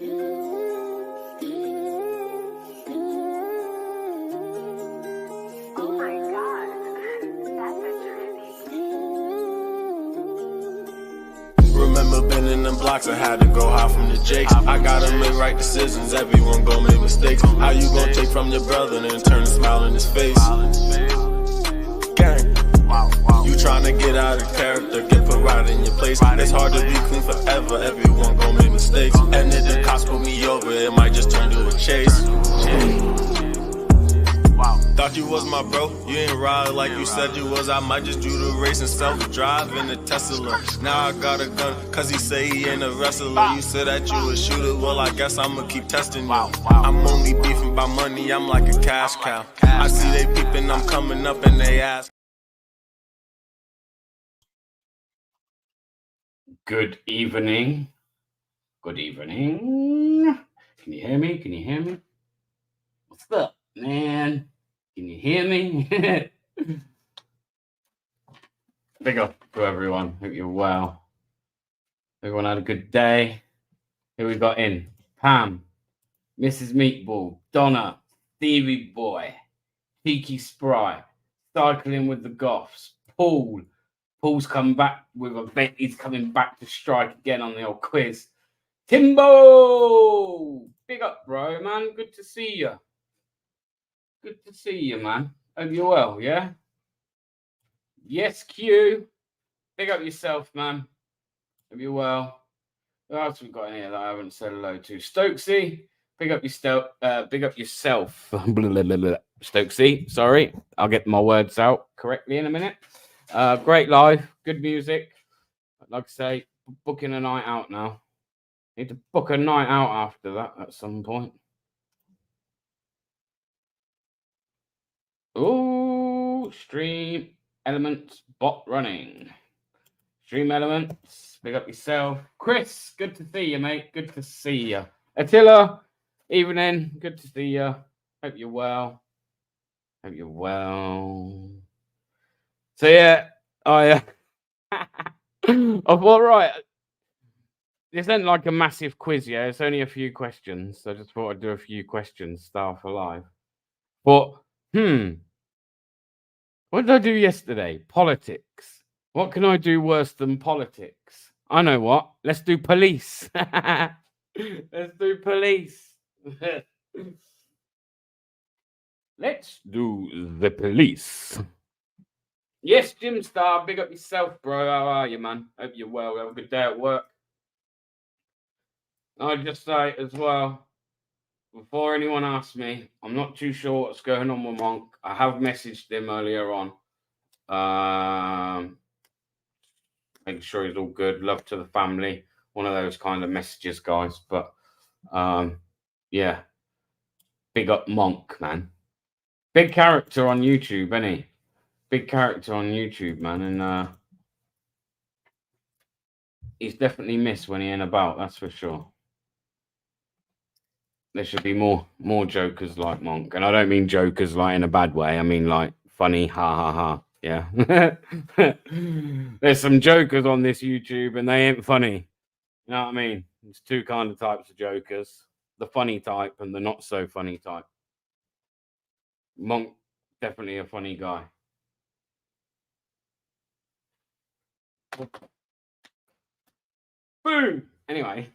Oh my god, that's a trippy. Remember been in them blocks, I had to go hide from the jakes. I gotta make right decisions, everyone gon' make mistakes. How you gon' take from your brother and then turn a smile in his face? Gang. You tryna get out of character, get put right in your place. It's hard to be clean forever, everyone gon' make mistakes. And if the cops pull me over, it might just turn to a chase. Thought you was my bro, you ain't ride like you said you was. I might just do the race and self-drive in the Tesla. Now I got a gun, cause he say he ain't a wrestler. You said that you a shooter, well I guess I'ma keep testing you. I'm only beefing by money, I'm like a cash cow. I see they peeping, I'm coming up and they ask. Good evening. Good evening. Can you hear me? Can you hear me? What's up, man? Can you hear me? Big up to everyone. Hope you're well. Everyone had a good day. Who we got in? Pam, Mrs. Meatball, Donna, Stevie Boy, Cheeky Sprite, Cycling with the Goths, Paul. Paul's come back with a bet. He's coming back to strike again on the old quiz. Timbo! Big up, bro, man. Good to see you. Good to see you, man. Hope you're well, yeah? Yes, Q. Big up yourself, man. Hope you're well. Who else we got in here that I haven't said hello to? Stokesy. Big up yourself. Stokesy. Sorry. I'll get my words out correctly in a minute. Great live. Good music. Like I say, booking a night out now. Need to book a night out after that at some point. Oh, Stream Elements bot running. Stream Elements, big up yourself. Chris, good to see you, mate. Good to see you. Attila, evening. Good to see you. Hope you're well. Hope you're well. So yeah, I thought, right, this isn't like a massive quiz, yeah. It's only a few questions. So I just thought I'd do a few questions, start for live. But what did I do yesterday? Politics. What can I do worse than politics? I know what. Let's do police. Let's do police. Let's do the police. Yes, Jim Star, big up yourself, bro. How are you, man? Hope you're well. Have a good day at work. I'd just say as well, before anyone asks me, I'm not too sure what's going on with Monk. I have messaged him earlier on. Making sure he's all good. Love to the family. One of those kind of messages, guys. But yeah. Big up Monk, man. Big character on YouTube, isn't he? Big character on YouTube, man. And he's definitely missed when he ain't about, that's for sure. There should be more jokers like Monk. And I don't mean jokers like in a bad way. I mean like funny, ha ha ha. Yeah. There's some jokers on this YouTube and they ain't funny. You know what I mean? There's two kind of types of jokers. The funny type and the not so funny type. Monk, definitely a funny guy. Boom! Anyway.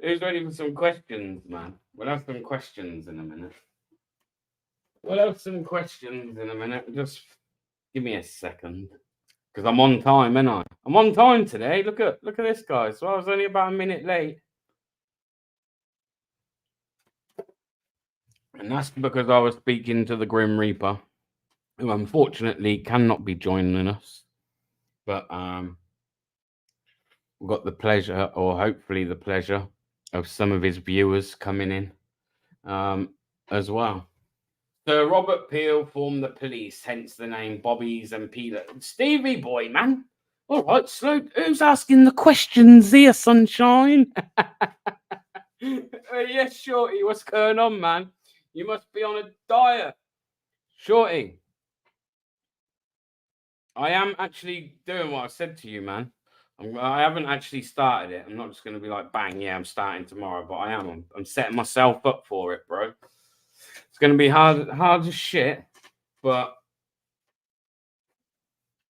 Who's ready for some questions, man? We'll have some questions in a minute. Just give me a second. Because I'm on time, ain't I? I'm on time today. Look at this, guys. So I was only about a minute late. And that's because I was speaking to the Grim Reaper, who unfortunately cannot be joining us. But we've got the pleasure, or hopefully the pleasure, of some of his viewers coming in as well. So Robert Peel formed the police, hence the name Bobbies and Peeler. Stevie Boy, man. All right, slow. Who's asking the questions here, sunshine? Yes, Shorty, what's going on, man? You must be on a diet. Shorty, I am actually doing what I said to you, man. I haven't actually started it. I'm not just going to be like, bang, yeah, I'm starting tomorrow, but I am. I'm setting myself up for it, bro. It's going to be hard as shit, but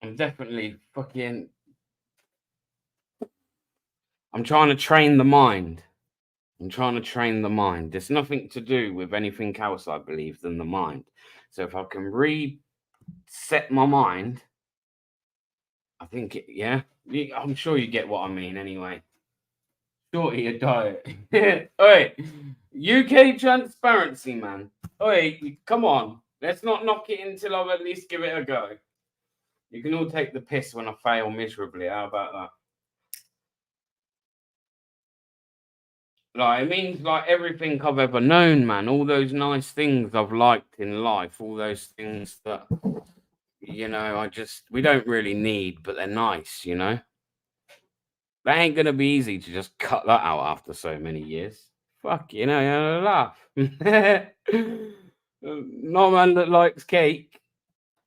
I'm definitely fucking... I'm trying to train the mind. There's nothing to do with anything else, I believe, than the mind. So if I can reset my mind, I think, I'm sure you get what I mean anyway. Shorty a diet. Oi, UK transparency, man. Oi, come on. Let's not knock it until I've at least give it a go. You can all take the piss when I fail miserably. How about that? Like, it means like everything I've ever known, man. All those nice things I've liked in life, all those things that, you know, we don't really need, but they're nice, you know. That ain't gonna be easy to just cut that out after so many years. Fuck, you know, you're gonna laugh. Not a man that likes cake.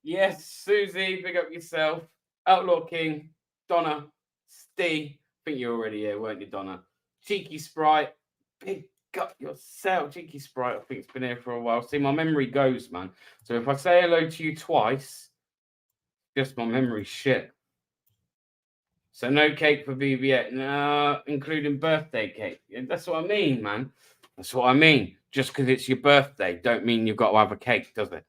Yes, Susie, big up yourself. Outlaw King, Donna, Steve. I think you're already here, weren't you, Donna? Cheeky Sprite, big up yourself. Cheeky Sprite, I think it's been here for a while. See, my memory goes, man. So if I say hello to you twice, just my memory shit. So no cake for BBS, no, including birthday cake. That's what I mean, man. That's what I mean. Just because it's your birthday, don't mean you've got to have a cake, does it?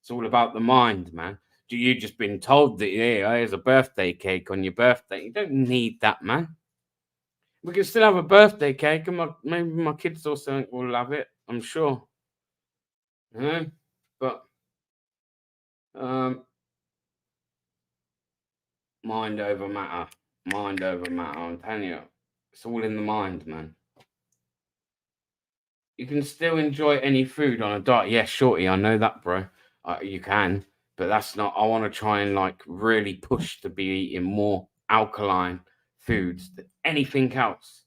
It's all about the mind, man. You just been told that, yeah, here's a birthday cake on your birthday. You don't need that, man. We can still have a birthday cake, and maybe my kids or something will have it. I'm sure. You know, but mind over matter. Mind over matter. I'm telling you, it's all in the mind, man. You can still enjoy any food on a diet. Yeah, shorty, I know that, bro. You can, but that's not. I want to try and like really push to be eating more alkaline foods than anything else.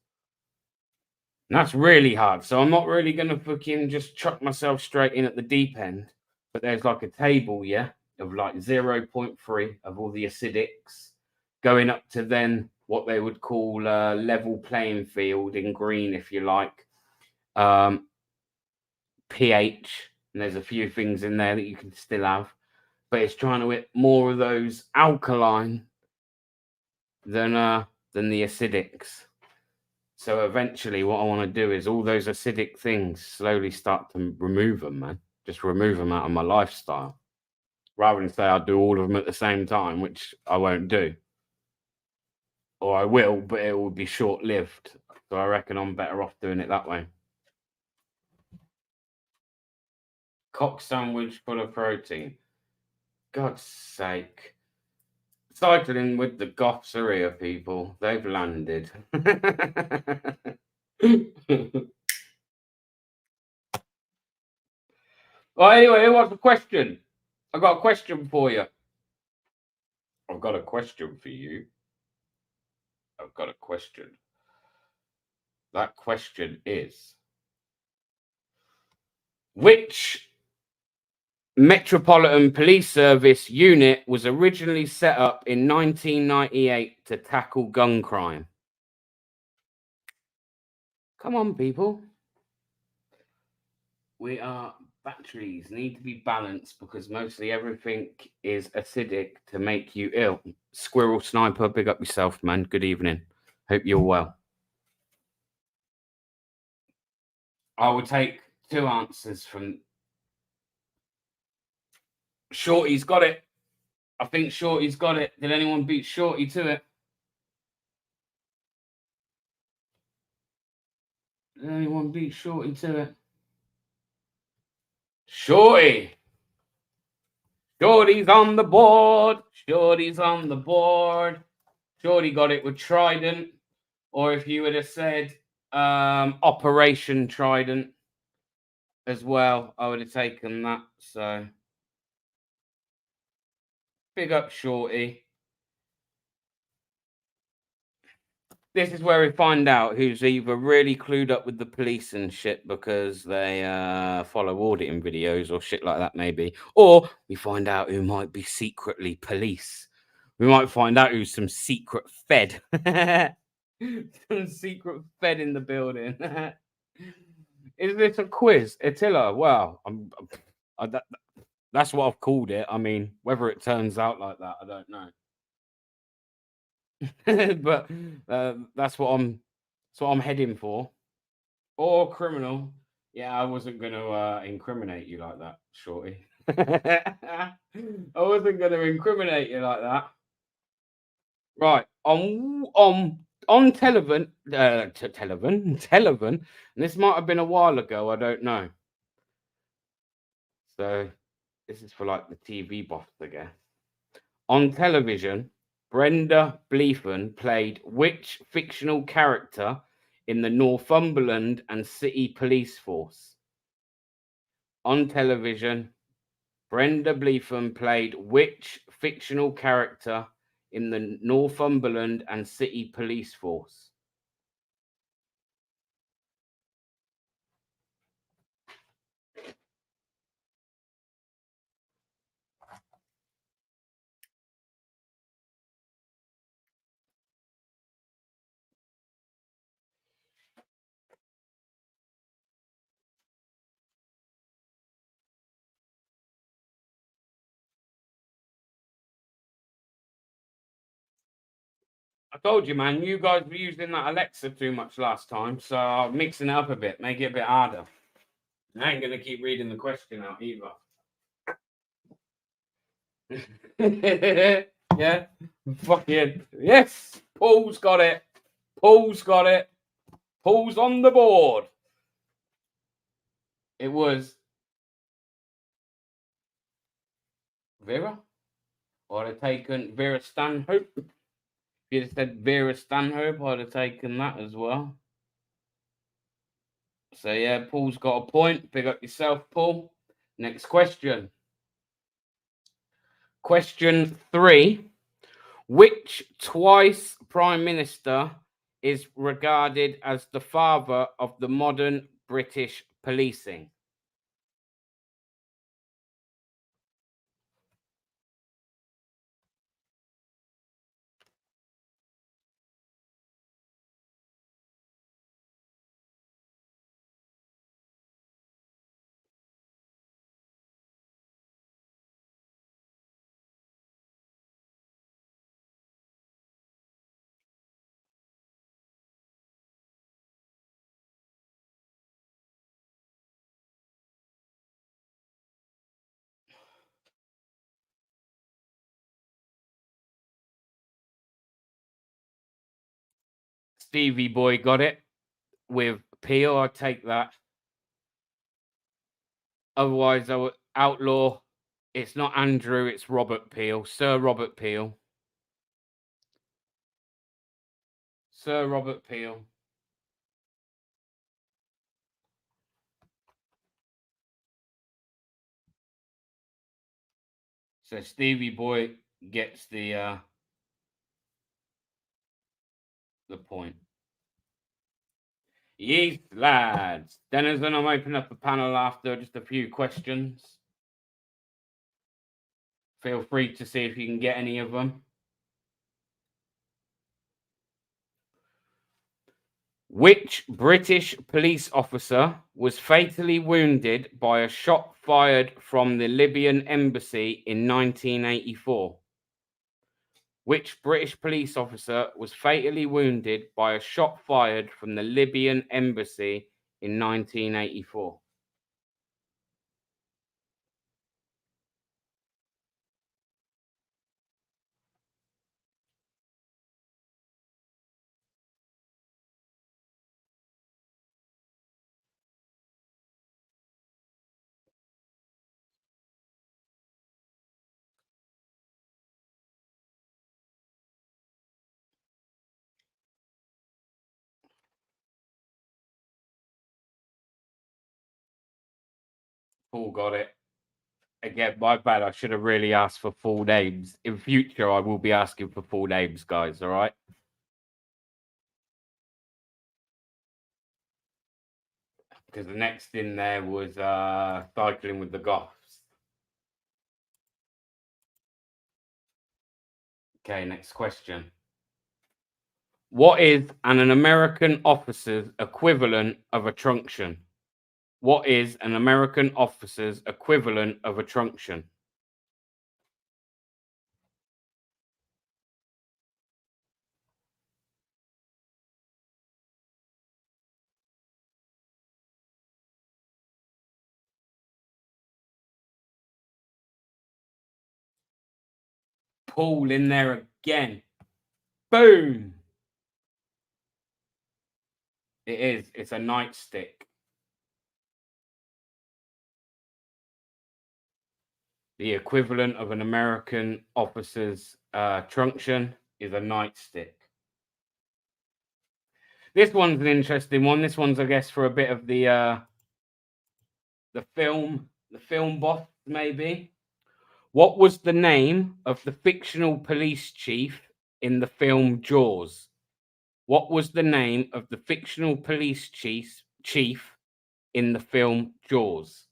And that's really hard. So I'm not really gonna fucking just chuck myself straight in at the deep end. But there's like a table, yeah, of like 0.3 of all the acidics, going up to then what they would call level playing field in green, if you like. pH, and there's a few things in there that you can still have, but it's trying to hit more of those alkaline than the acidics. So eventually what I want to do is all those acidic things slowly start to remove them, man. Just remove them out of my lifestyle, rather than say I'll do all of them at the same time, which I won't do. Or I will, but it will be short-lived. So I reckon I'm better off doing it that way. Cock sandwich full of protein. God's sake. Cycling with the Goths are here, people. They've landed. Well, anyway, what's the question? I've got a question for you. I've got a question for you. I've got a question. That question is, which Metropolitan Police Service unit was originally set up in 1998 to tackle gun crime? Come on, people. Batteries need to be balanced because mostly everything is acidic to make you ill. Squirrel Sniper, big up yourself, man. Good evening. Hope you're well. I will take two answers from... Shorty's got it. I think Shorty's got it. Did anyone beat Shorty to it? Did anyone beat Shorty to it? Shorty. Shorty's on the board. Shorty's on the board. Shorty got it with Trident. Or if you would have said Operation Trident as well, I would have taken that. So big up Shorty. This is where we find out who's either really clued up with the police and shit because they follow auditing videos or shit like that, maybe. Or we find out who might be secretly police We might find out who's some secret Fed. Some secret Fed in the building. Is this a quiz, Attila? Well, that's what I've called it. I mean, whether it turns out like that, I don't know. But that's what I'm heading for. Or criminal. Yeah, I wasn't going to incriminate you like that, Shorty. I wasn't going to incriminate you like that. Right, on Televen, and this might have been a while ago, I don't know. So this is for like the TV boss, I guess. On television, Brenda Bleefen played which fictional character in the Northumberland and City Police Force? On television, Brenda Bleefen played which fictional character in the Northumberland and City Police Force? I told you, man, you guys were using that Alexa too much last time, so I'm mixing it up a bit, make it a bit harder. I ain't going to keep reading the question out either. Yeah, fucking yes. Paul's got it. Paul's got it. Paul's on the board. It was Vera, or I'd have taken Vera Stanhope. If you'd have said Vera Stanhope, I'd have taken that as well. So yeah, Paul's got a point. Pick up yourself, Paul. Next question. Question 3. Which twice Prime Minister is regarded as the father of the modern British policing? Stevie Boy got it with Peel. I'll take that. Otherwise, I would outlaw. It's not Andrew, it's Robert Peel. Sir Robert Peel. Sir Robert Peel. So Stevie Boy gets the point. Yes, lads. Denizen, I'm opening up a panel after just a few questions. Feel free to see if you can get any of them. Which British police officer was fatally wounded by a shot fired from the Libyan embassy in 1984? Which British police officer was fatally wounded by a shot fired from the Libyan embassy in 1984? Paul got it. Again, my bad. I should have really asked for full names. In future, I will be asking for full names, guys. All right. Because the next in there was cycling with the Goths. Okay, next question. What is an American officer's equivalent of a truncheon? What is an American officer's equivalent of a truncheon? Paul in there again. Boom. It is. It's a nightstick. The equivalent of an American officer's truncheon is a nightstick. This one's an interesting one. This one's, I guess, for a bit of the film buff, maybe. What was the name of the fictional police chief in the film Jaws? What was the name of the fictional police chief in the film Jaws?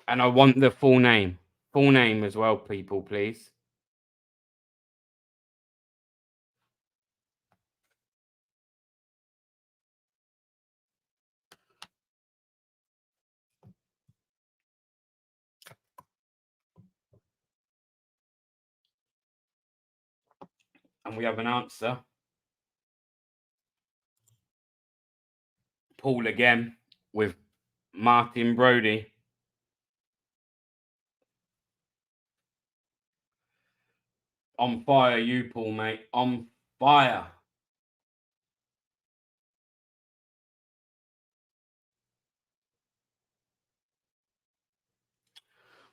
And I want the full name. Full name as well, people, please. And we have an answer. Paul again with Martin Brody. On fire, you, Paul, mate. On fire.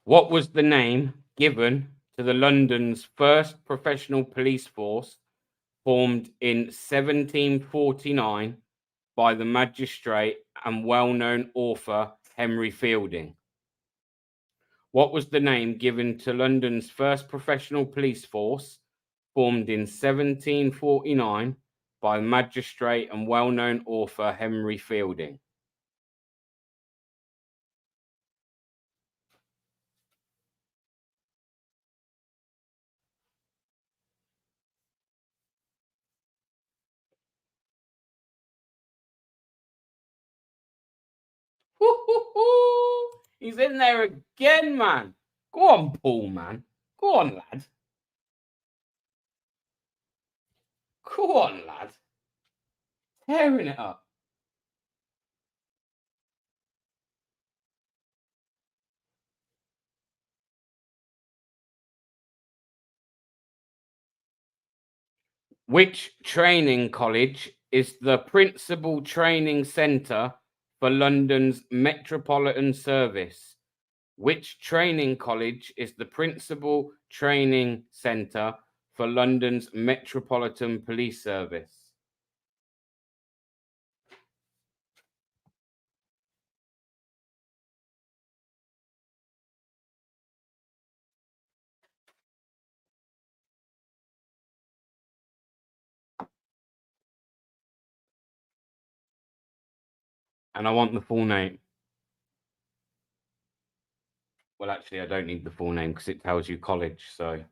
What was the name given to the London's first professional police force formed in 1749 by the magistrate and well-known author Henry Fielding? What was the name given to London's first professional police force formed in 1749 by magistrate and well-known author Henry Fielding? He's in there again, man. Go on, Paul, man. Go on, lad. Go on, lad. Tearing it up. Which training college is the principal training centre for London's Metropolitan Service? Which training college is the principal training centre for London's Metropolitan Police Service? And I want the full name. Well, actually, I don't need the full name because it tells you college. So,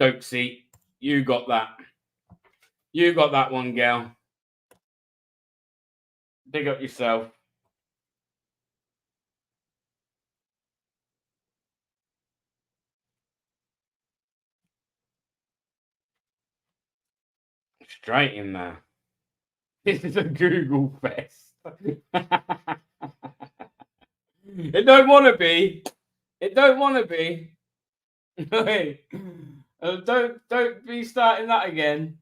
Stokesy, you got that. You got that one, gal. Big up yourself. Straight in there. This is a Google fest. It don't want to be. It don't want to be. Wait. Don't be starting that again.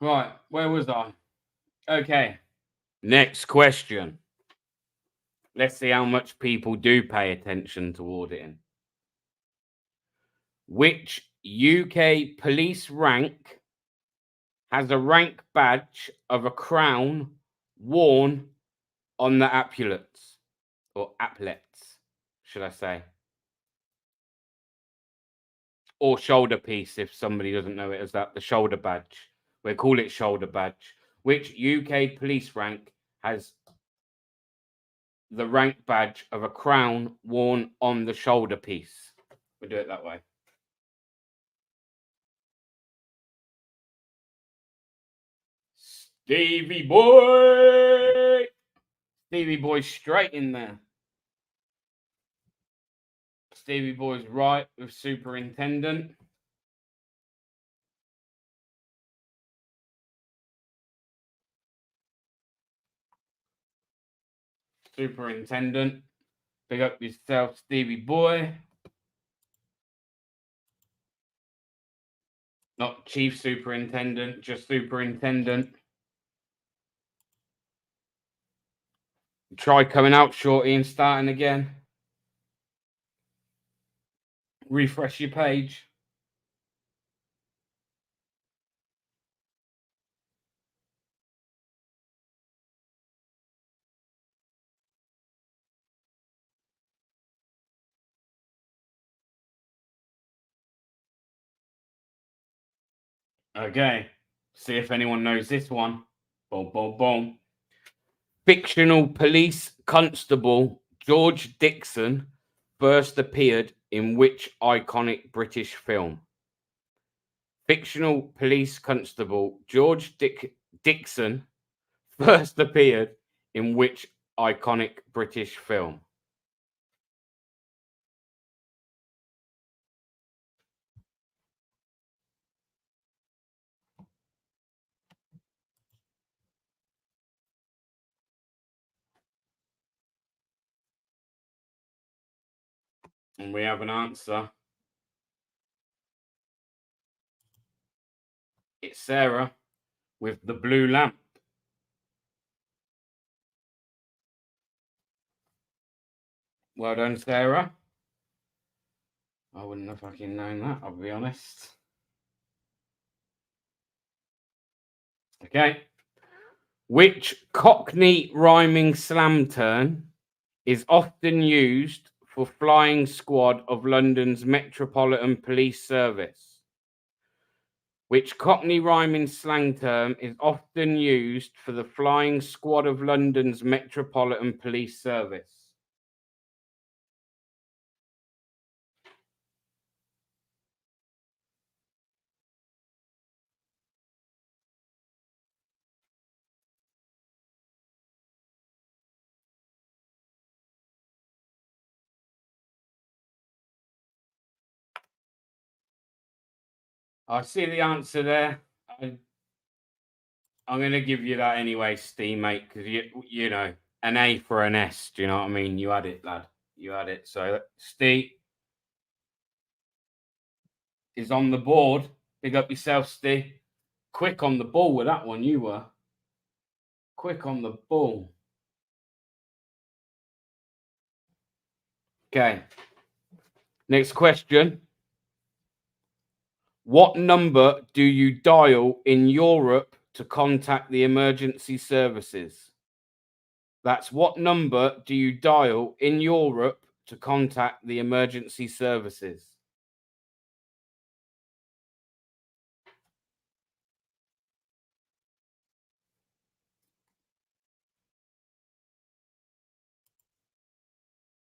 Right, where was I? Okay. Next question. Let's see how much people do pay attention to auditing. Which UK police rank has a rank badge of a crown worn on the epaulets, or epaulets, should I say? Or shoulder piece, if somebody doesn't know it as that, the shoulder badge, We call it shoulder badge. Which UK police rank has the rank badge of a crown worn on the shoulder piece? We'll do it that way. Stevie boy! Stevie boy's straight in there. Stevie boy's right with superintendent. Superintendent. Big up yourself, Stevie boy. Not chief superintendent, just superintendent. Try coming out, Shorty, and starting again. Refresh your page. Okay, see if anyone knows this one. Boom, boom, boom. Fictional police constable George Dixon first appeared in which iconic British film? Fictional police constable George Dixon first appeared in which iconic British film? And we have an answer. It's Sarah with The Blue Lamp. Well done, Sarah. I wouldn't have fucking known that, I'll be honest. Okay. Which Cockney rhyming slam turn is often used for flying squad of London's Metropolitan Police Service? Which Cockney rhyming slang term is often used for the flying squad of London's Metropolitan Police Service? I see the answer there. I'm going to give you that anyway, Steve, mate, because you know, an A for an S. Do you know what I mean? You had it, lad. You had it. So Steve is on the board. Big up yourself, Steve. Quick on the ball with that one, you were. Quick on the ball. Okay. Next question. What number do you dial in Europe to contact the emergency services? That's what number do you dial in Europe to contact the emergency services?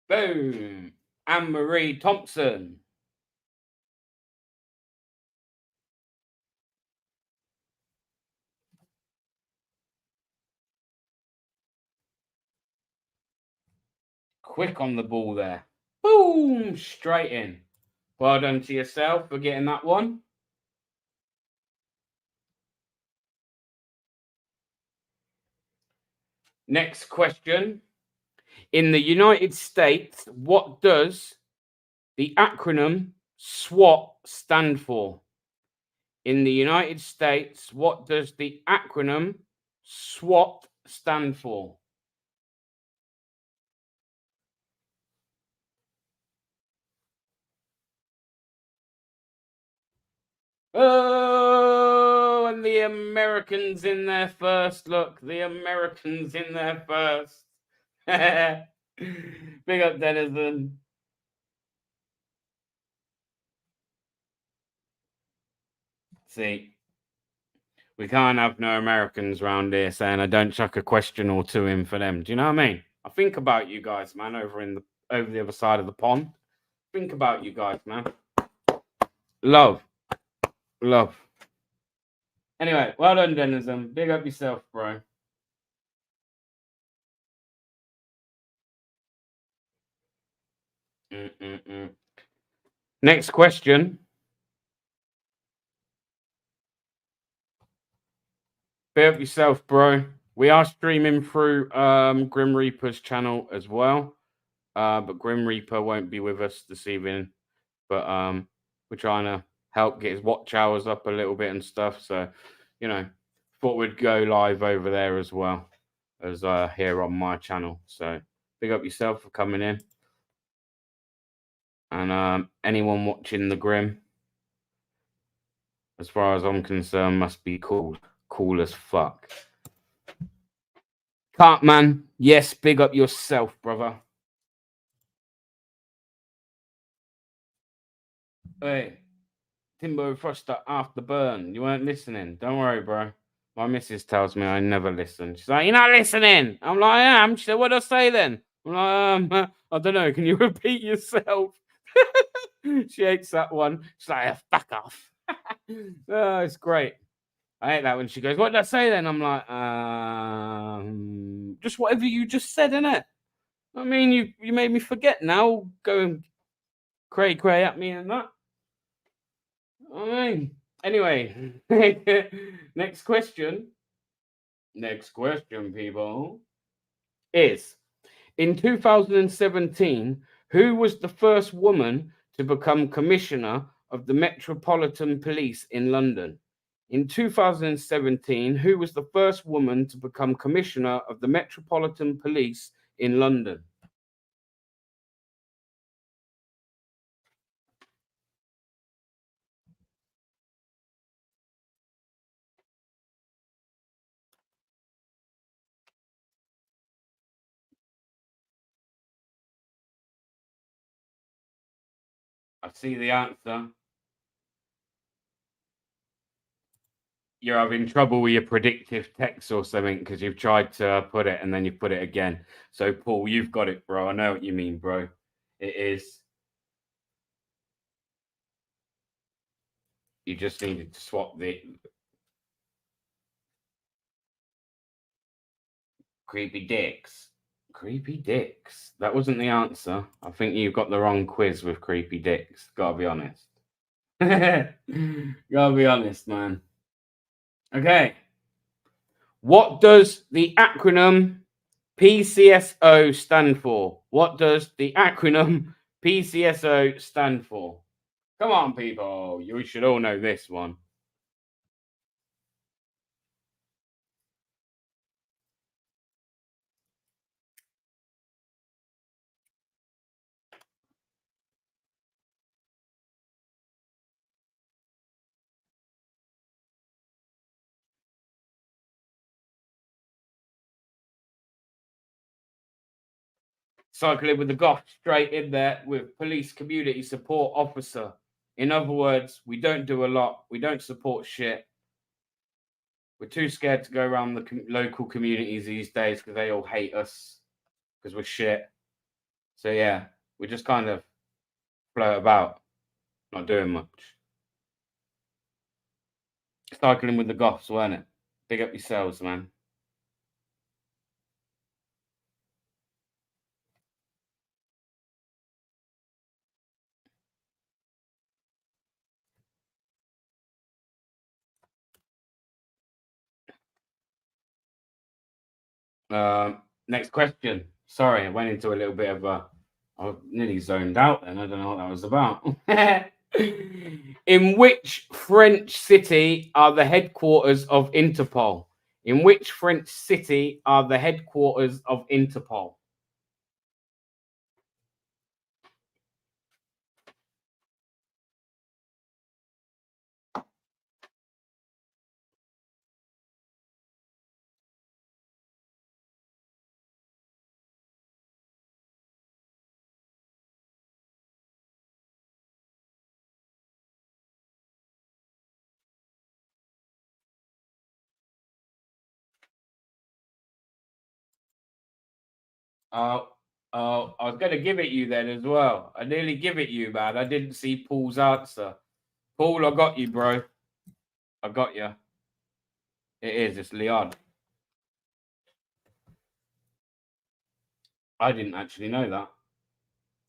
Boom. Anne-Marie Thompson. Quick on the ball there. Boom. Straight in. Well done to yourself for getting that one. Next question. In the United States, what does the acronym SWAT stand for? In the United States, what does the acronym SWAT stand for? Oh, and the Americans in there first. Look, the Americans in there first. Big up, Denizen. See, We can't have no Americans around here saying I don't chuck a question or two in for them. Do you know what I mean? I think about you guys, man, over the other side of the pond. Think about you guys, man. Love. Anyway, well done, Denison. Big up yourself, bro. Next question. Big up yourself, bro. We are streaming through Grim Reaper's channel as well. But Grim Reaper won't be with us this evening. But we're trying to help get his watch hours up a little bit and stuff. So, you know, thought we'd go live over there as well as here on my channel. So big up yourself for coming in. And anyone watching the Grim, as far as I'm concerned, must be cool as fuck. Cartman, yes, big up yourself, brother. Hey, Timbo Froster after burn. You weren't listening. Don't worry, bro. My missus tells me I never listen. She's like, "You're not listening." I'm like, "I am." She said, "What do I say then?" I'm like, I don't know. Can you repeat yourself? She hates that one. She's like, "Fuck off." Oh, it's great. I hate that when she goes, "What did I say then?" I'm like, just whatever you just said, innit? I mean, you made me forget now. Go and cray at me and that. I mean, anyway, next question. Next question, people, is in 2017, who was the first woman to become commissioner of the Metropolitan Police in London? In 2017, who was the first woman to become commissioner of the Metropolitan Police in London? I see the answer. You're having trouble with your predictive text or something because you've tried to put it and then you put it again. So, Paul, you've got it, bro. I know what you mean, bro. It is. You just needed to swap the creepy dicks. Creepy dicks. That wasn't the answer. I think you've got the wrong quiz with creepy dicks. Gotta be honest. Gotta be honest, man. Okay. What does the acronym PCSO stand for? What does the acronym PCSO stand for? Come on, people. You should all know this one. Cycling with the goth straight in there with police community support officer. In other words, we don't do a lot. We don't support shit. We're too scared to go around the local communities these days because they all hate us because we're shit. So yeah, we just kind of float about, not doing much. Cycling with the goths, weren't it? Big up yourselves, man. Next question. Sorry, I went into a little bit of a. I nearly zoned out then. I don't know what that was about. In which French city are the headquarters of Interpol? In which French city are the headquarters of Interpol? Oh, I was going to give it you then as well. I nearly give it you, man. I didn't see Paul's answer. Paul, I got you, bro. I got you. It is. It's Leon. I didn't actually know that.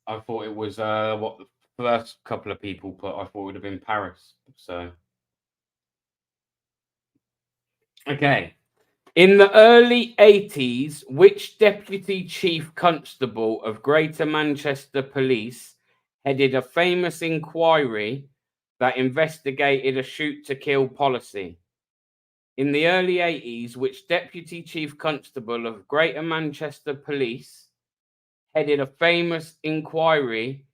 I thought it was what the first couple of people put. I thought it would have been Paris. So, okay. In the early 80s, which Deputy Chief Constable of Greater Manchester Police headed a famous inquiry that investigated a shoot-to-kill policy? In the early 80s, which Deputy Chief Constable of Greater Manchester Police headed a famous inquiry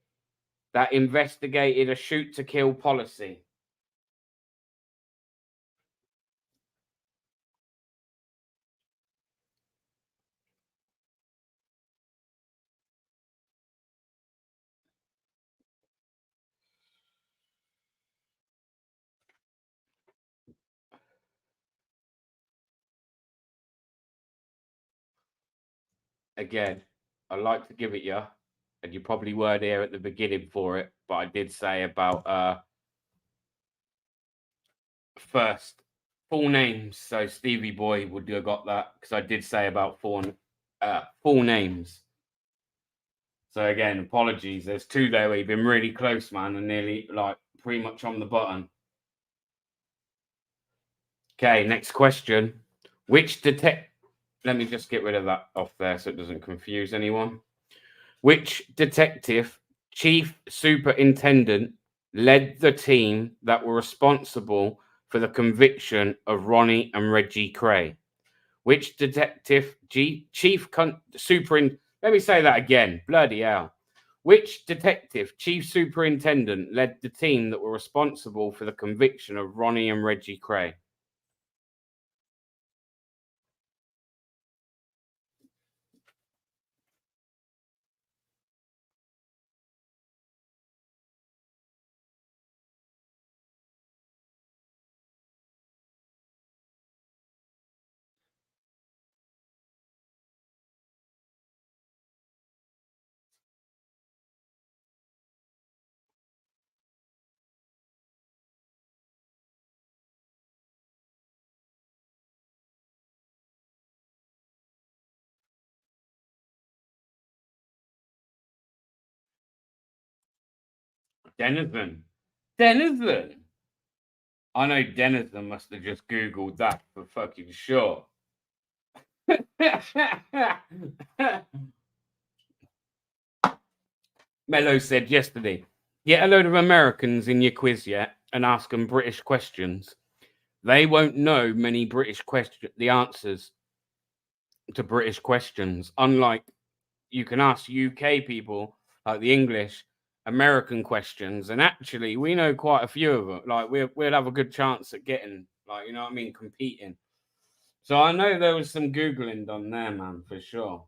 that investigated a shoot-to-kill policy? Again, I'd like to give it you, and you probably weren't here at the beginning for it, but I did say about first full names. So Stevie Boy would have got that because I did say about full names. So again, apologies. There's two there where you've been really close, man, and nearly like pretty much on the button. Okay, next question. Which Let me just get rid of that off there so it doesn't confuse anyone. Which detective chief superintendent led the team that were responsible for the conviction of Ronnie and Reggie Kray? Which detective let me say that again. Bloody hell. Which detective chief superintendent led the team that were responsible for the conviction of Ronnie and Reggie Kray? Denizen. I know Denizen must have just Googled that for fucking sure. Mello said yesterday, get a load of Americans in your quiz yet and ask them British questions. They won't know many the answers to British questions. Unlike you can ask UK people, like the English, American questions, and actually we know quite a few of them. Like we'll have a good chance at getting, like, you know what I mean, competing. So I know there was some Googling done there, man, for sure.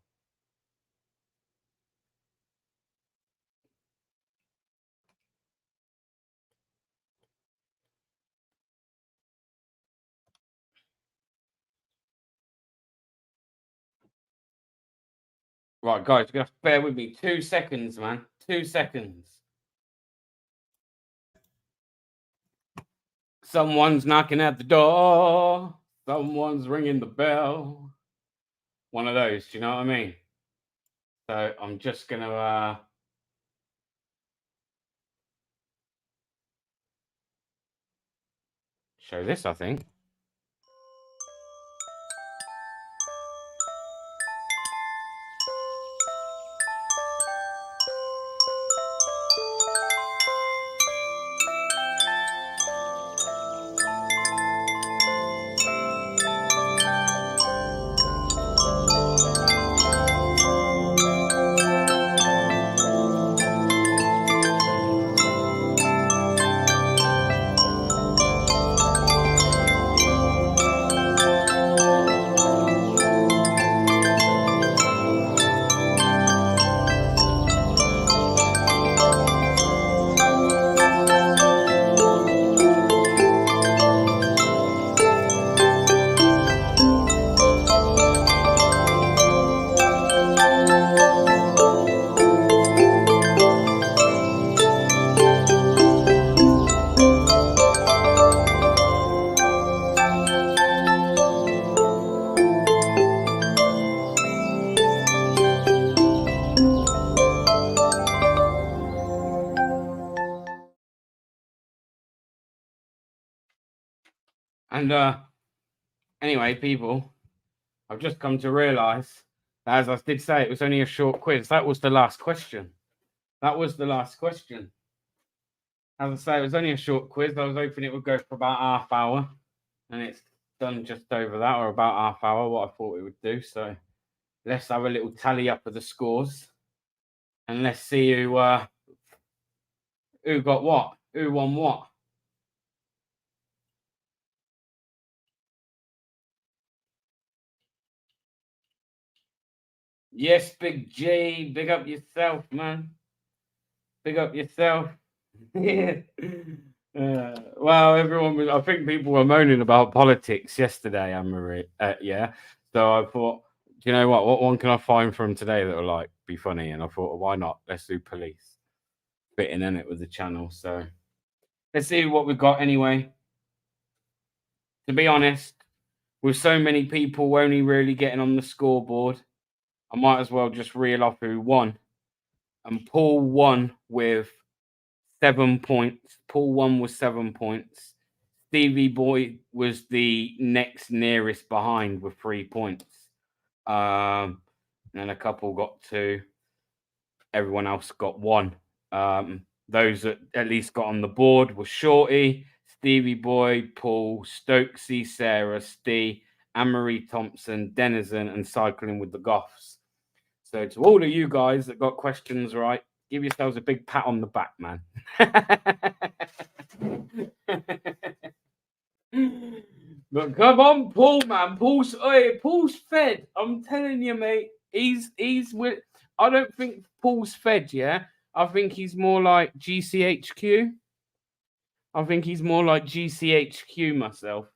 Right, guys, you're gonna have to bear with me 2 seconds, man. 2 seconds. Someone's knocking at the door. Someone's ringing the bell. One of those, do you know what I mean? So I'm just gonna show this, I think. And anyway, people, I've just come to realise, as I did say, it was only a short quiz. That was the last question. That was the last question. As I say, it was only a short quiz. I was hoping it would go for about half hour, and it's done just over that, or about half hour, what I thought it would do. So let's have a little tally up of the scores, and let's see who got what, who won what. Yes, Big G, big up yourself, man. Big up yourself. Well, everyone was. I think people were moaning about politics yesterday, Anne-Marie. Yeah. So I thought, do you know what? What one can I find from today that will like be funny? And I thought, well, why not? Let's do police. Fitting in it with the channel. So let's see what we've got anyway. To be honest, with so many people only really getting on the scoreboard, I might as well just reel off who won. And Paul won with 7 points. Paul won with 7 points. Stevie Boy was the next nearest behind with 3 points. And a couple got 2. Everyone else got 1. Those that at least got on the board were Shorty, Stevie Boy, Paul, Stokesy, Sarah, Steve, Anne-Marie Thompson, Denizen, and Cycling with the Goths. So to all of you guys that got questions right, give yourselves a big pat on the back, man. But come on, Paul, man. Paul's fed. I'm telling you, mate. He's with. I don't think Paul's fed. Yeah, I think he's more like GCHQ. I think he's more like GCHQ myself.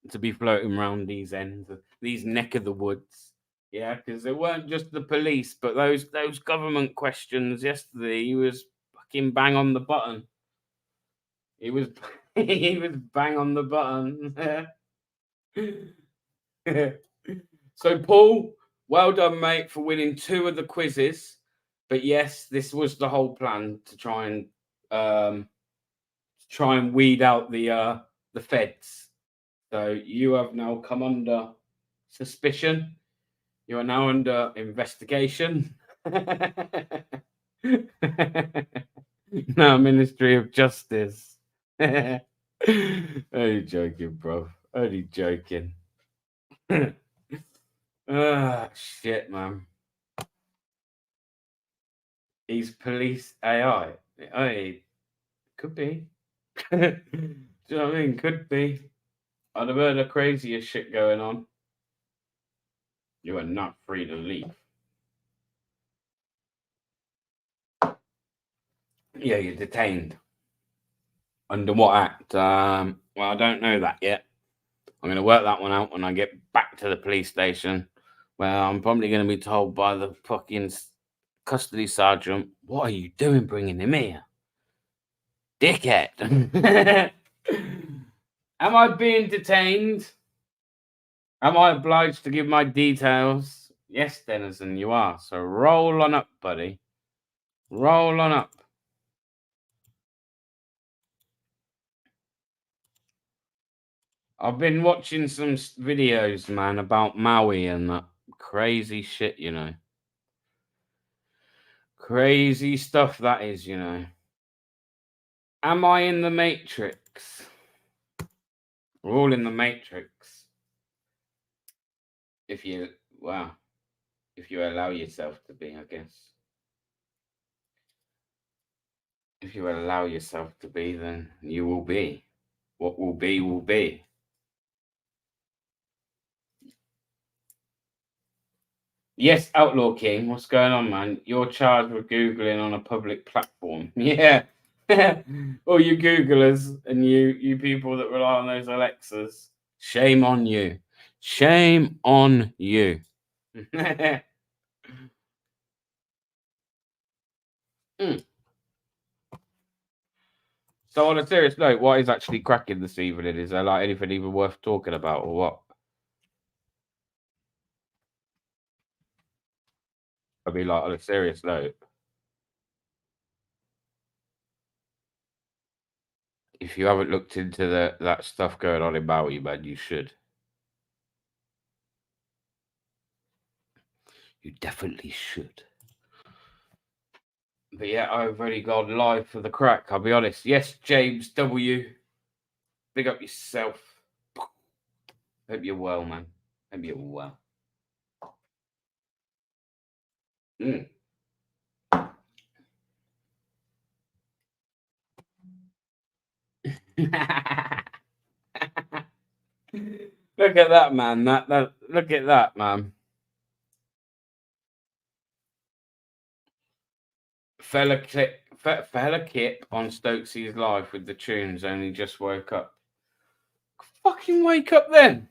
To be floating around these ends, these neck of the woods. Yeah, because it weren't just the police, but those government questions yesterday. He was fucking bang on the button. He was he was bang on the button. So Paul, well done, mate, for winning 2 of the quizzes. But yes, this was the whole plan to try and weed out the feds. So you have now come under suspicion. You are now under investigation. Now, Ministry of Justice. Only joking, bro. Only joking. Shit, man. He's police AI. Hey, could be. Do you know what I mean? Could be. I'd have heard the craziest shit going on. You are not free to leave. Yeah, you're detained. Under what act? Well, I don't know that yet. I'm going to work that one out when I get back to the police station. Well, I'm probably going to be told by the fucking custody sergeant, what are you doing bringing him here? Dickhead. Am I being detained? Am I obliged to give my details? Yes, Denizen, you are. So roll on up, buddy. Roll on up. I've been watching some videos, man, about Maui and that crazy shit, you know. Crazy stuff that is, you know. Am I in the Matrix? We're all in the Matrix. If you allow yourself to be, I guess. If you allow yourself to be, then you will be. What will be, will be. Yes, Outlaw King, what's going on, man? You're charged with Googling on a public platform. Yeah. All you Googlers and you people that rely on those Alexas, shame on you. Shame on you. So on a serious note, what is actually cracking this evening? Is there like anything even worth talking about or what? I mean, like on a serious note. If you haven't looked into that stuff going on in Maui, man, you should. You definitely should. But yeah, I've already gone live for the crack, I'll be honest. Yes, James W. Big up yourself. Hope you're well, man. Hope you're well. Mm. Look at that, man. Look at that, man. Fella Kip on Stokesy's live with the tunes. Only just woke up. Fucking wake up then.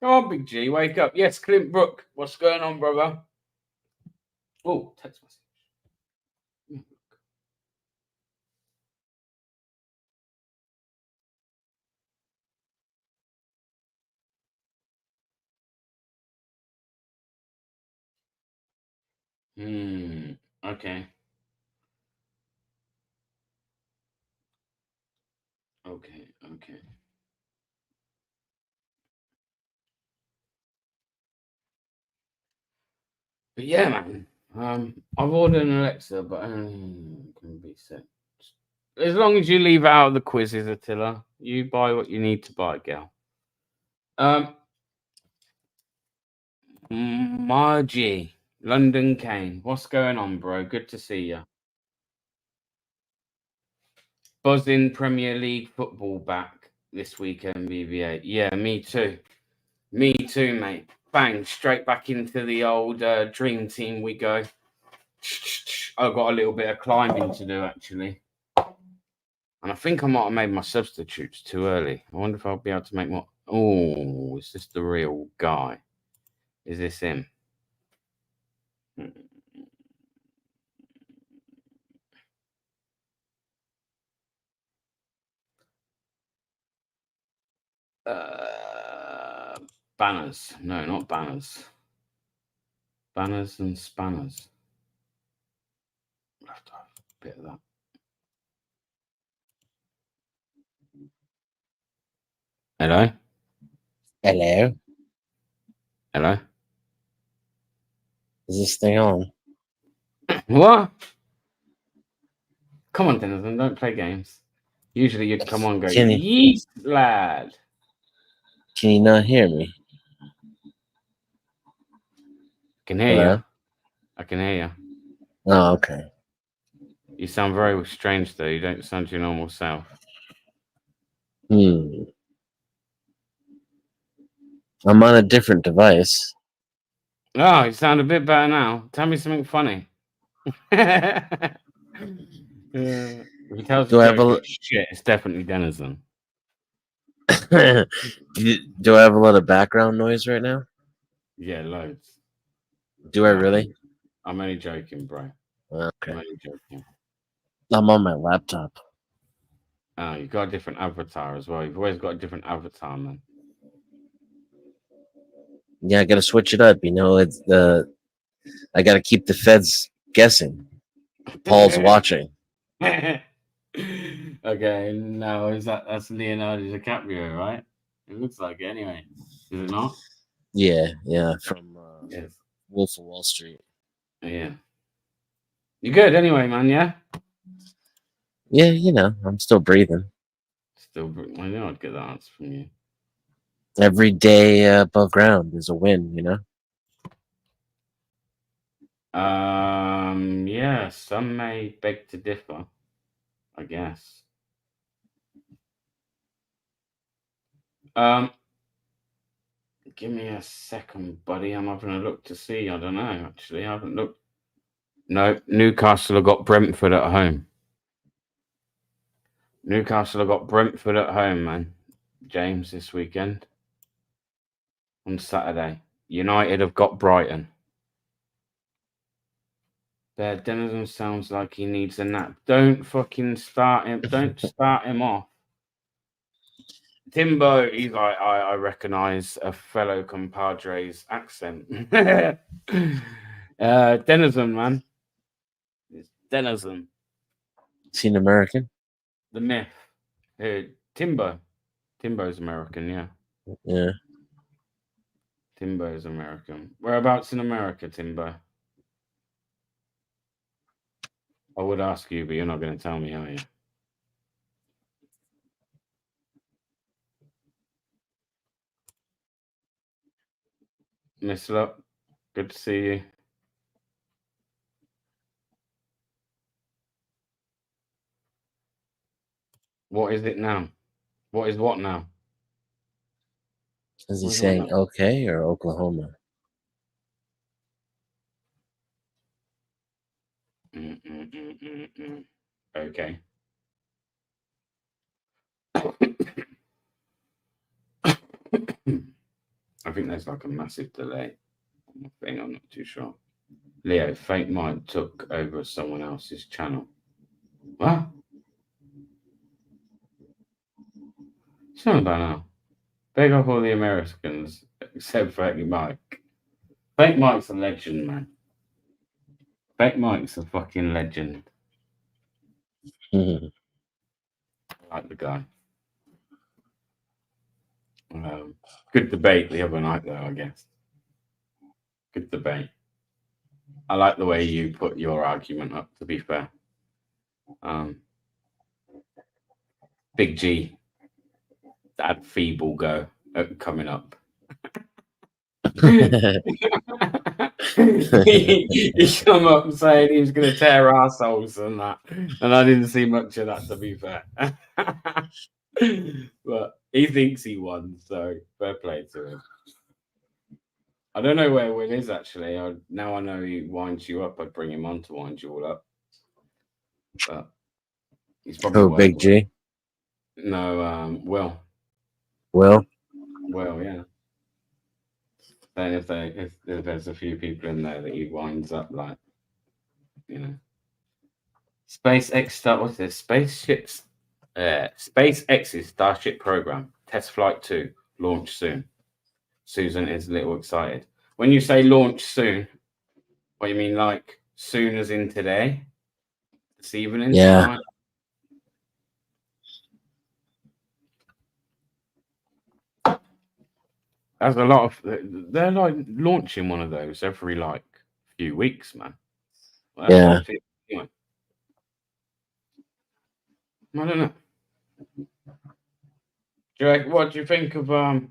Come on, Big G, wake up. Yes, Clint Brook. What's going on, brother? Oh, text message. Okay. Okay. But yeah, man. I've ordered an Alexa, but only can be set. As long as you leave out the quizzes, Attila, you buy what you need to buy, gal. Margie, London Kane, what's going on, bro? Good to see you. Buzzing Premier League football back this weekend, BBA. Yeah, me too. Me too, mate. Bang, straight back into the old dream team we go. I've got a little bit of climbing to do, actually. And I think I might have made my substitutes too early. I wonder if I'll be able to make more. Oh, is this the real guy? Is this him? Banners. No, not banners. Banners and spanners. I'll have to have a bit of that. Hello? Hello. Hello? Is this thing on? What? Come on, Denizen, don't play games. Usually you'd come on and go, Can you- yeet, lad. Can you not hear me? Can hear Hello? you. I can hear you. Oh, okay. You sound very strange, though. You don't sound your normal self. I'm on a different device. Oh, you sound a bit better now. Tell me something funny. If he tells Do I have joke, a- shit, it's definitely Denizen. Do I have a lot of background noise right now? Yeah, loads. Do I really? I'm only joking, bro. I'm Okay. only joking. I'm on my laptop. Oh, you've got a different avatar as well. You've always got a different avatar, man. Yeah, I gotta switch it up. You know, it's I gotta keep the feds guessing. Paul's watching. Okay, no, that's Leonardo DiCaprio, right? It looks like it anyway. Is it not? Yeah, from Yes. Wolf of Wall Street. Yeah. You good anyway, man, yeah? Yeah, you know, I'm still breathing. I know I'd get that answer from you. Every day above ground is a win, you know? Yeah, some may beg to differ, I guess. Give me a second, buddy. I'm having a look to see. I don't know, actually. I haven't looked. No, Newcastle have got Brentford at home. Newcastle have got Brentford at home, man. James, this weekend. On Saturday. United have got Brighton. Bear Denizen sounds like he needs a nap. Don't fucking start him. Don't start him off. Timbo, he's like, I recognise a fellow compadre's accent. Denizen, man. It's Denizen. Is he an American? The myth. Timbo. Timbo's American, yeah. Yeah. Timbo's American. Whereabouts in America, Timbo? I would ask you, but you're not going to tell me, are you? Miss Luck, good to see you. What is it now? What is what now? Is he What is saying what now? okay or Oklahoma? Okay. I think there's like a massive delay on the thing. I'm not too sure. Leo, Fake Mike took over someone else's channel. What? It's not about now. Big up all the Americans except Fake Mike. Fake Mike's a legend, man. Fake Mike's a fucking legend. I like the guy. Good debate the other night, though, I guess. Good debate. I like the way you put your argument up, to be fair. Big G had feeble go at coming up. He come up saying he was going to tear assholes and that, and I didn't see much of that, to be fair. But he thinks he won, so fair play to him. I don't know where Will is actually. Now I know he winds you up. I'd bring him on to wind you all up. But he's probably Oh, Big G. No, Will. Will. Well, yeah. Then if there's a few people in there that he winds up, like, you know, SpaceX start. What's this? SpaceX's Starship program test flight 2 launch soon. Susan is a little excited. When you say launch soon, what you mean, like soon as in today, this evening? Yeah. Tonight? That's a lot of. They're like launching one of those every like few weeks, man. Well, Yeah. I don't know. What do you think of the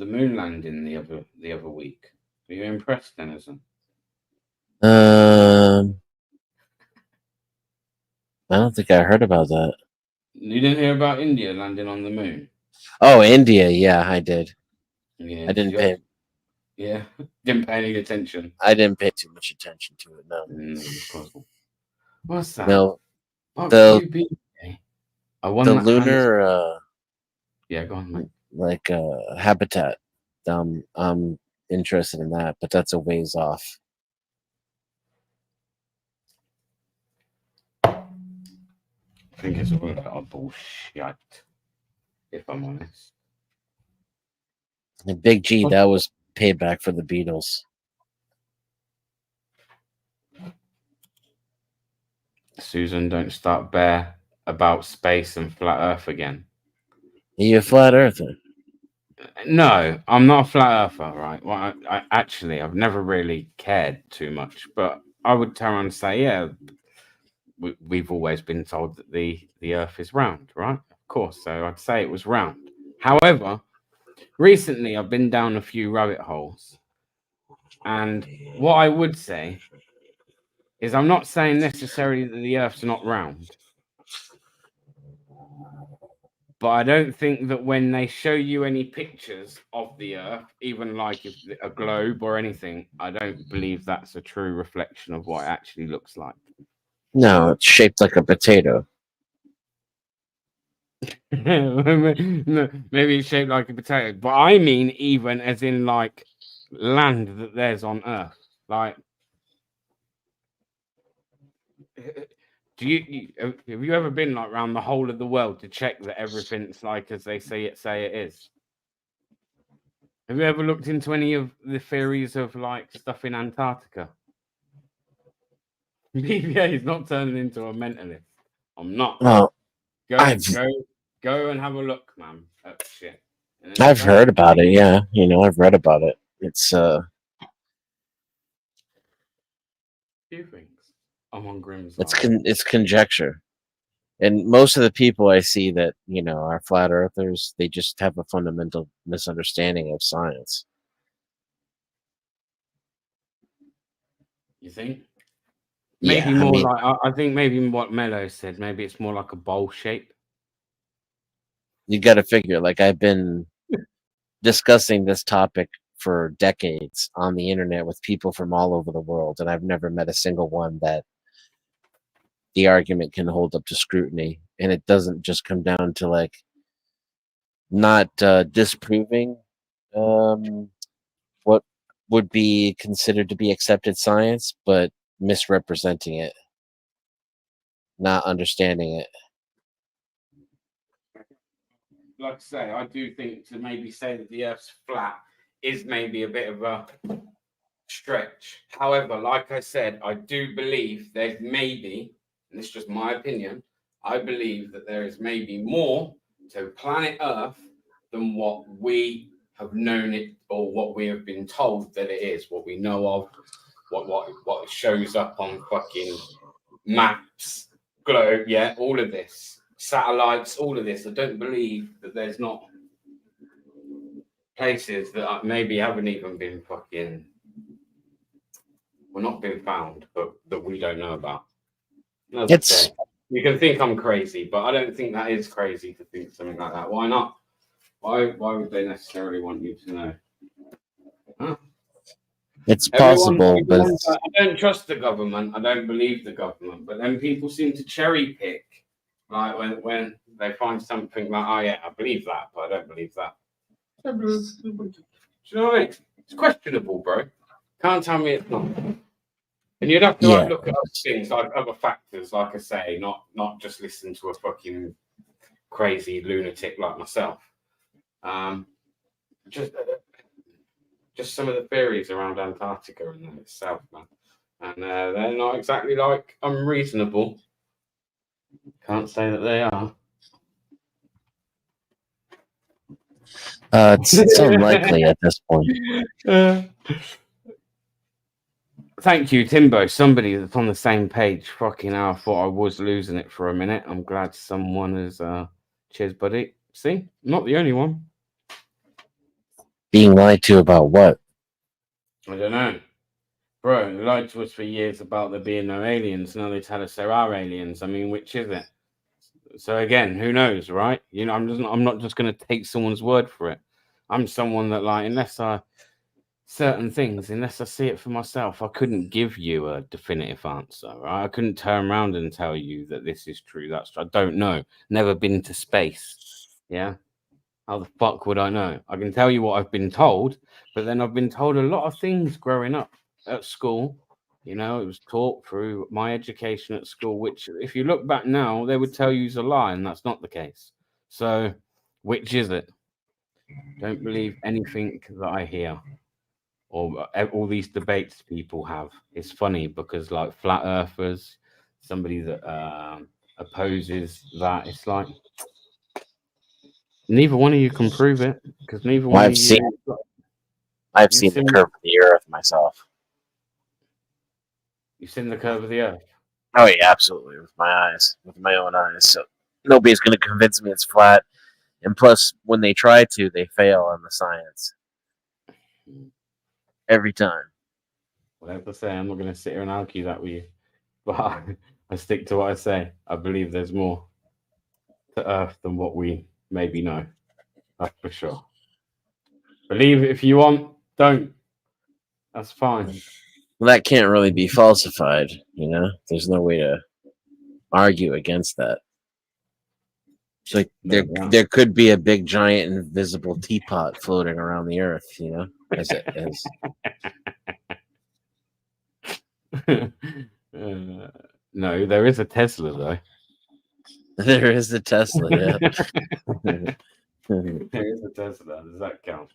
moon landing the other week? Are you impressed, Denison? I don't think I heard about that. You didn't hear about India landing on the moon? Oh, India. Yeah, I did. Yeah, I didn't pay. Yeah, didn't pay any attention. I didn't pay too much attention to it. No. Impossible. What's that? No. Oh, The I won the that lunar yeah, go on, mate. like habitat. I'm interested in that, but that's a ways off. I think it's a lot of bullshit, if I'm honest. And Big G, that was payback for the Beatles. Susan, don't start bare about space and flat Earth again. Are you a flat earther? No, I'm not a flat earther, right? Well, I've never really cared too much, but I would turn around and say, yeah, we've always been told that the Earth is round, right? Of course, so I'd say it was round. However, recently I've been down a few rabbit holes, and what I would say is I'm not saying necessarily that the Earth's not round. But I don't think that when they show you any pictures of the Earth, even like a globe or anything, I don't believe that's a true reflection of what it actually looks like. No, it's shaped like a potato. Maybe it's shaped like a potato, but I mean even as in like land that there's on Earth. Like, have you ever been like around the whole of the world to check that everything's like as they say it is? Have you ever looked into any of the theories of like stuff in Antarctica? BBA is not turning into a mentalist. I'm not. Oh, Go and have a look, man, at shit. And then I've come heard back to about it. me. Yeah, I've read about it. It's Few things. I'm on Grimm's it's side. it's conjecture, and most of the people I see that are flat earthers, they just have a fundamental misunderstanding of science. You think? Yeah, Maybe I more mean, like I think maybe what Mello said. Maybe it's more like a bowl shape. you got to figure. Like I've been discussing this topic for decades on the internet with people from all over the world, and I've never met a single one that the argument can hold up to scrutiny. And it doesn't just come down to like not disproving what would be considered to be accepted science, but misrepresenting it, not understanding it. Like I say, I do think to maybe say that the Earth's flat is maybe a bit of a stretch. However, like I said, I do believe there's maybe, and this is just my opinion, I believe that there is maybe more to planet Earth than what we have known it or what we have been told that it is, what we know of, what shows up on fucking maps, globe, yeah, all of this, satellites, all of this. I don't believe that there's not places that maybe haven't even been fucking, well, not been found, but that we don't know about. As I It's say, you can think I'm crazy, but I don't think that is crazy to think something like that. Why not? Why would they necessarily want you to know? Huh? it's possible, but I don't trust the government. I don't believe the government. But then people seem to cherry pick, like when they find something like, oh yeah, I believe that, but I don't believe that. Do you know what I mean? It's questionable, bro. Can't tell me it's not. And you'd have to yeah, look at other things, like other factors, like I say, not just listen to a fucking crazy lunatic like myself. Just some of the theories around Antarctica and that itself, man. And they're not exactly like unreasonable. Can't say that they are. it's unlikely at this point. Thank you, Timbo. Somebody that's on the same page. Fucking hell, I thought I was losing it for a minute. I'm glad someone is. Cheers, buddy. See, not the only one. Being lied to about what? I don't know. Bro, they lied to us for years about there being no aliens. Now they tell us there are aliens. I mean, which is it? So again, who knows, right? I'm not just going to take someone's word for it. I'm someone that, like, unless I see it for myself, I couldn't give you a definitive answer, right? I couldn't turn around and tell you that this is true. That's true. I don't know. Never been to space. Yeah. How the fuck would I know? I can tell you what I've been told, but then I've been told a lot of things growing up at school. It was taught through my education at school, which, if you look back now, they would tell you is a lie, and that's not the case. So, which is it? Don't believe anything that I hear or all these debates people have. It's funny because, like, flat earthers, somebody that opposes that, it's like neither one of you can prove it because neither one of you. I've seen the curve of the earth myself. You've seen the curve of the earth? Oh yeah, absolutely, with my own eyes. So nobody's going to convince me it's flat. And plus, when they try to, they fail on the science every time. Whatever I say, I'm not going to sit here and argue that with you, but I stick to what I say. I believe there's more to Earth than what we maybe know. That's for sure. Believe it if you want. Don't. That's fine. Well, that can't really be falsified. There's no way to argue against that. So there could be a big, giant, invisible teapot floating around the earth. As it is. No, there is a Tesla though. There is a Tesla. Yeah. There is a Tesla. Does that count?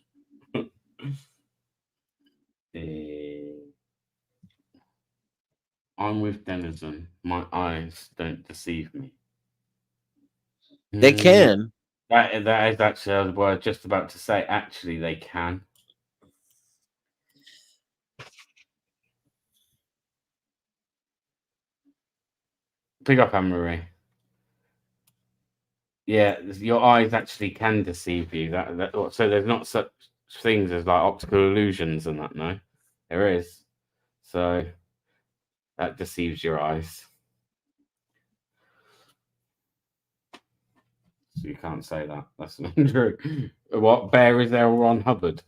I'm with Denizen. My eyes don't deceive me. They can. That is actually what I was just about to say. Actually, they can. Pick up, Anne-Marie. Yeah, your eyes actually can deceive you. So there's not such things as like optical illusions and that. No, there is. So that deceives your eyes. So you can't say that. That's not true. What bear is there on Hubbard?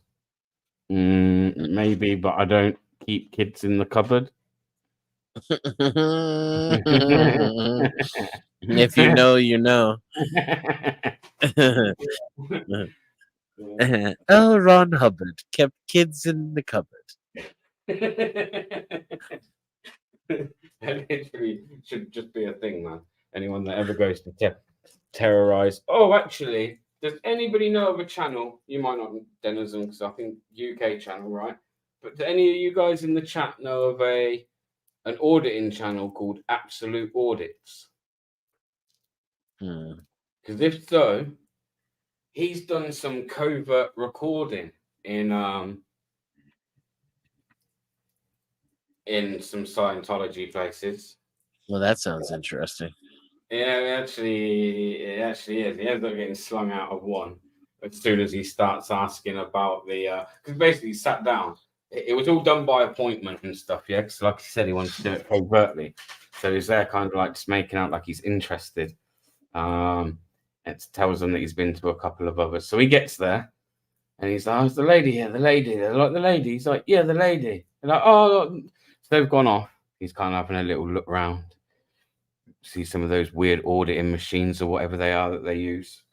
Maybe, but I don't keep kids in the cupboard. If you know, you know. L. Ron Hubbard kept kids in the cupboard. That literally should just be a thing, man. Anyone that ever goes to terrorize. Oh, actually, does anybody know of a channel? You might not, Denizen, because I think UK channel, right? But do any of you guys in the chat know of an auditing channel called Absolute Audits? Because if so, he's done some covert recording in some Scientology places. Well, that sounds interesting. Yeah, it actually is. He ends up getting slung out of one as soon as he starts asking about the because basically he sat down. It was all done by appointment and stuff, yeah. Because like he said, he wanted to do it covertly, so he's there kind of like just making out like he's interested. It tells them that he's been to a couple of others. So he gets there and he's like, "Oh, it's the lady here, the lady." They're like, "The lady." He's like, "Yeah, the lady." They're like, "Oh." So they've gone off. He's kind of having a little look around. See some of those weird auditing machines or whatever they are that they use.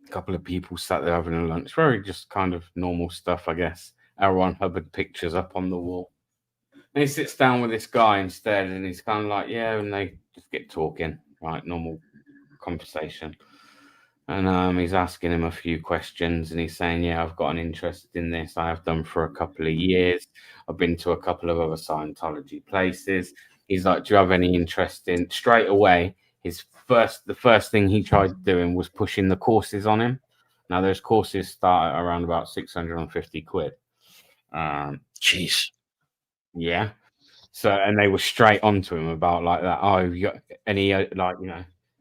A couple of people sat there having a lunch. Very just kind of normal stuff, I guess. L. Ron Hubbard pictures up on the wall. And he sits down with this guy instead and he's kind of like, yeah, and they just get talking, right? Normal conversation. And he's asking him a few questions and he's saying, yeah, I've got an interest in this. I have done for a couple of years. I've been to a couple of other Scientology places. He's like, do you have any interest in? Straight away, the first thing he tried doing was pushing the courses on him. Now, those courses start at around about 650 quid. Jeez. Yeah. So, and they were straight onto him about like that. Oh, you got any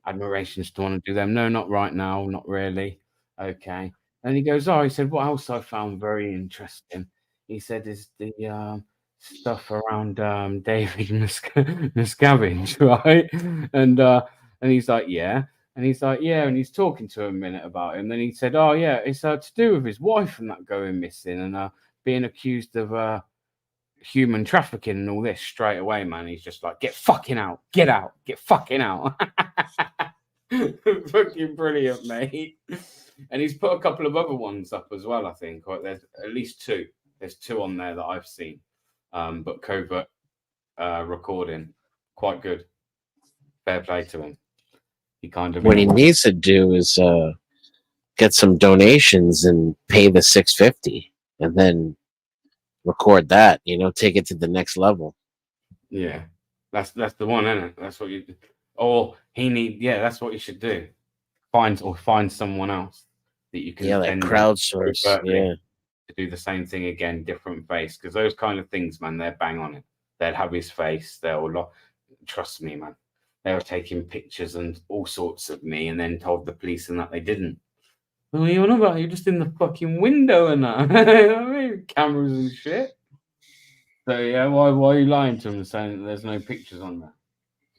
admirations to want to do them? No, not right now. Not really. Okay. And he goes, he said, what else I found very interesting? He said, is the stuff around David Miscavige, right? And he's like, yeah. And he's like, yeah. And he's talking to him a minute about him. Then he said, oh, yeah, it's to do with his wife and that going missing and being accused of human trafficking and all this straight away, man. He's just like, get fucking out. Get out. Get fucking out. Fucking brilliant, mate. And he's put a couple of other ones up as well, I think. There's at least two. There's two on there that I've seen. But covert recording, quite good. Fair play to him. He kind of what he needs to do is get some donations and pay the $650, and then record that. Take it to the next level. Yeah, that's the one, isn't it? That's what you. Or that's what you should do. Find someone else that you can. Yeah, like crowdsource. Yeah. To do the same thing again, different face, because those kind of things, man, they're bang on it. They'd have his face. Trust me, man. They were taking pictures and all sorts of me, and then told the police and that they didn't. What are you on about? You're just in the fucking window and that. You know what I mean? Cameras and shit. So yeah, why are you lying to them and saying that there's no pictures on there?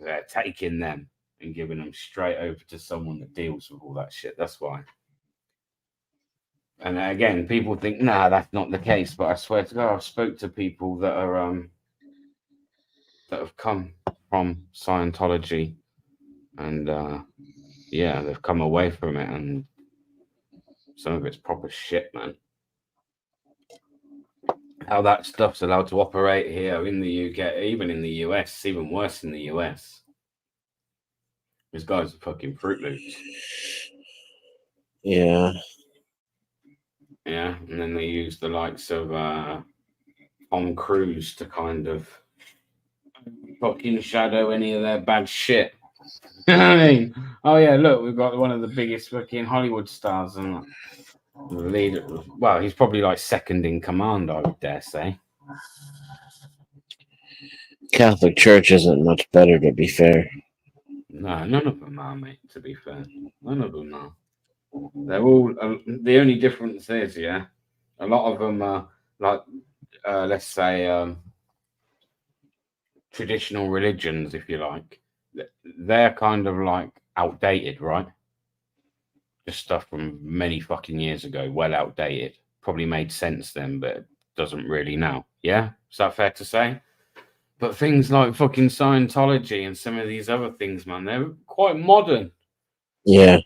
They're taking them and giving them straight over to someone that deals with all that shit. That's why. And again, people think, nah, that's not the case. But I swear to God, I've spoke to people that are that have come from Scientology, and they've come away from it, and some of it's proper shit, man. How that stuff's allowed to operate here in the UK, even in the US, even worse in the US. These guys are fucking Fruit Loops. Yeah. Yeah, and then they use the likes of Tom Cruise to kind of fucking shadow any of their bad shit. You know what I mean? Oh yeah, look, we've got one of the biggest fucking Hollywood stars and the leader. Well, he's probably like second in command, I would dare say. Catholic Church isn't much better, to be fair. No, none of them are, mate. To be fair, none of them are. They're all. The only difference is, yeah, a lot of them are like, let's say, traditional religions, if you like. They're kind of like outdated, right? Just stuff from many fucking years ago, well outdated. Probably made sense then, but doesn't really now. Yeah, is that fair to say? But things like fucking Scientology and some of these other things, man, they're quite modern. Yeah.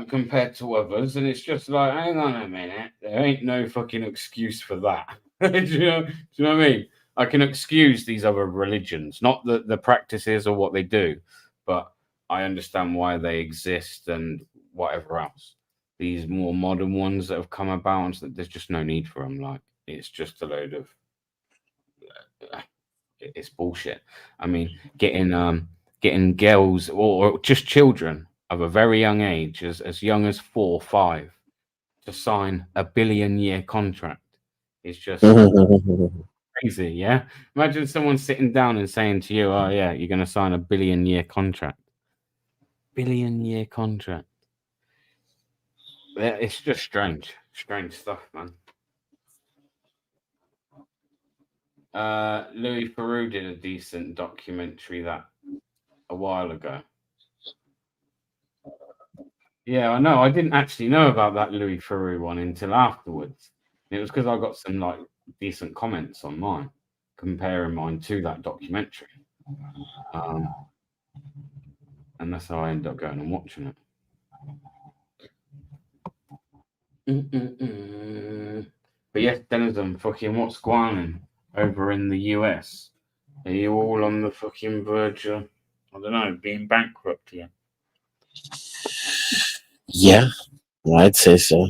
Compared to others, and it's just like, hang on a minute, there ain't no fucking excuse for that. do you know what I mean? I can excuse these other religions, not the practices or what they do, but I understand why they exist and whatever else. These more modern ones that have come about, there's just no need for them. Like, it's just a load of it's bullshit. I mean, getting girls or just children of a very young age, as young as 4 or 5, to sign a billion-year contract is just crazy. Yeah, imagine someone sitting down and saying to you, "Oh yeah, you're going to sign a billion-year contract." Billion-year contract. Yeah, it's just strange stuff, man. Louis Theroux did a decent documentary that a while ago. Yeah, I know. I didn't actually know about that Louis Theroux one until afterwards. It was because I got some like decent comments on mine, comparing mine to that documentary, and that's how I ended up going and watching it. But yes, Denizen, fucking what's going on over in the US? Are you all on the fucking verge of, I don't know, being bankrupt yet? Yeah, I'd say so.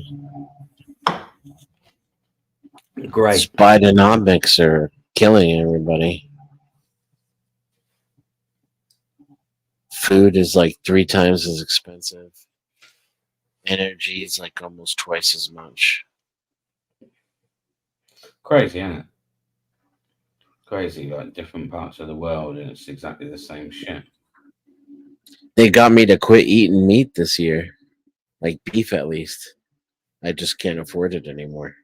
Great. Bidenomics are killing everybody. Food is like 3 times as expensive. Energy is like almost twice as much. Crazy, isn't it? Crazy, like different parts of the world, and it's exactly the same shit. They got me to quit eating meat this year, like beef at least. I just can't afford it anymore.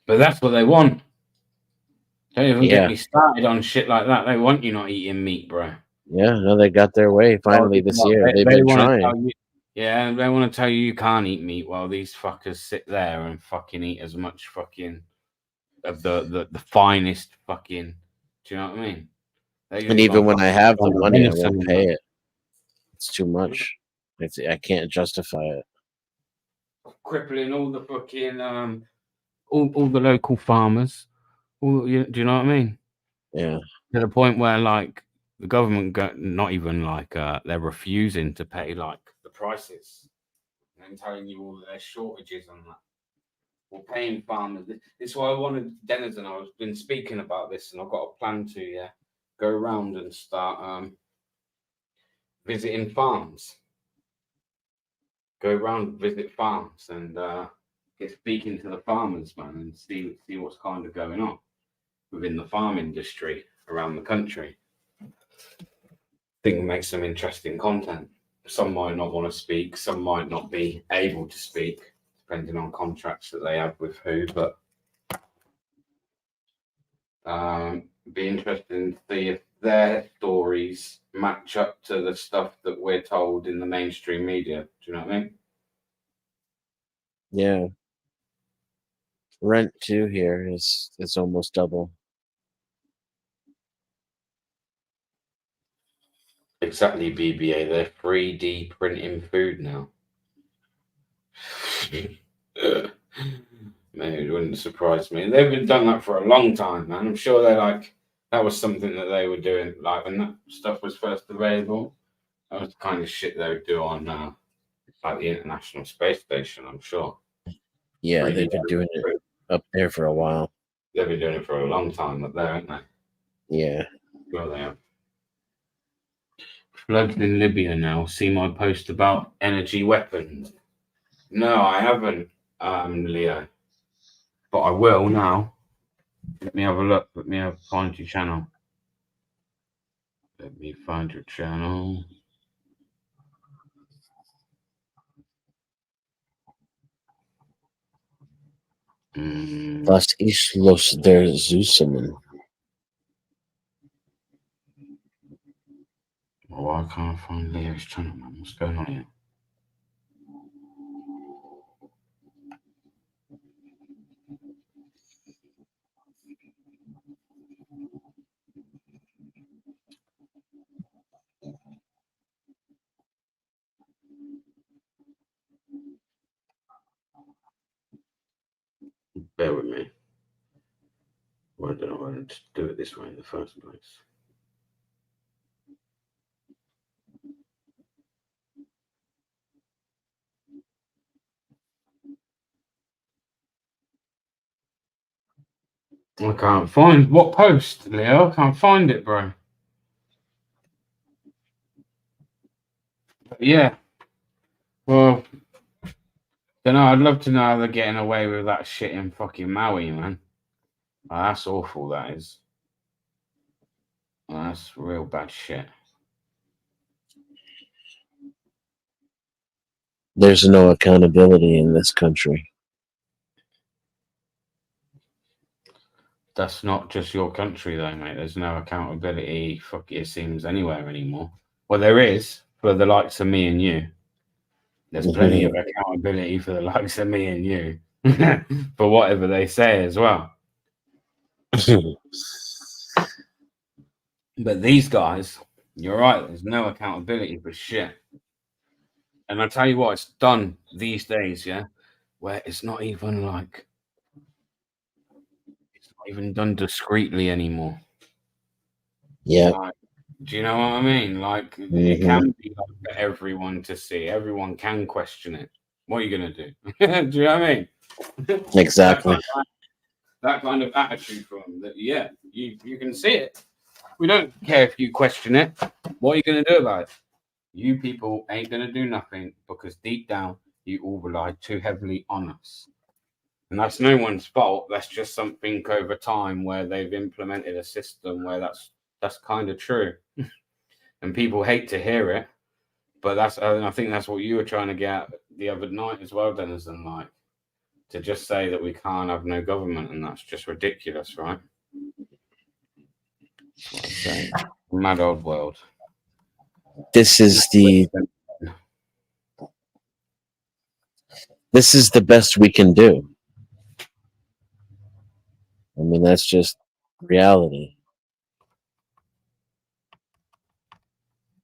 But that's what they want. Don't even get me started on shit like that. They want you not eating meat, bro. Yeah, no, they got their way finally this year. They've been trying. Yeah, they want to tell you can't eat meat while these fuckers sit there and fucking eat as much fucking of the finest fucking. Do you know what I mean? And even when I have the money, I won't pay it. It's too much. I can't justify it. Crippling all the fucking all the local farmers. Do you know what I mean? Yeah. To the point where like the government not even like they're refusing to pay like the prices and telling you all their shortages on that. Or paying farmers. This is why I wanted Denizen. I've been speaking about this, and I've got a plan to go around and start visiting farms. Go around, visit farms, and get speaking to the farmers, man, and see what's kind of going on within the farm industry around the country. I think we'll make some interesting content. Some might not want to speak, some might not be able to speak, depending on contracts that they have with who, but be interesting to see if their stories match up to the stuff that we're told in the mainstream media. Do you know what I mean? Yeah. Rent too here is almost double. Exactly, BBA. They're 3D printing food now. Man, it wouldn't surprise me. They've been done that for a long time, man. I'm sure they're like, that was something that they were doing, like when that stuff was first available. That was the kind of shit they would do on like the International Space Station, I'm sure. Yeah, they've been doing it up there for a while. They've been doing it for a long time up there, haven't they? Yeah. Well, they have. Floods in Libya now. See my post about energy weapons. No, I haven't, Leo. But I will now. Let me have a look. Find your channel. Let me find your channel. Was ist los der Süßemann? Oh, I can't find Leo's channel, man. What's going on here? Bear with me. Well, I don't know why I didn't do it this way in the first place. I can't find what post, Leo. I can't find it, bro. But yeah. Well, don't know. I'd love to know how they're getting away with that shit in fucking Maui, man. Oh, that's awful. That is. Oh, that's real bad shit. There's no accountability in this country. That's not just your country, though, mate. There's no accountability. Fuck it seems anywhere anymore. Well, there is for the likes of me and you. There's plenty of accountability for the likes of me and you for whatever they say as well. But these guys, you're right. There's no accountability for shit. And I tell you what, it's done these days, yeah, where it's not even like it's not even done discreetly anymore. Yeah. Like, do you know what I mean? Like it can be like for everyone to see. Everyone can question it. What are you gonna do? Do you know what I mean? Exactly. That kind of attitude from them. That yeah, you can see it. We don't care if you question it. What are you gonna do about it? You people ain't gonna do nothing because deep down you all rely too heavily on us. And that's no one's fault. That's just something over time where they've implemented a system where that's kind of true. And people hate to hear it, but I think that's what you were trying to get the other night as well, Denizen, like to just say that we can't have no government, and that's just ridiculous, right? That's what I say. Mad old world. This is the best we can do. I mean, that's just reality.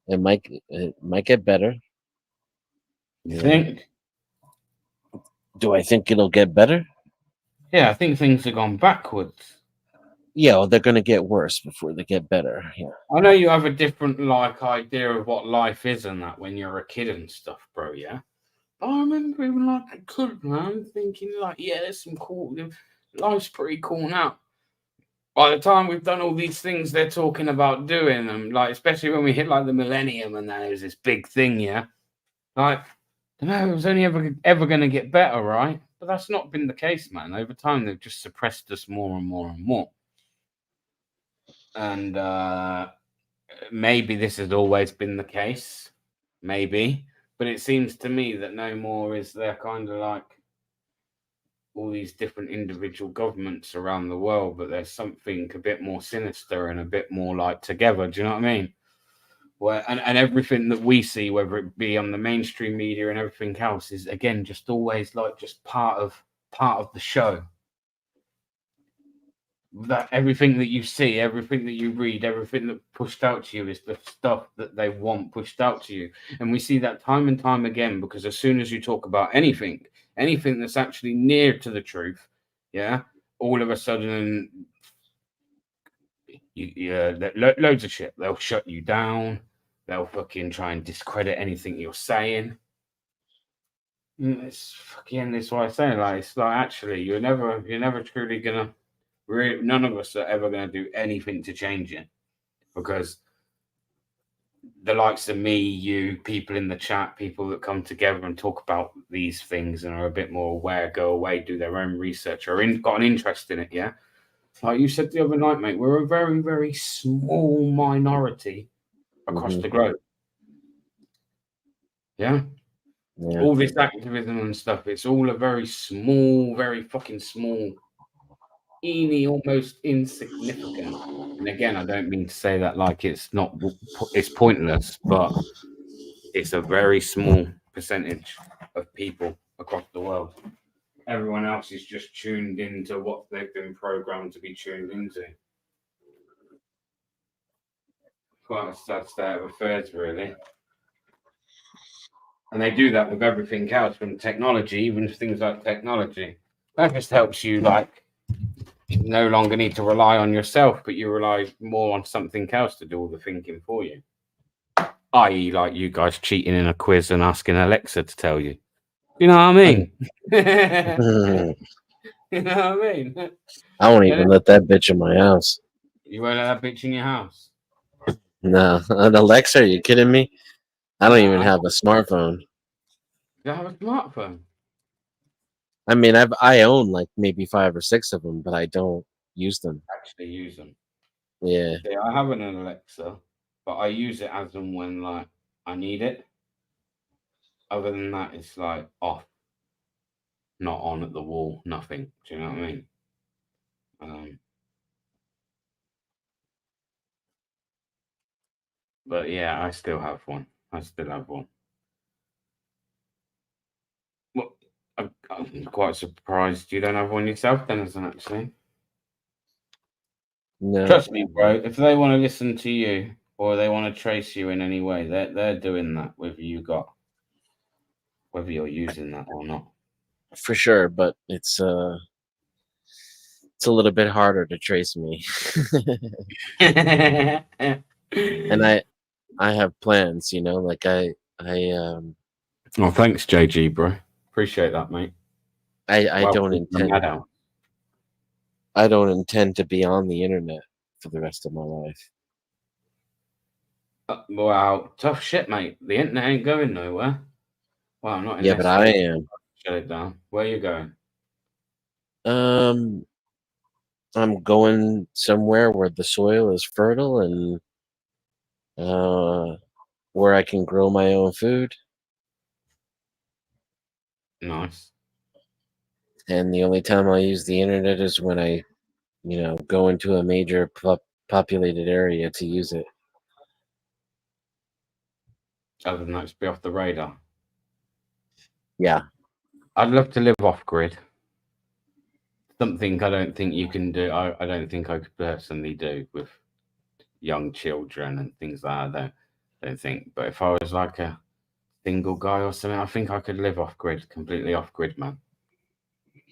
It might get better. You think? Do I think it'll get better? Yeah, I think things have gone backwards. Yeah, well, they're going to get worse before they get better. Yeah. I know you have a different idea of what life is and that when you're a kid and stuff, bro. Yeah, I remember even like a kid, man, thinking like, yeah, there's some cool. Life's pretty cool now. By the time we've done all these things they're talking about doing them, like especially when we hit like the millennium and then there's this big thing, yeah. Like, I don't know, it was only ever going to get better, right? But that's not been the case, man. Over time, they've just suppressed us more and more and more. And maybe this has always been the case, maybe. But it seems to me that no more is there kind of like all these different individual governments around the world, but there's something a bit more sinister and a bit more like together. Do you know what I mean? Where and everything that we see, whether it be on the mainstream media and everything else, is again just always like just part of the show. That everything that you see, everything that you read, everything that pushed out to you is the stuff that they want pushed out to you. And we see that time and time again, because as soon as you talk about anything that's actually near to the truth, yeah, all of a sudden loads of shit. They'll shut you down. They'll fucking try and discredit anything you're saying. It's fucking, that's why I say, like, it's like actually you're never truly gonna. None of us are ever going to do anything to change it, because the likes of me, you, people in the chat, people that come together and talk about these things and are a bit more aware, go away, do their own research, or got an interest in it, yeah? Like you said the other night, mate, we're a very, very small minority across the globe. Yeah? Yeah. All this activism and stuff, it's all a very small, very fucking small, almost insignificant. And again, I don't mean to say that like it's pointless, but it's a very small percentage of people across the world. Everyone else is just tuned into what they've been programmed to be tuned into. Quite a sad state of affairs, really. And they do that with everything else from technology, even things like technology. That just helps you, like, no longer need to rely on yourself, but you rely more on something else to do all the thinking for you. I.e., like you guys cheating in a quiz and asking Alexa to tell you. You know what I mean? You know what I mean? I won't even let that bitch in my house. You won't let that bitch in your house? No, an Alexa, are you kidding me? I don't even have a smartphone. You have a smartphone? I mean, I own like maybe 5 or 6 of them, but I don't use them. Actually use them. Yeah. See, I have an Alexa, but I use it as and when like I need it. Other than that, it's like off, not on at the wall, nothing. Do you know what I mean? But yeah, I still have one. Well, I'm quite surprised you don't have one yourself, Denison, actually. No. Trust me, bro. If they want to listen to you or they want to trace you in any way, they're doing that, whether you're using that or not. For sure, but it's a little bit harder to trace me. And I have plans, you know, like I Oh, thanks, JG, bro. Appreciate that, mate. I don't intend to be on the internet for the rest of my life. Wow, tough shit, mate. The internet ain't going nowhere. Well, not in Yeah, but I am. Shut it down. Where are you going? I'm going somewhere where the soil is fertile and where I can grow my own food. Nice. And the only time I use the internet is when I, you know, go into a major populated area to use it. Other than that, just be off the radar. Yeah. I'd love to live off grid. Something I don't think you can do. I don't think I could personally do with young children and things like that. I don't think. But if I was like a single guy or something, I think I could live off grid, completely off grid, man.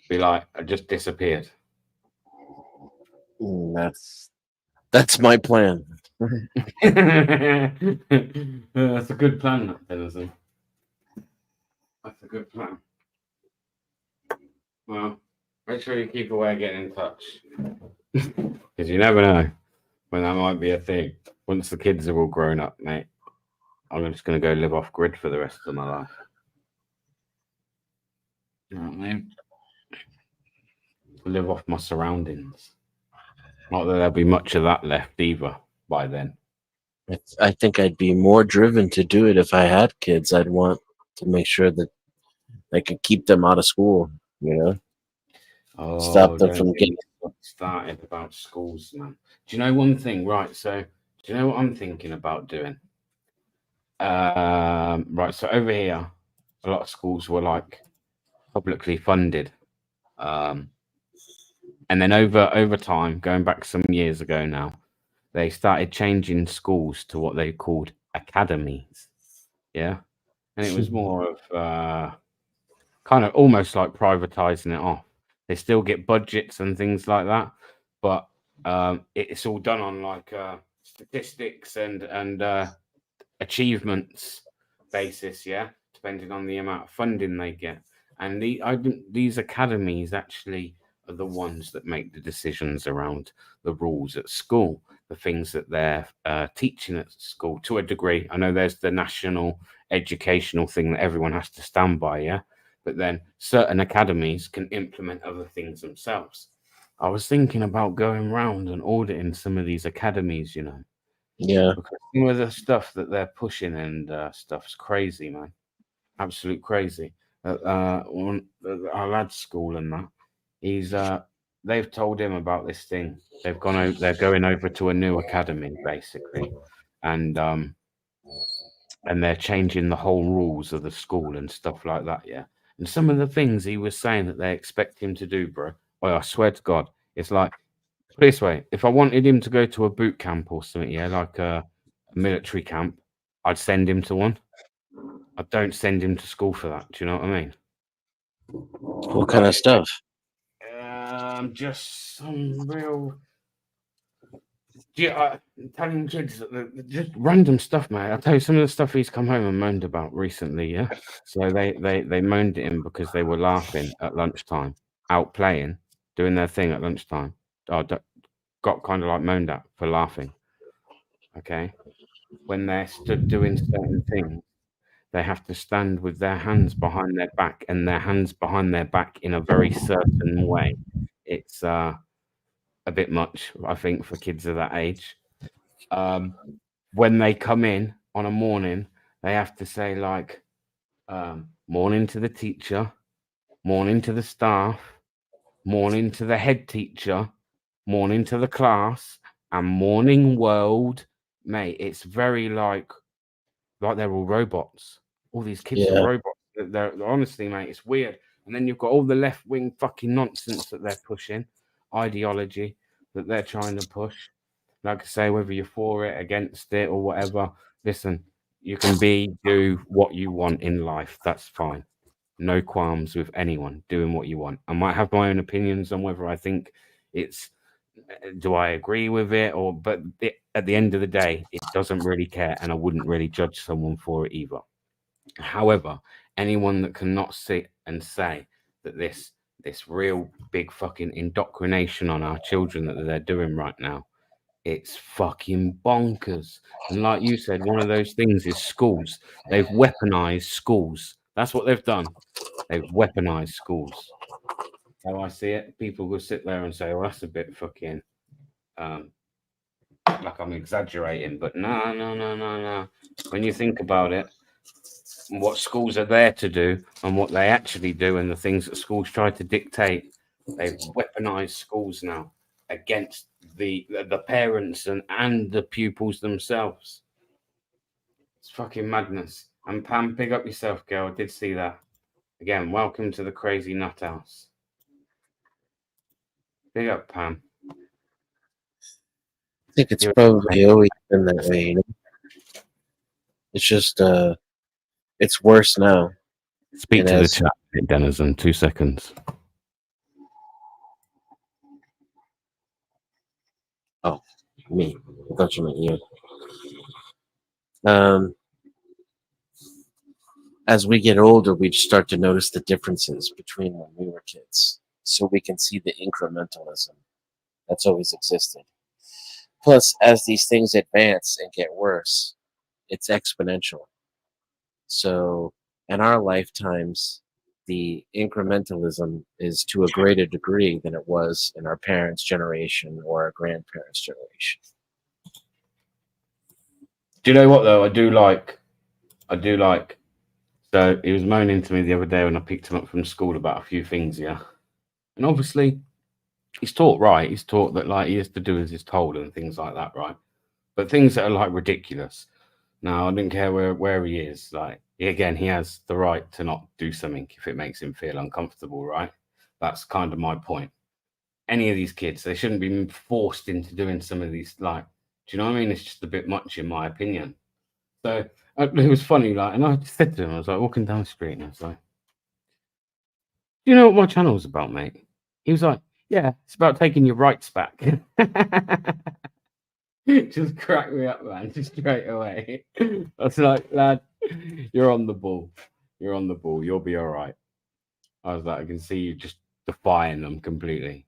Be like, I just disappeared. That's my plan. That's a good plan, Denison. That's a good plan. Well, make sure you keep away getting in touch. Because you never know when that might be a thing. Once the kids are all grown up, mate, I'm just going to go live off grid for the rest of my life. You know what I mean? Live off my surroundings. Not that there'll be much of that left either by then. I think I'd be more driven to do it if I had kids. I'd want to make sure that I could keep them out of school, you know? Stop them from getting started about schools, man. Do you know one thing? Right, so do you know what I'm thinking about doing? Right, so over here, a lot of schools were like publicly funded. And then over time, going back some years ago now, they started changing schools to what they called academies. Yeah. And it was more of kind of almost like privatizing it off. They still get budgets and things like that, but it's all done on like statistics and achievements basis, yeah, depending on the amount of funding they get. And these academies actually are the ones that make the decisions around the rules at school, the things that they're teaching at school to a degree. I know there's the national educational thing that everyone has to stand by, yeah, but then certain academies can implement other things themselves. I was thinking about going round and auditing some of these academies, you know, Yeah. because some of the stuff that they're pushing and stuff's crazy, man. Absolute crazy. Our lad's school and that, he's they've told him about this thing. They're going over to a new academy basically, and they're changing the whole rules of the school and stuff like that. Yeah, and some of the things he was saying that they expect him to do, bro. Oh, I swear to God, it's like, put it this way: if I wanted him to go to a boot camp or something, yeah, like a military camp, I'd send him to one. I don't send him to school for that. Do you know what I mean? What kind of stuff? Just some real, yeah, Italian kids, just random stuff, mate. I'll tell you some of the stuff he's come home and moaned about recently. Yeah, so they moaned at him because they were laughing at lunchtime, out playing, doing their thing at lunchtime. Got kind of like moaned at for laughing. Okay, when they're stood doing certain things, they have to stand with their hands behind their back and their hands behind their back in a very certain way. It's a bit much, I think, for kids of that age. When they come in on a morning, they have to say like, morning to the teacher, morning to the staff, morning to the head teacher, morning to the class, and morning world. Mate, it's very like they're all robots. All these kids Yeah. are robots. They're honestly, mate, it's weird. And then you've got all the left wing fucking nonsense that they're pushing, ideology that they're trying to push. Like I say, whether you're for it, against it, or whatever, listen, you can do what you want in life. That's fine. No qualms with anyone doing what you want. I might have my own opinions on whether I think it's, do I agree with it, but at the end of the day, it doesn't really care, and I wouldn't really judge someone for it either. However, anyone that cannot sit and say that this real big fucking indoctrination on our children that they're doing right now, it's fucking bonkers. And like you said, one of those things is schools. They've weaponized schools. That's what they've done. They've weaponized schools. How I see it, people will sit there and say, "Well, that's a bit fucking like I'm exaggerating," but no. When you think about it, what schools are there to do and what they actually do, and the things that schools try to dictate, they've weaponized schools now against the parents and the pupils themselves. It's fucking madness. And Pam, pick up yourself, girl. I did see that. Again, welcome to the crazy nut house. Big up, Pam. I think it's probably always been that way. You know? It's just, it's worse now. Speak to the chat, Denizen. 2 seconds. Oh, me. I thought you meant you. As we get older, we start to notice the differences between when we were kids. So we can see the incrementalism that's always existed. Plus, as these things advance and get worse, it's exponential. So in our lifetimes, the incrementalism is to a greater degree than it was in our parents' generation or our grandparents' generation. Do you know what, though? I do like. So he was moaning to me the other day when I picked him up from school about a few things, yeah. And obviously, he's taught right. He's taught that like he has to do as he's told and things like that, right? But things that are like ridiculous. Now, I don't care where he is. Like, again, he has the right to not do something if it makes him feel uncomfortable, right? That's kind of my point. Any of these kids, they shouldn't be forced into doing some of these, like, do you know what I mean? It's just a bit much in my opinion. So it was funny, like, and I just said to him, I was like walking down the street and I was like, "Do you know what my channel's about, mate?" He was like, "Yeah, it's about taking your rights back." Just cracked me up, man, just straight away. I was like, "Lad, you're on the ball. You're on the ball. You'll be all right." I was like, "I can see you just defying them completely.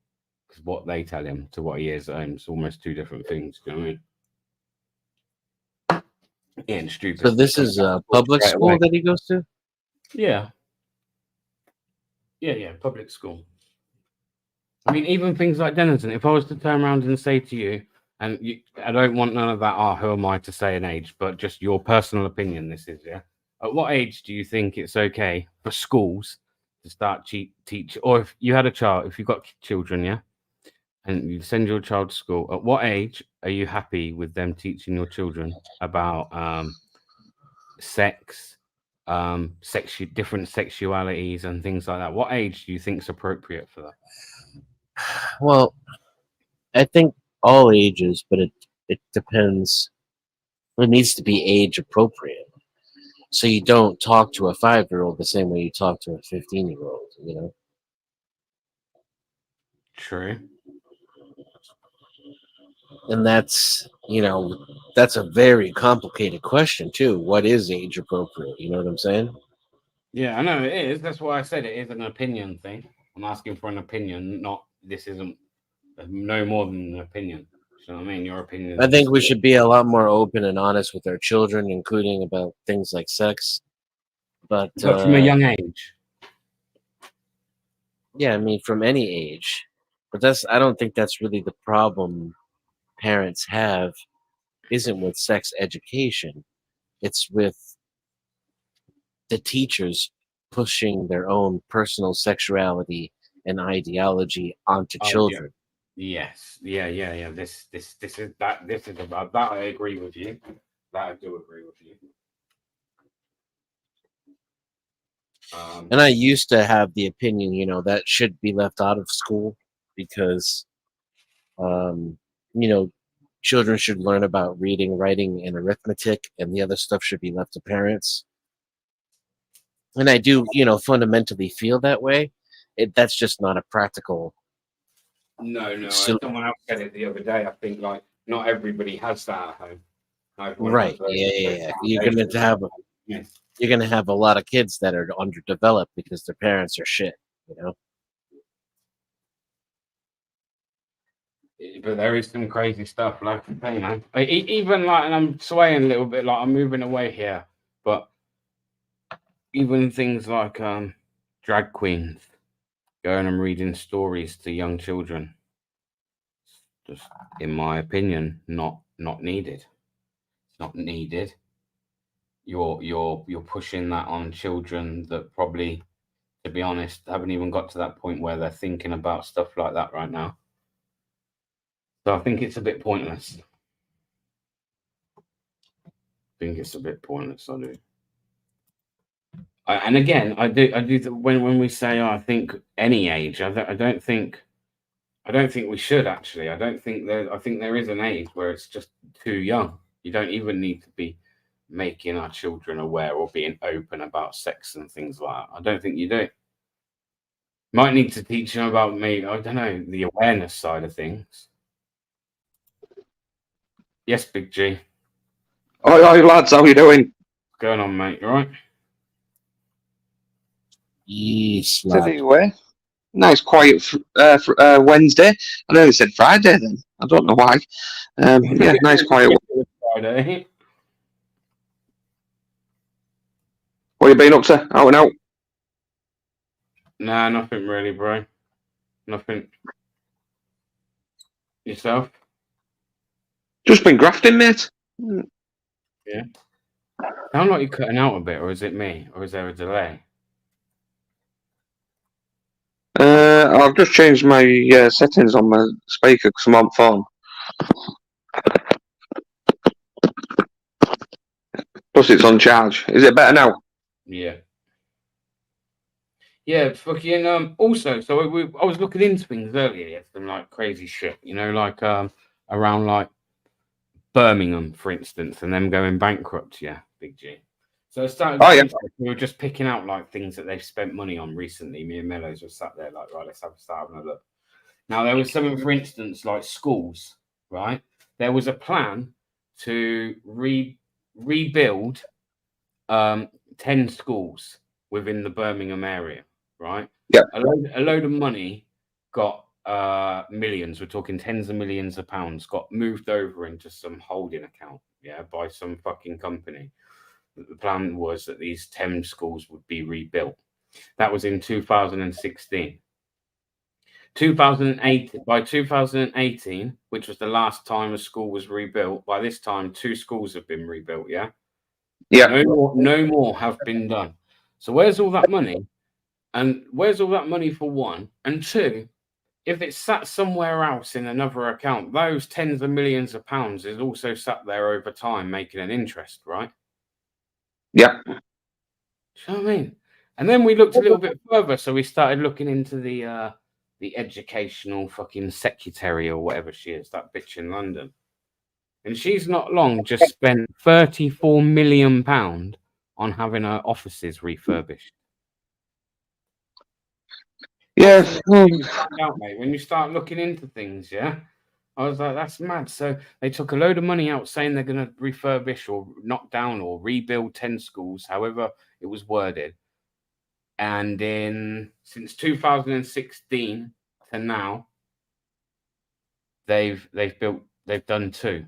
Because what they tell him to what he is at home is almost two different things. Do you know what I mean? Yeah, stupid. So this is a public Straight school away. that he goes to? Yeah. Yeah, public school. I mean, even things like Denison, if I was to turn around and say to you, and I don't want none of that, who am I to say an age, but just your personal opinion, this is, yeah? At what age do you think it's okay for schools to start teach, or if you had a child, if you've got children, yeah, and you send your child to school, at what age are you happy with them teaching your children about sex, different sexualities and things like that? What age do you think is appropriate for that? Well, I think all ages, but it depends. It needs to be age appropriate. So you don't talk to a 5-year-old the same way you talk to a 15-year-old, you know? True. And that's, that's a very complicated question too. What is age appropriate? You know what I'm saying? Yeah, I know it is. That's why I said it is an opinion thing. I'm asking for an opinion, not this isn't no more than an opinion. You know what I mean? Your opinion. I think we should be a lot more open and honest with our children, including about things like sex. But from a young age. Yeah, I mean, from any age. But I don't think that's really the problem parents have, isn't with sex education. It's with the teachers pushing their own personal sexuality and ideology onto children. Yes. Yeah. This is about that. I agree with you. That I do agree with you. And I used to have the opinion, that should be left out of school because, children should learn about reading, writing, and arithmetic, and the other stuff should be left to parents. And I do, fundamentally feel that way. That's just not a practical. No. Someone else said it the other day. I think not everybody has that at home. Right. Yeah. You're gonna have a lot of kids that are underdeveloped because their parents are shit. But there is some crazy stuff, like I say, man. Even and I'm swaying a little bit, I'm moving away here, but even things like drag queens going and reading stories to young children, just in my opinion, not needed. It's not needed. You're pushing that on children that probably, to be honest, haven't even got to that point where they're thinking about stuff like that right now. So I think it's a bit pointless. I do. And again, I do. When we say, I think any age, I don't think we should actually. I think there is an age where it's just too young. You don't even need to be making our children aware or being open about sex and things like that. I don't think you do. Might need to teach them about I don't know, the awareness side of things. Yes, Big G. Hi, lads. How you doing? What's going on, mate? You all right? Yes, Anyway, nice quiet Wednesday. I nearly said Friday then. I don't know why. Yeah, nice quiet Friday. What have you been up to? Out and out? Nah, nothing really, bro. Nothing. Yourself? Just been grafting, mate. Yeah. Sound like you're cutting out a bit, or is it me? Or is there a delay? I've just changed my settings on my speaker because I'm on phone. Plus, it's on charge. Is it better now? Yeah. Yeah, fucking. Also, so I was looking into things earlier, some crazy shit, around Birmingham, for instance, and them going bankrupt. Yeah, Big G. So I started. We were just picking out things that they've spent money on recently. Me and Mellows were sat there right, let's start having a look. Now there was something, for instance, like schools, right? There was a plan to rebuild 10 schools within the Birmingham area, right? Yep. A load of money got millions. We're talking tens of millions of pounds. Got moved over into some holding account, yeah, by some fucking company. The plan was that these 10 schools would be rebuilt. That was in 2016. 2008, by 2018, which was the last time a school was rebuilt, by this time 2 schools have been rebuilt, yeah? Yeah. No more have been done. So where's all that money? And where's all that money for one? And two, if it's sat somewhere else in another account, those tens of millions of pounds is also sat there over time making an interest, right? Yeah. Do you know what I mean? And then we looked a little bit further, so we started looking into the educational fucking secretary or whatever she is, that bitch in London. And she's not long just spent £34 million on having her offices refurbished. Yeah. Out, mate. When you start looking into things, yeah, I was like, that's mad. So they took a load of money out saying they're going to refurbish or knock down or rebuild 10 schools, however it was worded. And since 2016 to now, they've done 2.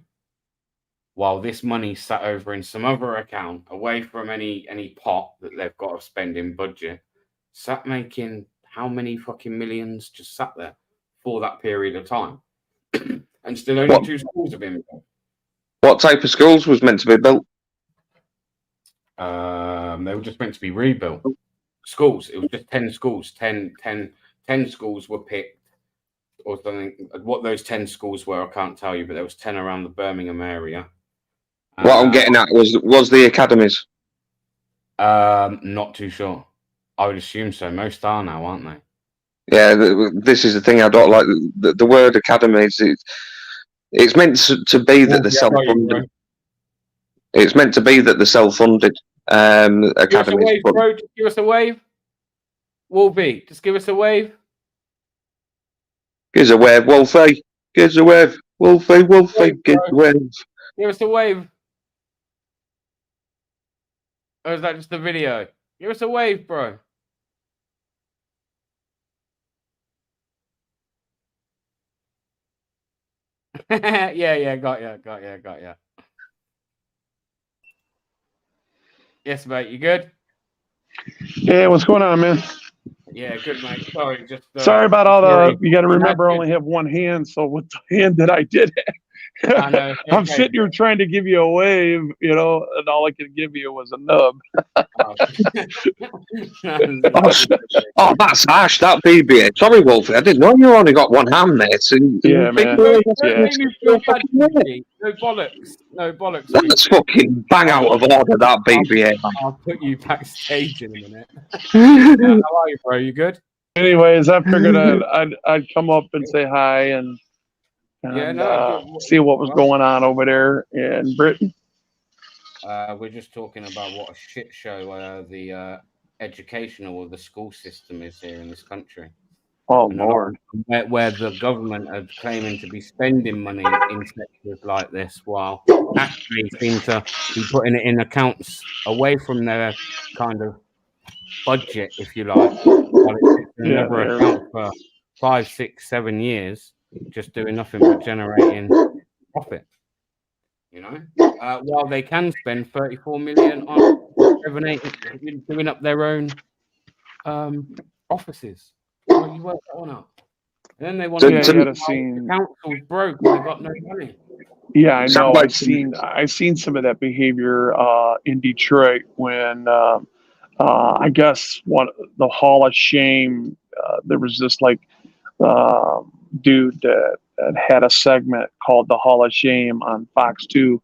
While this money sat over in some other account, away from any pot that they've got to spend in budget, sat making how many fucking millions just sat there for that period of time. And still only 2 schools have been built. What type of schools was meant to be built? They were just meant to be rebuilt. Schools. It was just 10 schools. 10 schools were picked or something. What those 10 schools were, I can't tell you, but there was 10 around the Birmingham area. What I'm getting at was the academies. Not too sure. I would assume so. Most are now, aren't they? Yeah, this is the thing I don't like. The word academies. It's meant to be that they're self-funded. It's meant to be that they're self-funded academies. Give us a wave. Wolfie, just give us a wave. Give us a wave, Wolfie. Give us a wave, Wolfie. Wolfie, give us a wave. Give us a wave. Or is that just the video? Give us a wave, bro. yeah, got ya. Yes, mate, you good? Yeah, what's going on, man? Yeah, good, mate. Sorry, sorry about all the. You got to remember, I only have one hand, so with the hand that I did, I know, okay. I'm sitting here trying to give you a wave, and all I could give you was a nub. Oh, that's harsh, that BB-8. Sorry, Wolfie, I didn't know you only got one hand, mate. So yeah, man. No bollocks. That's fucking bang out of order, that BB-8. I'll put you backstage in a minute. How are you, bro? You good? Anyways, I figured I'd come up and say hi and see what was going on over there in Britain. We're just talking about what a shit show the educational or the school system is here in this country. Oh, Lord. Where the government are claiming to be spending money in sectors like this, while actually seem to be putting it in accounts away from their kind of budget, if you like. While it's in another account for 5, 6, 7 years, just doing nothing but generating profit. While they can spend 34 million on doing up their own offices. Well, you work that one out. And then they want to the council's broke and they've got no money. Yeah, I know. I've seen some of that behavior in Detroit when I guess the Hall of Shame. There was this dude that had a segment called the Hall of Shame on Fox 2,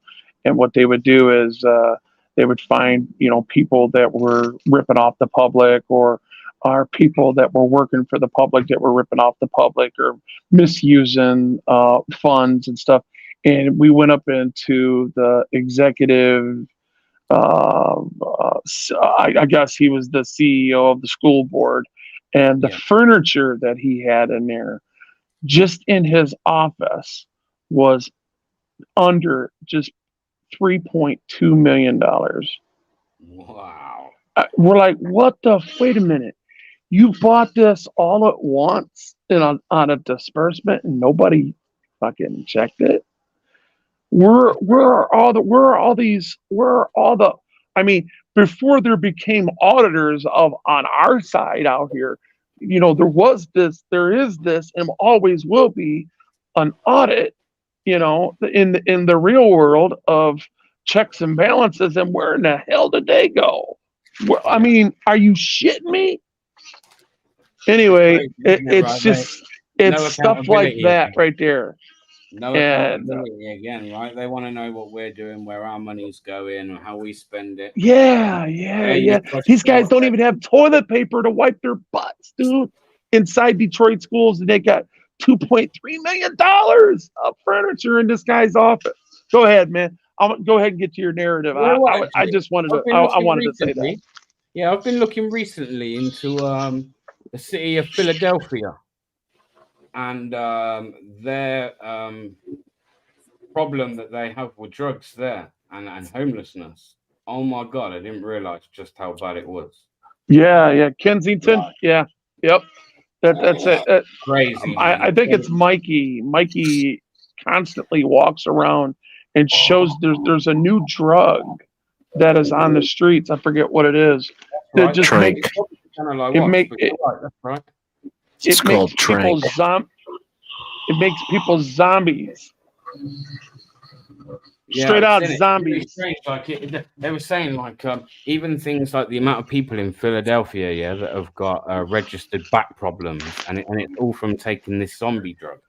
and what they would do is they would find people that were ripping off the public, or are people that were working for the public that were ripping off the public or misusing funds and stuff. And we went up into the executive. I guess he was the CEO of the school board, and the furniture that he had in there, just in his office, was under just $3.2 million. Wow. We're like, what the? Wait a minute. you bought this all at once and on a disbursement and nobody fucking checked it. Where are all the I mean, before there became auditors of on our side out here, there is this, and always will be an audit, in the real world of checks and balances, and where in the hell did they go? I mean, are you shitting me? Anyway, it's stuff like that right there. No And accountability again, right? They want to know what we're doing, where our money's going, and how we spend it. yeah. These guys don't even have toilet paper to wipe their butts, dude. Inside Detroit schools, and they got $2.3 million of furniture in this guy's office. Go ahead, man. Go ahead and get to your narrative. I just wanted to say that. Yeah, I've been looking recently into the city of Philadelphia and their problem that they have with drugs there and homelessness. Oh my God, I didn't realize just how bad it was. Yeah. Kensington. Right. Yeah. Yep. That's it. Crazy. I think it's Mikey. Mikey constantly walks around and shows there's a new drug that is on the streets. I forget what it is. That just Trank. It's called Trank. It makes people zombies. Yeah, Straight out it's zombies. strange. Like they were saying, even things like the amount of people in Philadelphia, that have got registered back problems, and it's all from taking this zombie drug.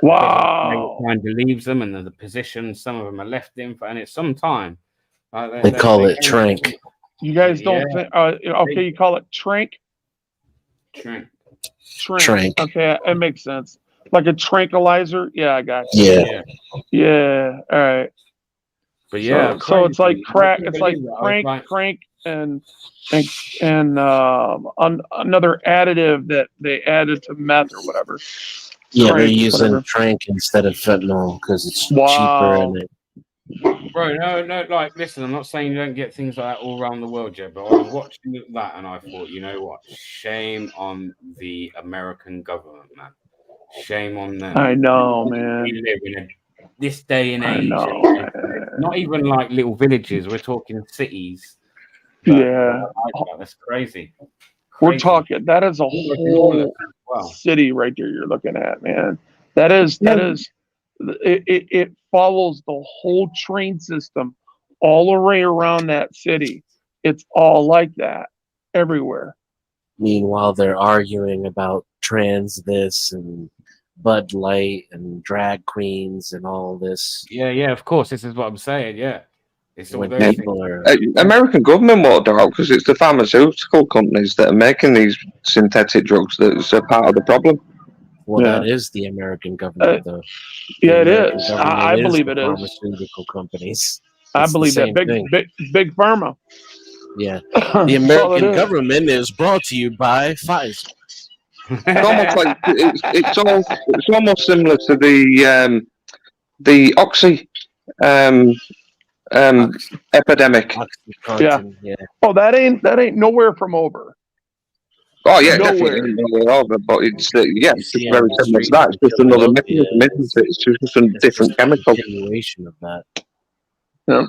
Wow. They kind of leaves them, and the position some of them are left in, and it's some time. They call it Trank. You guys don't think? Okay, you call it Trank. Trank. Okay, it makes sense. Like a tranquilizer. Yeah, I got you. Yeah. All right. But yeah, so it's like crack. It's like crank, and another additive that they added to meth or whatever. Yeah, they're using Trank instead of fentanyl because it's cheaper and Bro, no, listen, I'm not saying you don't get things like that all around the world, Jeb, but I was watching that and I thought, you know what? Shame on the American government, man. Shame on them. I know, man. We live in this day and age. Not even like little villages, we're talking cities. Yeah. That's crazy. We're talking, that is a whole city right there you're looking at, man. That is it follows the whole train system all the way around that city. It's all like that everywhere. Meanwhile, they're arguing about trans this and Bud Light and drag queens and all this. Yeah, of course. This is what I'm saying. Yeah. It's all those American government won't out because it's the pharmaceutical companies that are making these synthetic drugs that's a part of the problem. Well, that is the American government, though. Yeah, it is. I believe it is. Pharmaceutical companies. I believe that big pharma. Yeah, the American government is brought to you by Pfizer. It's almost like it's almost similar to the Oxy epidemic. Yeah. Oh, that ain't nowhere from over. Oh yeah, definitely nowhere over. But it's it's very similar to that. It's just another mechanism, isn't it? It's just a different chemical. Continuation of that. Yeah.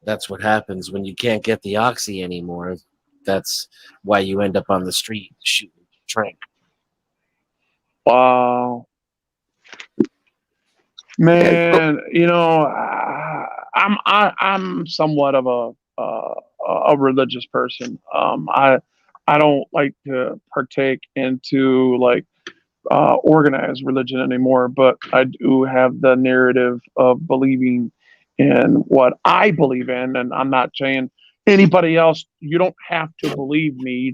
That's what happens when you can't get the Oxy anymore. That's why you end up on the street shooting Trank. Wow. Man, I'm somewhat of a religious person. I don't like to partake into organized religion anymore, but I do have the narrative of believing in what I believe in, and I'm not saying anybody else. You don't have to believe me. You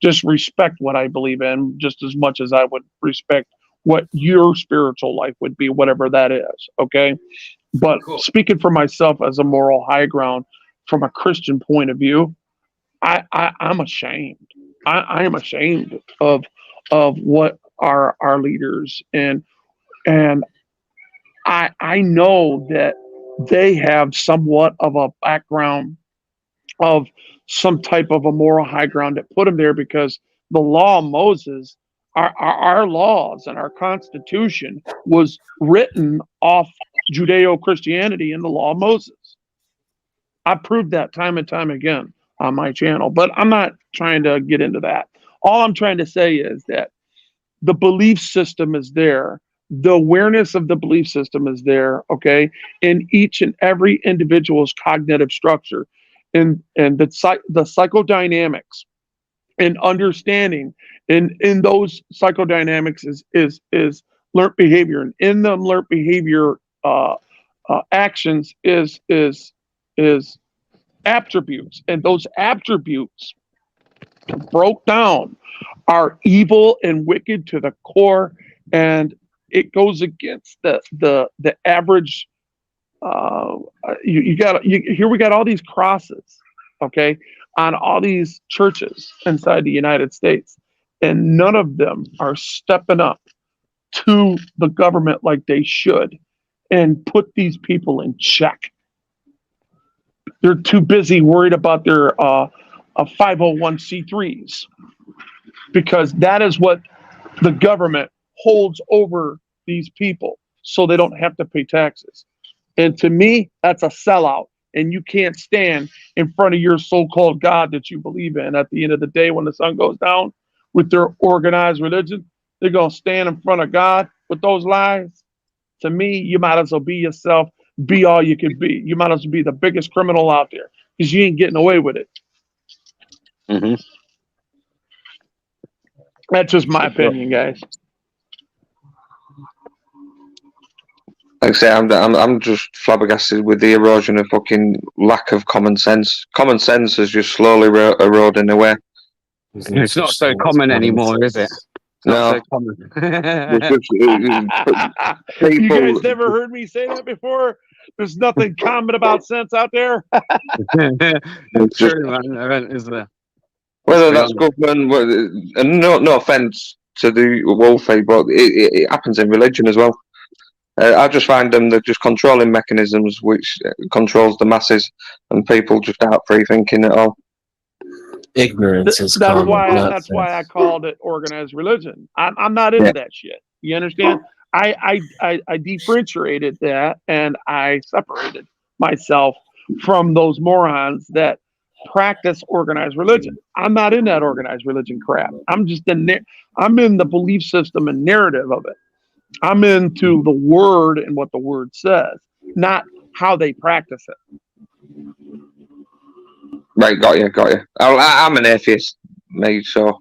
just respect what I believe in, just as much as I would respect what your spiritual life would be, whatever that is. Okay. But speaking for myself as a moral high ground from a Christian point of view, I'm ashamed. I am ashamed of what our leaders and I know that they have somewhat of a background of some type of a moral high ground that put them there, because the law of Moses, our laws and our Constitution was written off Judeo-Christianity and the law of Moses. I've proved that time and time again on my channel, but I'm not trying to get into that. All I'm trying to say is that the belief system is there. The awareness of the belief system is there, okay, in each and every individual's cognitive structure, and the psychodynamics and understanding in those psychodynamics is learned behavior, and in them learned behavior actions is attributes, and those attributes broke down are evil and wicked to the core, and it goes against the average. Here we got all these crosses, okay, on all these churches inside the United States, and none of them are stepping up to the government like they should and put these people in check. They're too busy worried about their 501c3s, because that is what the government holds over these people, so they don't have to pay taxes. And to me, that's a sellout. And you can't stand in front of your so-called God that you believe in. At the end of the day, when the sun goes down, with their organized religion, they're going to stand in front of God with those lies. To me, you might as well be yourself, be all you can be. You might as well be the biggest criminal out there, because you ain't getting away with it. Mm-hmm. That's just my opinion, guys. Like I say, I'm just flabbergasted with the erosion of fucking lack of common sense. Common sense is just slowly eroding away. It's not so common anymore, is it? No. So common. You guys never heard me say that before? There's nothing common about sense out there. It's true, man. Is there? Whether that's government, and no offense to the Wolfie, but it happens in religion as well. I just find they're just controlling mechanisms which controls the masses, and people just aren't free thinking at all. Ignorance is that's common. why I called it organized religion. I'm not into that shit. You understand? I differentiated that, and I separated myself from those morons that practice organized religion. I'm not in that organized religion crap. I'm in the belief system and narrative of it. I'm into the word and what the word says, not how they practice it. Right, got you. I'm an atheist, mate, so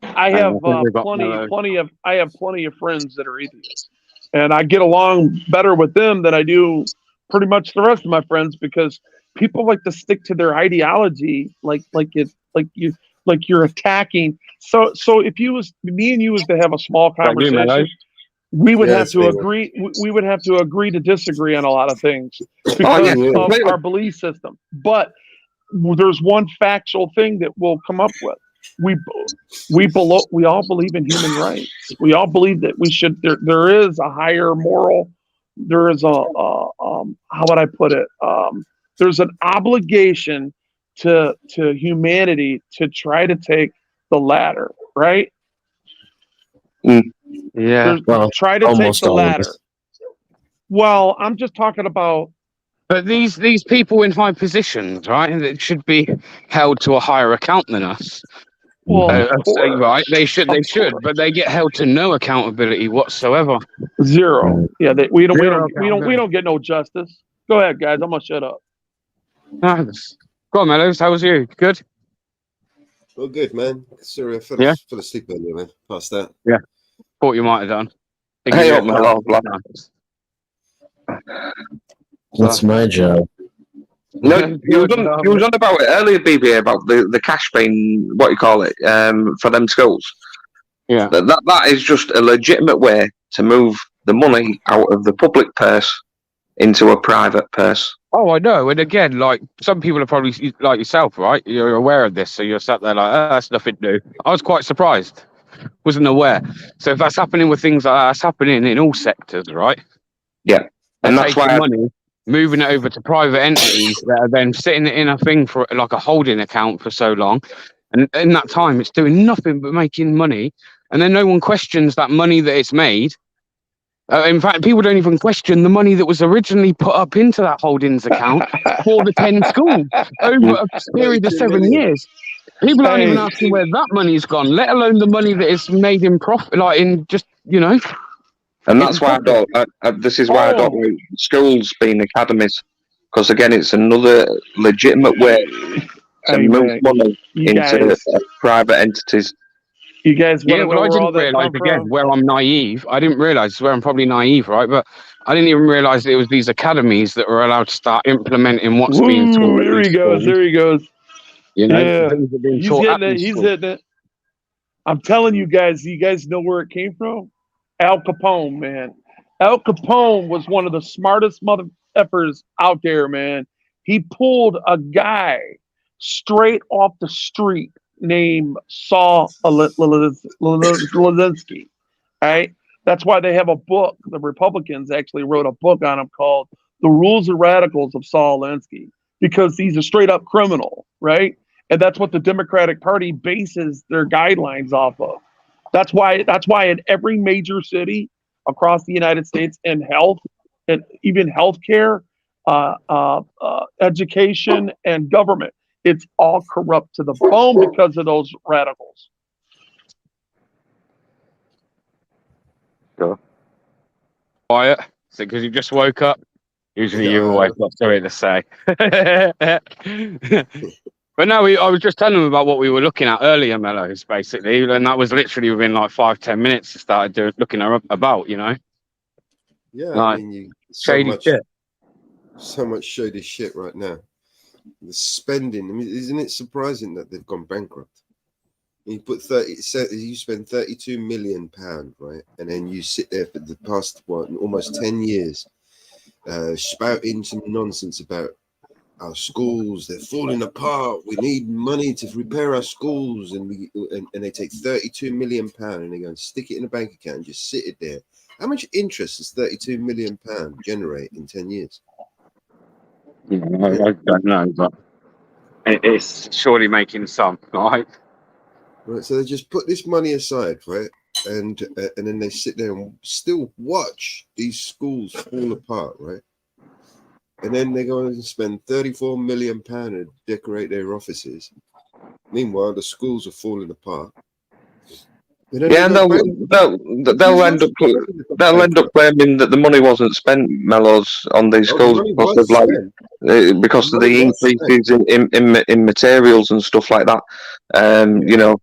I have plenty of friends that are atheists, and I get along better with them than I do pretty much the rest of my friends, because people like to stick to their ideology like you're attacking. So if me and you was to have a small conversation, we would have to agree. We would have to agree to disagree on a lot of things because of our belief system. But there's one factual thing that we'll come up with. We all believe in human rights. We all believe that we should. There is a higher moral. There is how would I put it? There's an obligation to humanity to try to take the ladder, right? Yeah. Try to take the ladder. Well, I'm just talking about. But these people in high positions, right? That should be held to a higher account than us. Well, right? They should, but they get held to no accountability whatsoever. Zero. Yeah, we don't get no justice. Go ahead, guys. I'm gonna shut up. Go on, Mellows. How was you? Good. Well, good, man. Sorry, I fell asleep earlier, man. Past that. Yeah. Thought you might have done. Hey up, my love. That's my job. No, you was on about it earlier, BBA, about the cash being, what you call it, for them schools. Yeah. That is just a legitimate way to move the money out of the public purse into a private purse. Oh, I know. And again, like, some people are probably like yourself, right? You're aware of this, so you're sat there like, that's nothing new. I was quite surprised. Wasn't aware. So if that's happening with things like that, that's happening in all sectors, right? Yeah. And that's why moving it over to private entities that are then sitting in a thing for like a holding account for so long. And in that time, it's doing nothing but making money. And then no one questions that money that it's made. In fact, people don't even question the money that was originally put up into that holdings account for the 10 schools over a period of 7 years. People aren't even asking where that money's gone, let alone the money that is made in profit, like in just, you know. And that's why this is why I don't like schools being academies, because again, it's another legitimate way to move money into private entities. You guys, yeah, well, I didn't realise again where I'm naive. I didn't realise where I'm probably naive, right? But I didn't even realise it was these academies that were allowed to start implementing what's being taught. There he goes. There he goes. You know, yeah, he's hitting it. He's hitting it. I'm telling you guys know where it came from? Al Capone, man. Al Capone was one of the smartest mother effers out there, man. He pulled a guy straight off the street named Saul Alinsky. Right? That's why they have a book. The Republicans actually wrote a book on him called The Rules and Radicals of Saul Alinsky, because he's a straight up criminal, right? And that's what the Democratic Party bases their guidelines off of. That's why in every major city across the United States, in health and even healthcare, education and government, it's all corrupt to the bone because of those radicals. Sure. Quiet. Is it because you just woke up? Usually you always got something to say. But no, I was just telling them about what we were looking at earlier, Mellows, basically, and that was literally within like 5-10 minutes. I started looking about, you know. Yeah, like, I mean, shady shit. So much shady shit right now. The spending. I mean, isn't it surprising that they've gone bankrupt? You spend £32 million, right, and then you sit there for the past almost 10 years, spouting some nonsense about our schools. They're falling apart. We need money to repair our schools, and they take £32 million and they go and stick it in a bank account and just sit it there. How much interest does £32 million generate in 10 years? I don't know, but it's surely making some, right? Right, so they just put this money aside, right, and then they sit there and still watch these schools fall apart, right? And then they go and spend £34 million to decorate their offices. Meanwhile, the schools are falling apart. Yeah, and they'll end up claiming that the money wasn't spent, Mellows, on these schools because of the increases in materials and stuff like that. You know,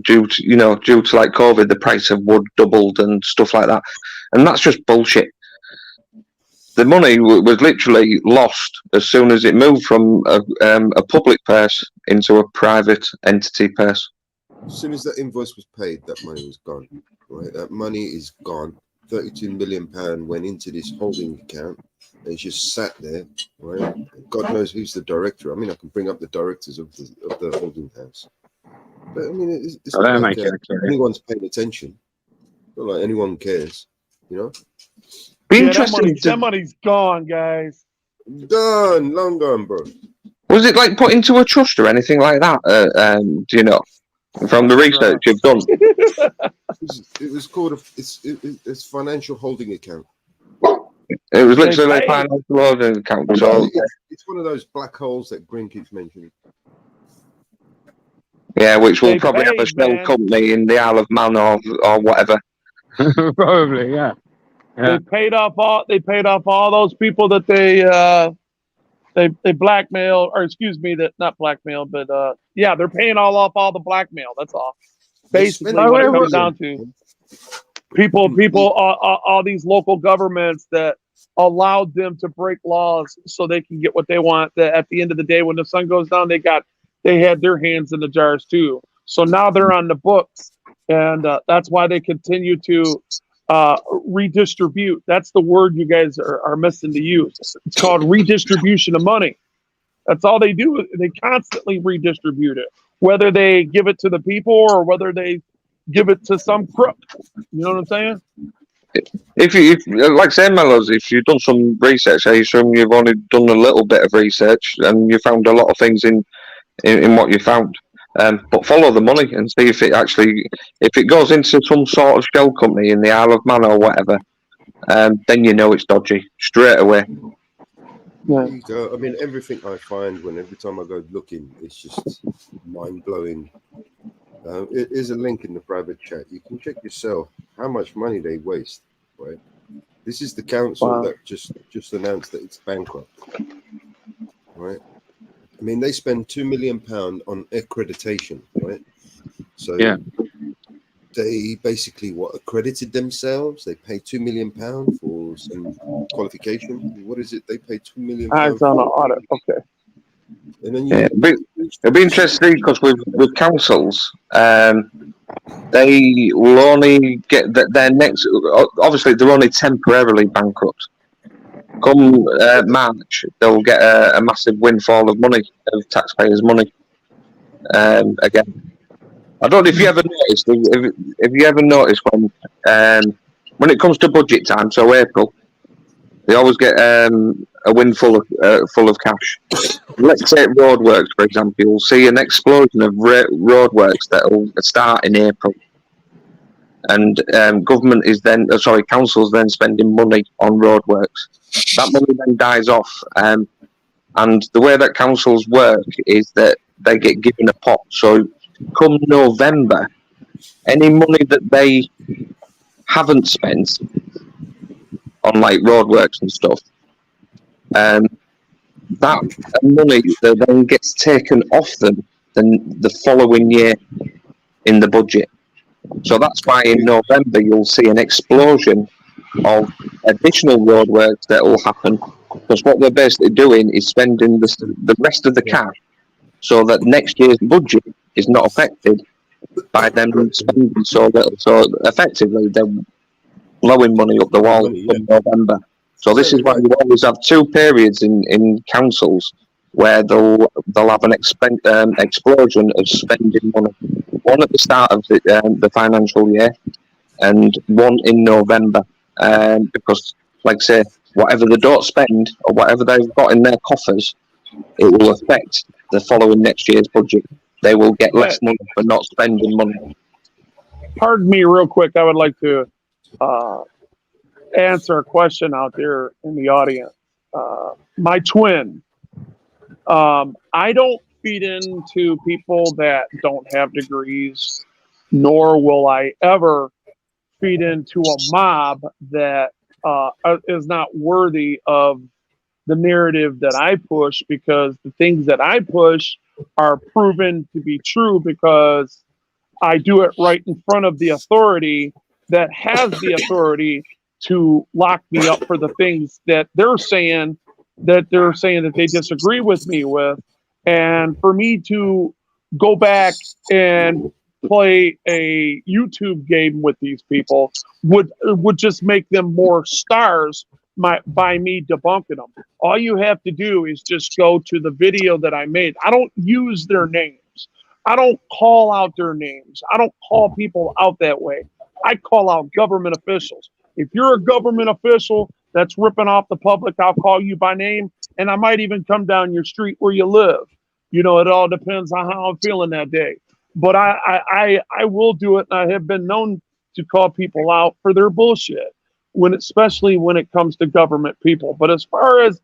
due to like COVID, the price of wood doubled and stuff like that, and that's just bullshit. The money was literally lost as soon as it moved from a public purse into a private entity purse. As soon as that invoice was paid, that money was gone. Right, that money is gone. £32 million went into this holding account. And it's just sat there, right? God knows who's the director. I mean, I can bring up the directors of the holding house. But I mean, it's not like anyone's paying attention. Not like anyone cares, you know. That money's gone, guys. Gone, long gone, bro. Was it like put into a trust or anything like that? Do you know? From the research you've done, it was called it's financial holding account. It was literally a financial holding account. So it's one of those black holes that Green keeps mentioning. Yeah, which will probably have a shell company in the Isle of Man or whatever. Probably, yeah. They paid off all those people that they blackmail, or excuse me, that not blackmail, but yeah, they're paying off all the blackmail. That's all. Basically, what it comes down to. People, all these local governments that allowed them to break laws so they can get what they want. That at the end of the day, when the sun goes down, they had their hands in the jars too. So now they're on the books, and that's why they continue to redistribute. That's the word you guys are missing to use. It's called redistribution of money. That's all they do. They constantly redistribute it, whether they give it to the people or whether they give it to some crook. You know what I'm saying? if like say Mellows, if you've done some research, I assume you've only done a little bit of research and you found a lot of things in what you found. But follow the money and see if it goes into some sort of shell company in the Isle of Man or whatever. Then you know it's dodgy straight away. There you go. I mean, everything I find every time I go looking, it's just mind blowing. It is a link in the private chat. You can check yourself how much money they waste. Right. This is the council that just announced that it's bankrupt. Right. I mean, they spend £2 million on accreditation. Right. So yeah. They basically accredited themselves. They pay £2 million for some qualification. What is it? They pay £2 million. It's on an audit. Okay. And then it'll be interesting because with councils, they will only get their next. Obviously, they're only temporarily bankrupt. Come March, they'll get a massive windfall of money, of taxpayers' money. Again. I don't know if you ever noticed. If you ever noticed when it comes to budget time, so April, they always get a windfall full of cash. Let's say roadworks, for example, you'll see an explosion of roadworks that will start in April, and councils then spending money on roadworks. That money then dies off, and the way that councils work is that they get given a pot. So come November, any money that they haven't spent on like roadworks and stuff, that money that then gets taken off them the following year in the budget. So that's why in November you'll see an explosion of additional roadworks that will happen, because what they're basically doing is spending the rest of the cash so that next year's budget is not affected by them spending so little. So effectively, they're blowing money up the wall in November. So this is why you always have two periods in councils where they'll have an explosion of spending money. One at the start of the financial year, and one in November. Because, like I say, whatever they don't spend or whatever they've got in their coffers, it will affect the following next year's budget. They will get less money for not spending money. Pardon me real quick. I would like to answer a question out there in the audience. My twin. I don't feed into people that don't have degrees, nor will I ever feed into a mob that is not worthy of the narrative that I push, because the things that I push are proven to be true because I do it right in front of the authority that has the authority to lock me up for the things that they're saying that they disagree with me with. And for me to go back and play a YouTube game with these people would just make them more stars by me debunking them. All you have to do is just go to the video that I made. I don't use their names. I don't call out their names. I don't call people out that way. I call out government officials. If you're a government official that's ripping off the public, I'll call you by name, and I might even come down your street where you live. You know, it all depends on how I'm feeling that day. But I will do it, and I have been known to call people out for their bullshit, especially when it comes to government people. But as far as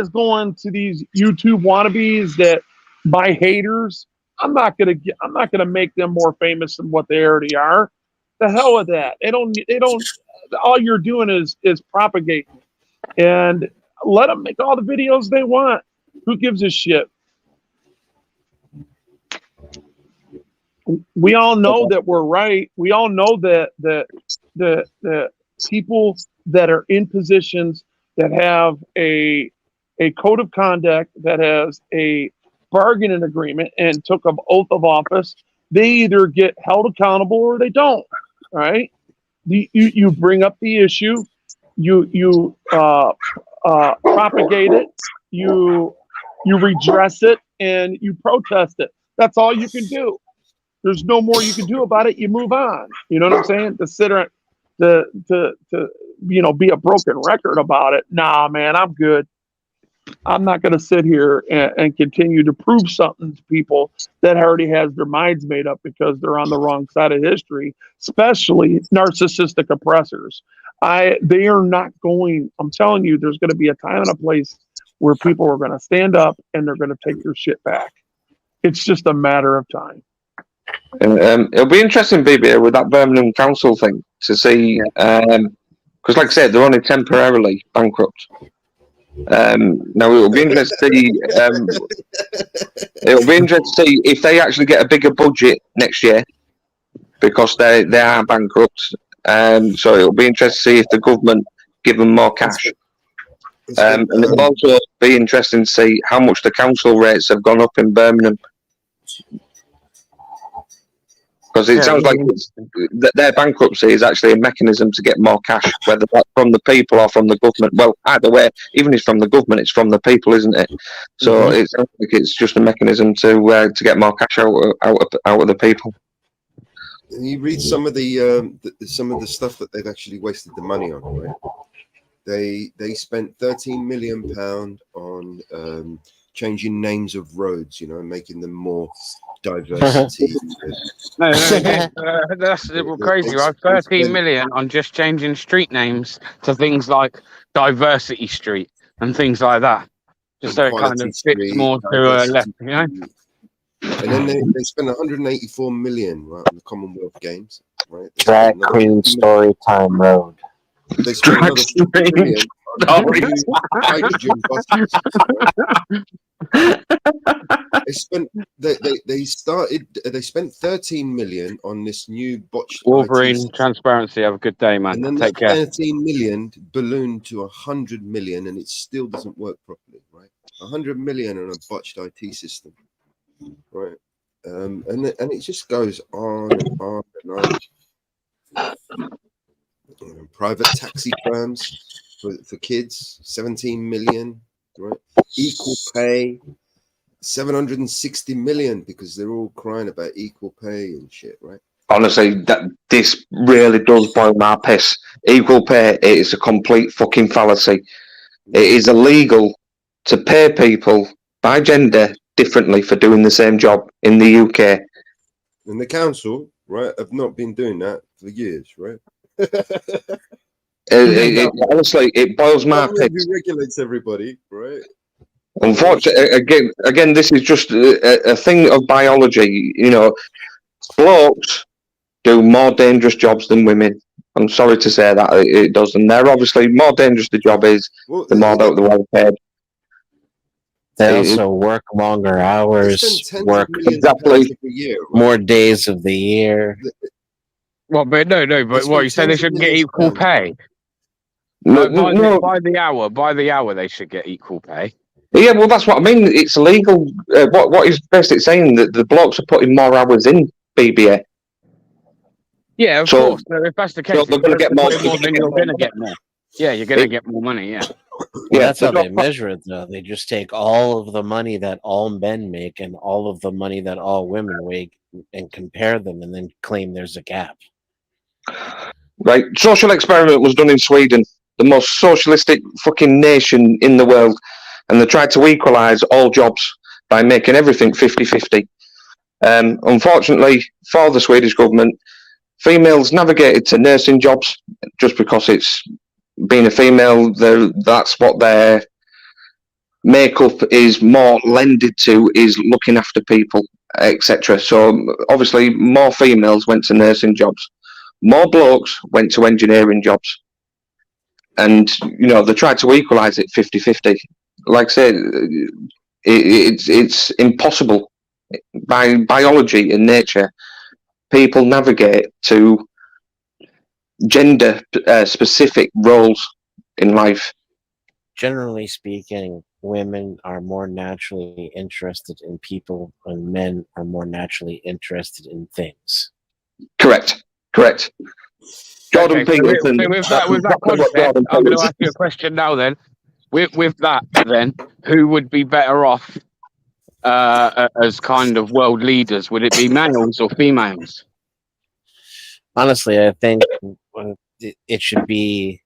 going to these YouTube wannabes that by haters, I'm not gonna make them more famous than what they already are. The hell with that. They don't. All you're doing is propagating, and let them make all the videos they want. Who gives a shit? We all know that we're right. We all know that the people that are in positions that have a code of conduct, that has a bargaining agreement and took an oath of office, they either get held accountable or they don't. Right? You bring up the issue, you propagate it, you redress it, and you protest it. That's all you can do. There's no more you can do about it. You move on. You know what I'm saying? To to be a broken record about it. Nah, man, I'm good. I'm not going to sit here and continue to prove something to people that already has their minds made up because they're on the wrong side of history, especially narcissistic oppressors. They are not going, I'm telling you, there's going to be a time and a place where people are going to stand up and they're going to take their shit back. It's just a matter of time. It'll be interesting, BB, with that Birmingham Council thing to see, because like I said, they're only temporarily bankrupt. Now it'll be interesting to see. It'll be interesting to see if they actually get a bigger budget next year, because they are bankrupt. So it'll be interesting to see if the government give them more cash. And it'll also be interesting to see how much the council rates have gone up in Birmingham. Because it sounds like their bankruptcy is actually a mechanism to get more cash, whether that's from the people or from the government. Well, either way, even if it's from the government, it's from the people, isn't it? So it sounds like it's just a mechanism to get more cash out of the people. And you read some of the stuff that they've actually wasted the money on, right? They spent £13 million on changing names of roads, making them more diversity. That's crazy, right? 13 million on just changing street names to things like Diversity Street and things like that, just so it kind of fits more to left, And then they spent 184 million right on the Commonwealth Games, right? Drag Queen Storytime Road. They spent another 40 million on hydrogen buses. They spent 13 million on this new botched Wolverine Transparency. Have a good day, man. And then Take care. 13 million ballooned to 100 million, and it still doesn't work properly, right? 100 million on a botched IT system, right? And it just goes on and on and on. Private taxi firms for kids, 17 million, right? Equal pay, 760 million, because they're all crying about equal pay and shit, right? Honestly, this really does boil my piss. Equal pay is a complete fucking fallacy. It is illegal to pay people by gender differently for doing the same job in the UK. And the council, right, have not been doing that for years, right? Honestly, it boils my piss. Who regulates everybody, right? Unfortunately, again, this is just a thing of biology. Blokes do more dangerous jobs than women. I'm sorry to say that it does, and they're obviously more dangerous the job is, the more they're well paid. They also work longer hours, work exactly year, right? more days of the year. Well, but no, but what you say they should get equal pay? No, by the hour, they should get equal pay. Yeah, well, that's what I mean. It's illegal. What is basically saying that the blokes are putting more hours in BBA. Yeah, of course. So if that's the case, they're going to get more. Then you're going to get more. Yeah, you're going to get more money. Yeah. Well, that's how they measure it, though. They just take all of the money that all men make and all of the money that all women make and compare them, and then claim there's a gap. Right. Social experiment was done in Sweden, the most socialistic fucking nation in the world, and they tried to equalise all jobs by making everything 50-50. Unfortunately for the Swedish government, females navigated to nursing jobs just because it's being a female. That's what their makeup is more lended to, is looking after people, etc. So obviously more females went to nursing jobs. More blokes went to engineering jobs. And, they tried to equalise it 50-50. Like I said, it's impossible. By biology and nature, people navigate to gender-specific roles in life. Generally speaking, women are more naturally interested in people and men are more naturally interested in things. Correct. Jordan Peterson. So with that concept, I'm going to ask you a question now then. With that, then, who would be better off as kind of world leaders? Would it be males or females? Honestly, I think it should be.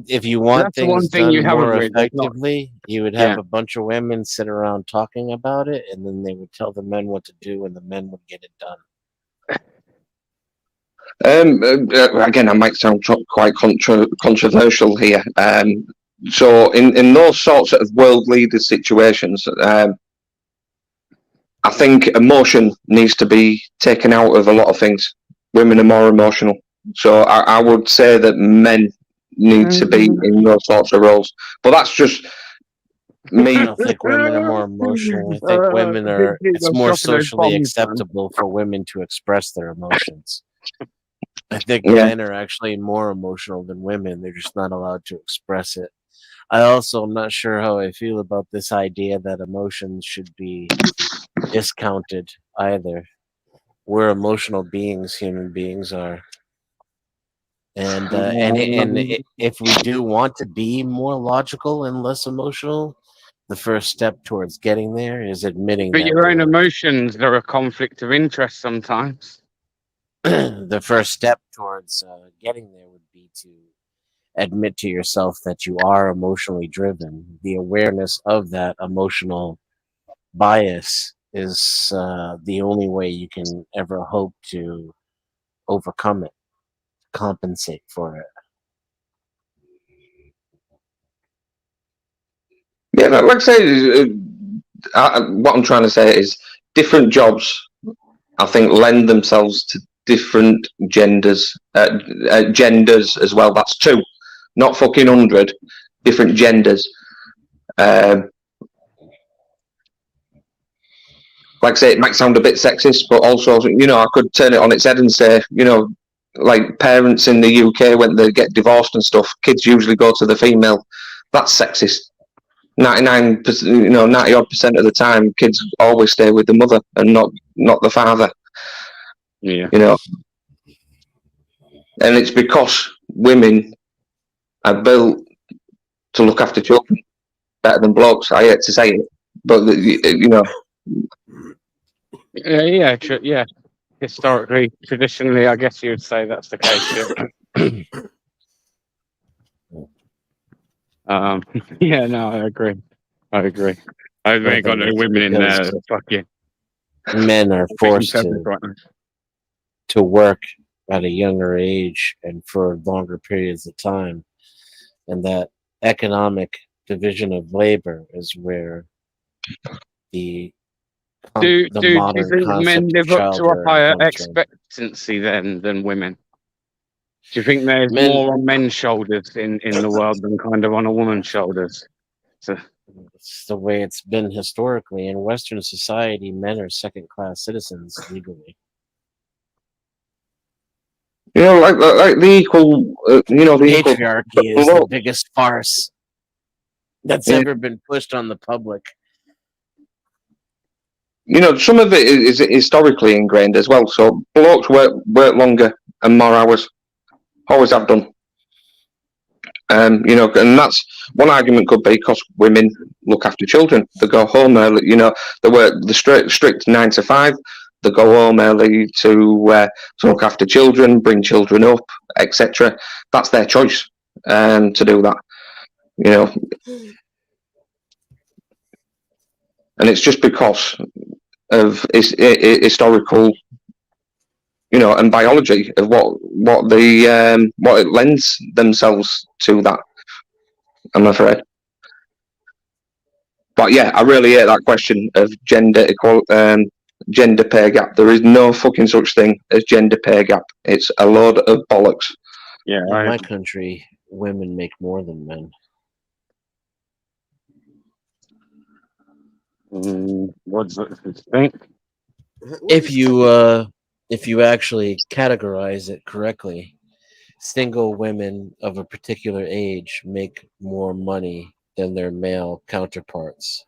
If you want That's the one things thing done you haven't more read. There's not- effectively, you would have Yeah. a bunch of women sit around talking about it, and then they would tell the men what to do, and the men would get it done. Again, I might sound quite controversial here. So in those sorts of world leader situations, I think emotion needs to be taken out of a lot of things. Women are more emotional. So I would say that men need to be in those sorts of roles. But that's just me. I don't think women are more emotional. I think women are. It's more socially acceptable for women to express their emotions. I think Yeah. men are actually more emotional than women. They're just not allowed to express it. I also am not sure how I feel about this idea that emotions should be discounted either. We're emotional beings, human beings are. And if we do want to be more logical and less emotional, the first step towards getting there is admitting But that your own we're- emotions are a conflict of interest sometimes. the first step towards getting there would be to admit to yourself that you are emotionally driven. The awareness of that emotional bias is the only way you can ever hope to overcome it, compensate for it. Yeah, like I say, what I'm trying to say is different jobs, I think, lend themselves to different genders as well. That's 2, not fucking 100 different genders. Like I say, it might sound a bit sexist, but also, I could turn it on its head and say, like parents in the UK when they get divorced and stuff, kids usually go to the female. That's sexist. 99%, 90% of the time, kids always stay with the mother and not the father. Yeah. And it's because women are built to look after children better than blokes. I hate to say it, but Yeah. Historically, traditionally, I guess you would say that's the case. Yeah. Yeah, no, I agree. I ain't got no women in there. Fucking Men are forced right now. to work at a younger age and for longer periods of time. And that economic division of labor is where the Do you modern think men concept of live up to a childbearing higher comes from. expectancy than women? Do you think there's Men- more on men's shoulders in the world than kind of on a woman's shoulders? So, It's the way it's been historically. In Western society, men are second-class citizens legally. like the equal, the equal. Patriarchy is the biggest farce that's ever been pushed on the public. Some of it is historically ingrained as well. So blokes work longer and more hours, always have done. And that's one argument could be because women look after children. They go home early. They work the strict 9 to 5. They go home early to look after children, bring children up, etc. That's their choice to do that. And it's just because of historical, and biology of what it lends themselves to that. I'm afraid. But yeah, I really hate that question of gender pay gap. There is no fucking such thing as gender pay gap. It's a load of bollocks. yeah, In my country, women make more than men. What does it think? If you actually categorize it correctly, single women of a particular age make more money than their male counterparts.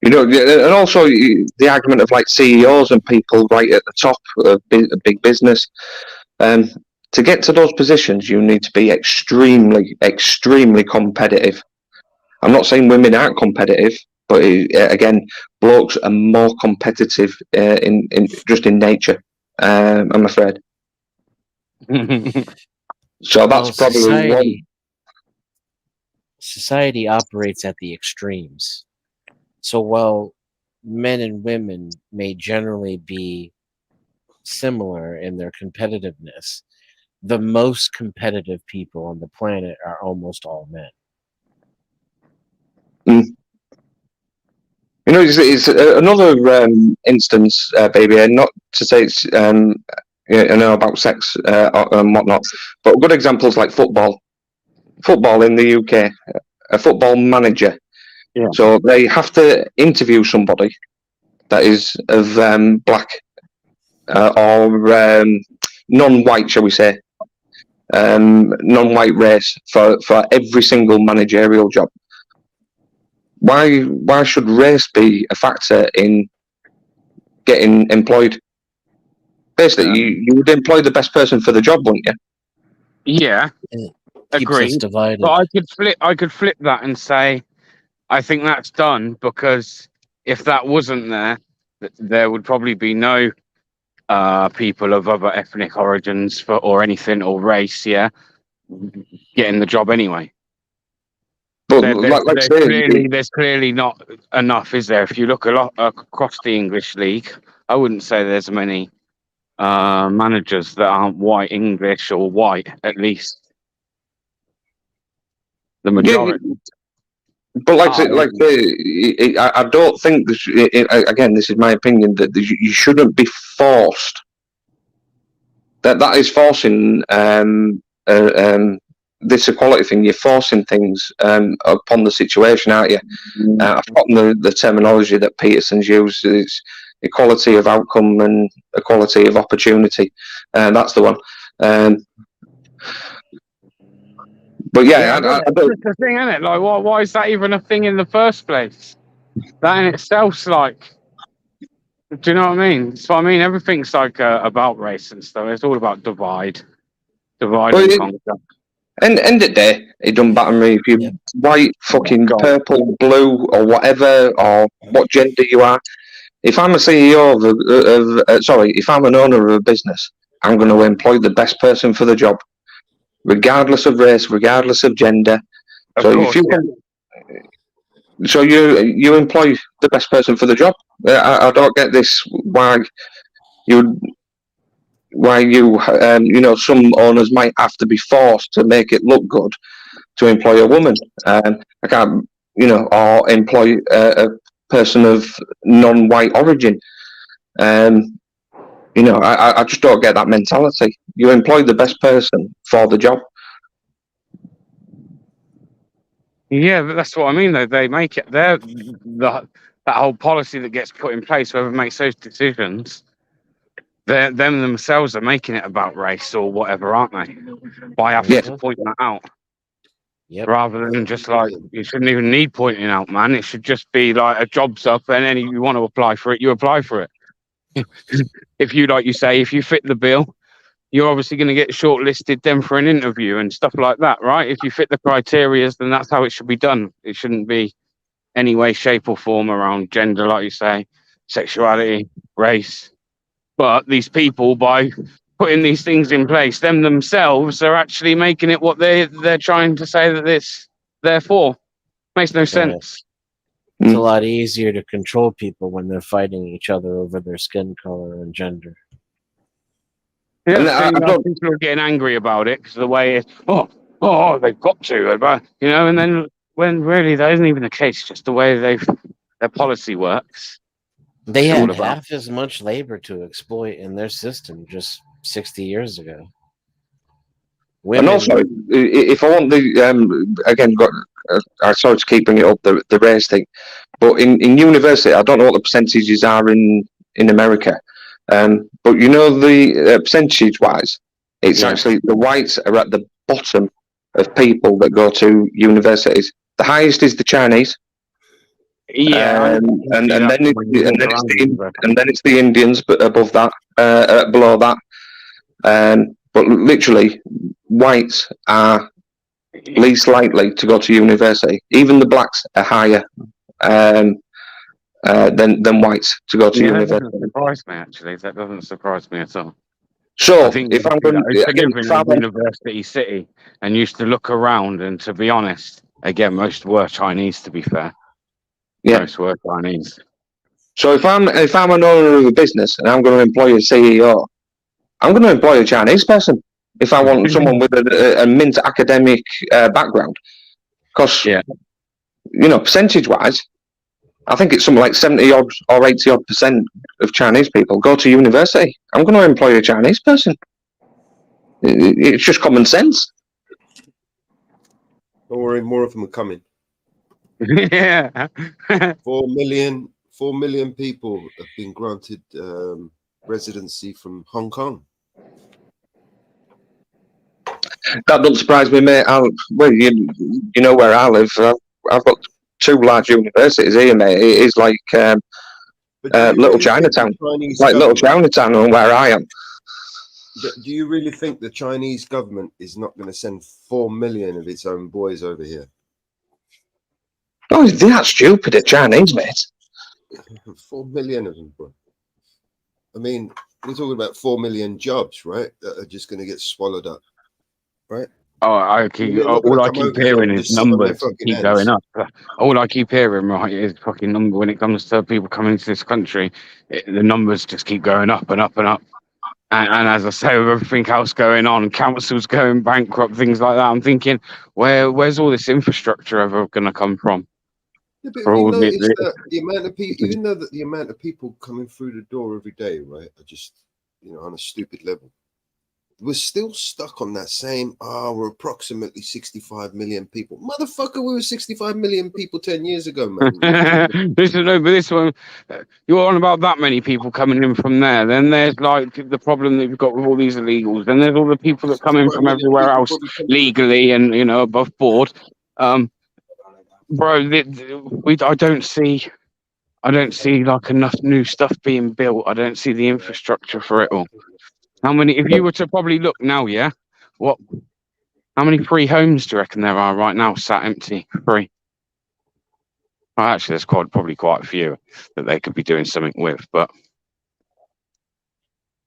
And also the argument of like CEOs and people right at the top of big business. To get to those positions, you need to be extremely, extremely competitive. I'm not saying women aren't competitive, but again, blokes are more competitive in nature. I'm afraid. So that's probably society, one. society operates at the extremes. So while men and women may generally be similar in their competitiveness, the most competitive people on the planet are almost all men. You know, it's another instance, baby, and not to say it's, you know, about sex and whatnot, but good examples like football. Football in the UK, a football manager. Yeah. So they have to interview somebody that is of black or non-white, shall we say, non-white race for every single managerial job. Why should race be a factor in getting employed? Basically, you would employ the best person for the job, wouldn't you? Yeah, Keeps us agreed. divided. But I could flip that and say, I think that's done because if that wasn't there, there would probably be no people of other ethnic origins or anything or race, getting the job anyway. But There's clearly not enough, is there? If you look a lot across the English league, I wouldn't say there's many managers that aren't white English or white, at least the majority. But I don't think this. Again, this is my opinion that you shouldn't be forced. That is forcing this equality thing. You're forcing things upon the situation, aren't you? I've forgotten the terminology that Peterson's used. It's equality of outcome and equality of opportunity. That's the one. But yeah, I that's the thing, isn't it? Like, why is that even a thing in the first place? That in itself's like, do you know what I mean? So I mean, everything's like about race and stuff. It's all about divide and conquer. End of the day, it doesn't matter me if you're white, fucking purple, blue, or whatever, or what gender you are. If I'm a CEO if I'm an owner of a business, I'm going to employ the best person for the job, regardless of race, regardless of gender. So you employ the best person for the job. I don't get this. Why you some owners might have to be forced to make it look good to employ a woman. I can't, or employ a person of non-white origin. I just don't get that mentality. You employ the best person for the job. Yeah, but that's what I mean, though. They make it. That whole policy that gets put in place, whoever makes those decisions, them themselves are making it about race or whatever, aren't they? By having to point that out. Yep. Rather than just like, you shouldn't even need pointing out, man. It should just be like a job's up and then you want to apply for it, you apply for it. If you, like you say, if you fit the bill, you're obviously going to get shortlisted then for an interview and stuff like that, right? If you fit the criteria, then that's how it should be done. It shouldn't be any way, shape or form around gender, like you say, sexuality, race. But these people, by putting these things in place, them themselves are actually making it what they're trying to say that it's there for. Makes no sense. It's a lot easier to control people when they're fighting each other over their skin color and gender. Yeah, people are getting angry about it because of the way it's, they've got to, and then when really that isn't even the case, just the way their policy works. They had half as much labor to exploit in their system just 60 years ago. And also, if I want I sorry to keep bringing it up, the race thing, but in university, I don't know what the percentages are in America, but the percentage-wise, it's actually the whites are at the bottom of people that go to universities. The highest is the Chinese. Yeah, and then it's the Indians, but above that, below that. But literally, whites are least likely to go to university. Even the blacks are higher. And than whites to go to Yeah, that university. doesn't surprise me, actually. That doesn't surprise me at all. So I think if I'm going, I used to again, live in a university city and used to look around, and to be honest, again, most were Chinese, to be fair. Yeah. Most were Chinese. So if I'm an owner of a business and I'm going to employ a CEO, I'm going to employ a Chinese person if I want someone with a mint academic background, because Yeah. you know, percentage-wise, I think it's something like 70 odd or 80 odd % of Chinese people go to university. I'm going to employ a Chinese person. It's just common sense. Don't worry, more of them are coming. Yeah. 4 million people have been granted residency from Hong Kong. That doesn't surprise me, mate. Well, you know where I live. I've got 2 large universities here, mate. It is like But do you little really think Chinatown. the Chinese It's like little government- Chinatown on where I am. Do you really think the Chinese government is not going to send 4 million of its own boys over here? Oh, they're not stupid, the Chinese, mate. 4 million of them, bro. I mean, we're talking about 4 million jobs, right? That are just going to get swallowed up, right? Oh, They're not all gonna I come keep over here hearing and is just sit on their numbers fucking keep hands. going up. All I keep hearing, right, is fucking number. When it comes to people coming into this country, the numbers just keep going up and up and up. And as I say, with everything else going on, councils going bankrupt, things like that, I'm thinking, where's all this infrastructure ever going to come from? Yeah, but For have you all the- noticed that the amount of people, even though that the amount of people coming through the door every day, right, are just, you know, on a stupid level, we're still stuck on that same, we're approximately 65 million people. Motherfucker, we were 65 million people 10 years ago, man. This one, you're on about that many people coming in from there. Then there's like the problem that you've got with all these illegals. Then there's all the people that come in from everywhere else legally and, you know, above board. Bro, I don't see like enough new stuff being built. I don't see the infrastructure for it all. How many? If you were to probably look now, yeah, how many free homes do you reckon there are right now, sat empty, free? Well, actually, there's probably quite a few that they could be doing something with, but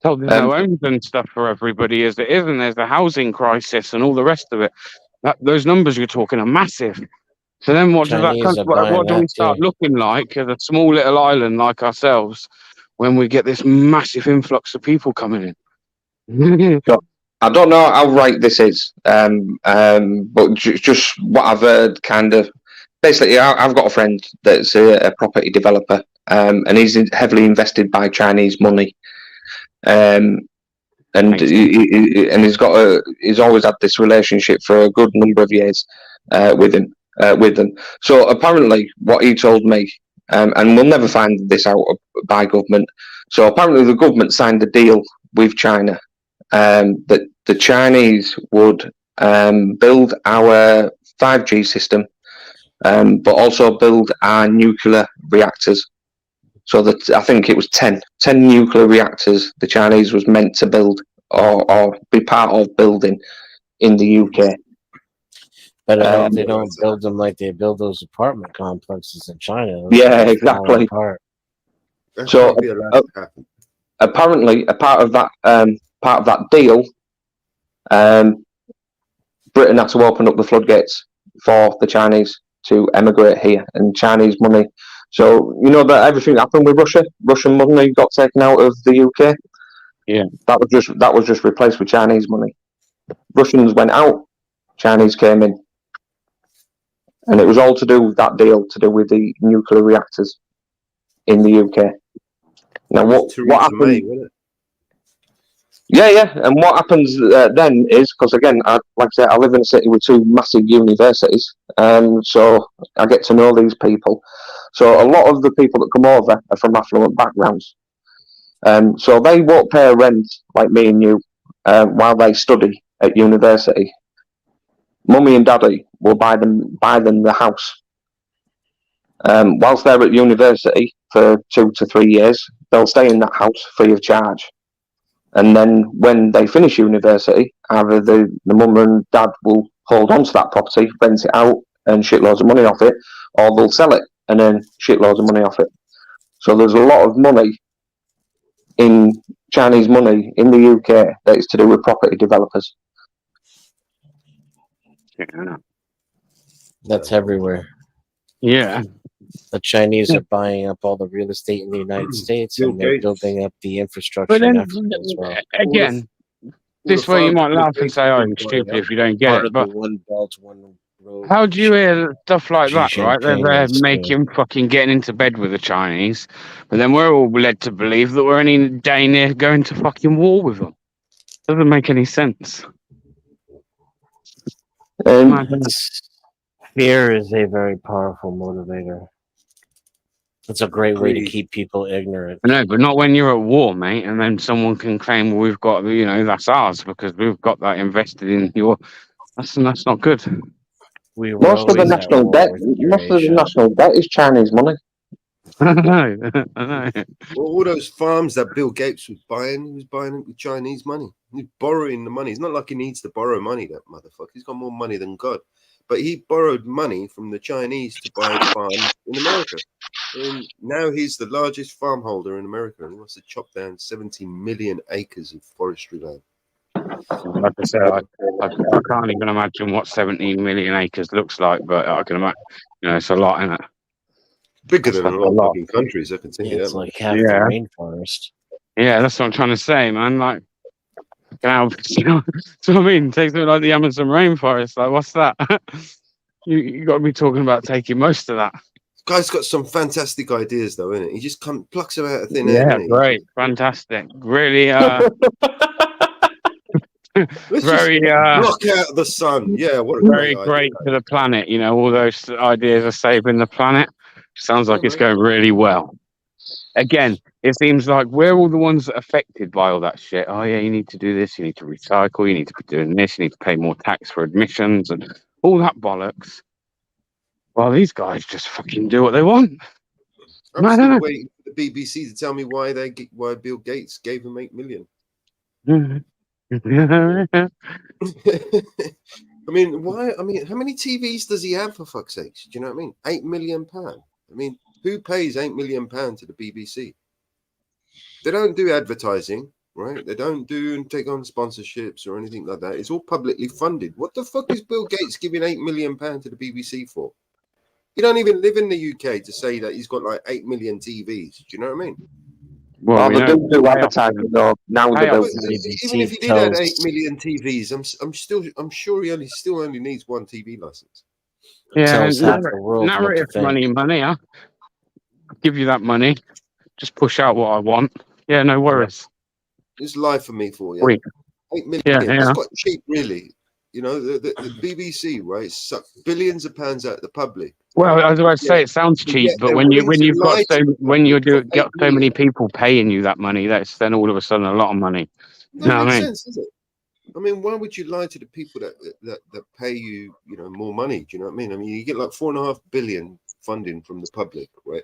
there's no homes and stuff for everybody as it is, and there's the housing crisis and all the rest of it. Those numbers you're talking are massive. So then, what does Chinese that? are buying What do we that start too. looking like as a small little island like ourselves when we get this massive influx of people coming in? I don't know how right this is, but just what I've heard, kind of. Basically, I've got a friend that's a property developer, and he's heavily invested by Chinese money, and he's always had this relationship for a good number of years with them. So apparently, what he told me, and we'll never find this out by government. So apparently, the government signed a deal with China. That the Chinese would build our 5G system, but also build our nuclear reactors. So that I think it was 10 nuclear reactors the Chinese was meant to build or be part of building in the UK. But I hope they don't build them like they build those apartment complexes in China. Yeah, exactly. That's So not be allowed to happen. apparently, a part of that deal, Britain had to open up the floodgates for the Chinese to emigrate here, and Chinese money. So you know that everything happened with Russia. Russian money got taken out of the UK. Yeah, that was just replaced with Chinese money. Russians went out, Chinese came in, and it was all to do with that deal, to do with the nuclear reactors in the UK. Now, what happened? May, wasn't it? Yeah, and what happens then is, because again, like I said, I live in a city with 2 massive universities, so I get to know these people. So a lot of the people that come over are from affluent backgrounds, so they won't pay rent like me and you while they study at university. Mummy and Daddy will buy them the house. Whilst they're at university for 2 to 3 years, they'll stay in that house free of charge. And then when they finish university, either the mum and dad will hold on to that property, rent it out, and shitloads of money off it, or they'll sell it and earn shitloads of money off it. So there's a lot of money in Chinese money in the UK that is to do with property developers. Yeah. That's everywhere. Yeah. The Chinese are buying up all the real estate in the United States, Bill and they're Gates. building up the infrastructure But in then, Africa as well. again, All this the way you farms might Bill laugh and Gates say, has "Oh, been you're buying stupid up. if you don't get Part it." of But the One Belt, One Road. how do you hear stuff like Xi that, right? They're Jinping making fucking getting into bed with the Chinese, but then we're all led to believe that we're any day near going to fucking war with them. Doesn't make any sense. And Fear is a very powerful motivator. It's a great way to Greed. keep people ignorant. No, but not when you're at war, mate, and then someone can claim, well, we've got, that's ours because we've got that invested in your. That's not good. We were most of the always at national war debt, with most of the Eurasia. national debt is Chinese money. I know. Well, all those farms that Bill Gates was buying, he was buying it with Chinese money. He's borrowing the money. It's not like he needs to borrow money, that motherfucker. He's got more money than God. But he borrowed money from the Chinese to buy farms in America. And now he's the largest farm holder in America, and he wants to chop down 70 million acres of forestry land. Like I said, I can't even imagine what 17 million acres looks like, but I can imagine, it's a lot, isn't it? Bigger That's than a a lot of lot. fucking countries, I can tell you It's that. like half Yeah. the rainforest. Yeah, that's what I'm trying to say, man. Like, you know what I mean? Take something like the Amazon rainforest. Like, what's that? you got to be talking about taking most of that. Guy's got some fantastic ideas, though, isn't it? He just plucks them out of thin air. Yeah, Doesn't he? great, fantastic, really. Let's Very, just block out the sun. Yeah, what a very great great idea. for the planet. All those ideas of saving the planet. Sounds like Yeah, it's mate. going really well. Again, it seems like we're all the ones that are affected by all that shit. Oh yeah, you need to do this. You need to recycle. You need to be doing this. You need to pay more tax for admissions and all that bollocks. Well, these guys just fucking do what they want. I'm No, still no, no. waiting for the BBC to tell me why Bill Gates gave him $8 million. I mean, why? I mean, how many TVs does he have, for fuck's sake? Do you know what I mean? £8 million. I mean, who pays £8 million to the BBC? They don't do advertising, right? They don't take on sponsorships or anything like that. It's all publicly funded. What the fuck is Bill Gates giving £8 million to the BBC for? He don't even live in the UK to say that he's got like 8 million TVs. Do you know what I mean? Well, Well, they do advertising though. Now they Hey, don't. But BBC even if he did have tells- 8 million TVs, I'm sure he still only needs one TV license. Yeah, tells half the world what to narrative think. money, huh? I'll give you that money. Just push out what I want. Yeah, no worries. It's life for me for you. Sweet. 8 million. Yeah, That's yeah. quite cheap, really. You know, the BBC, right, suck billions of pounds out of the public. Well, as I say, Yeah. it sounds Yeah, cheap, but they're when you've willing to lie got to you when you for got 8 so many million. people paying you that money, that's then all of a sudden a lot of money. That know what I makes mean? sense, does it? I mean, why would you lie to the people that pay you, more money? Do you know what I mean? I mean, you get like $4.5 billion funding from the public, right?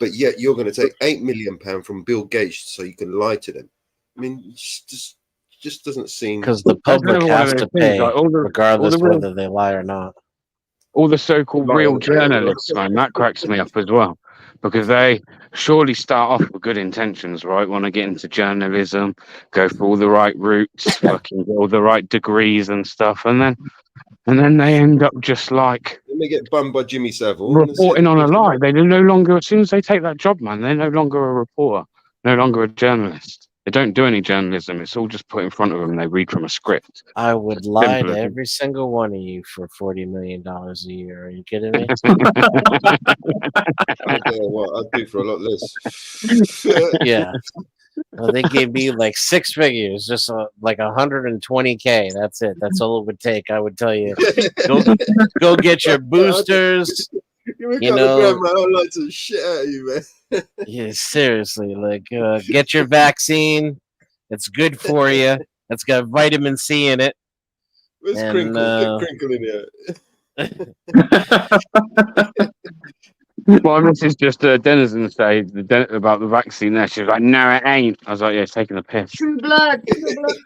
But yet you're going to take £8 million from Bill Gates so you can lie to them. I mean, it just doesn't seem. Because the That's public another one of has those to things, pay, like all the regardless real- whether they lie or not. all the so-called Lie real on the bill, right? journalists, man, that cracks me up as well, because they surely start off with good intentions, right? Want to get into journalism, go for all the right routes, fucking get all the right degrees and stuff, and then they end up just like Then they get bummed by Jimmy Savile. and reporting on a instead- lie. They no longer, as soon as they take that job, man, they're no longer a reporter, no longer a journalist. They don't do any journalism. It's all just put in front of them. They read from a script. I would lie Simple to as- every single one of you for $40 million a year. Are you kidding me? I'll tell you what, I'd do for a lot less. Yeah. Well, they gave me like 6 figures, just like 120K. That's it. That's all it would take. I would tell you, go get your boosters. You You know, know- grandma, I'd like to shit out of you, man. Yeah, seriously, like get your vaccine. It's good for you. It's got vitamin C in it. Where's And, Crinkle? Get Crinkle in here. Well, this is just Denizen say about the vaccine there. She was like, no, it ain't. I was like, yeah, it's taking the piss. True blood. True blood.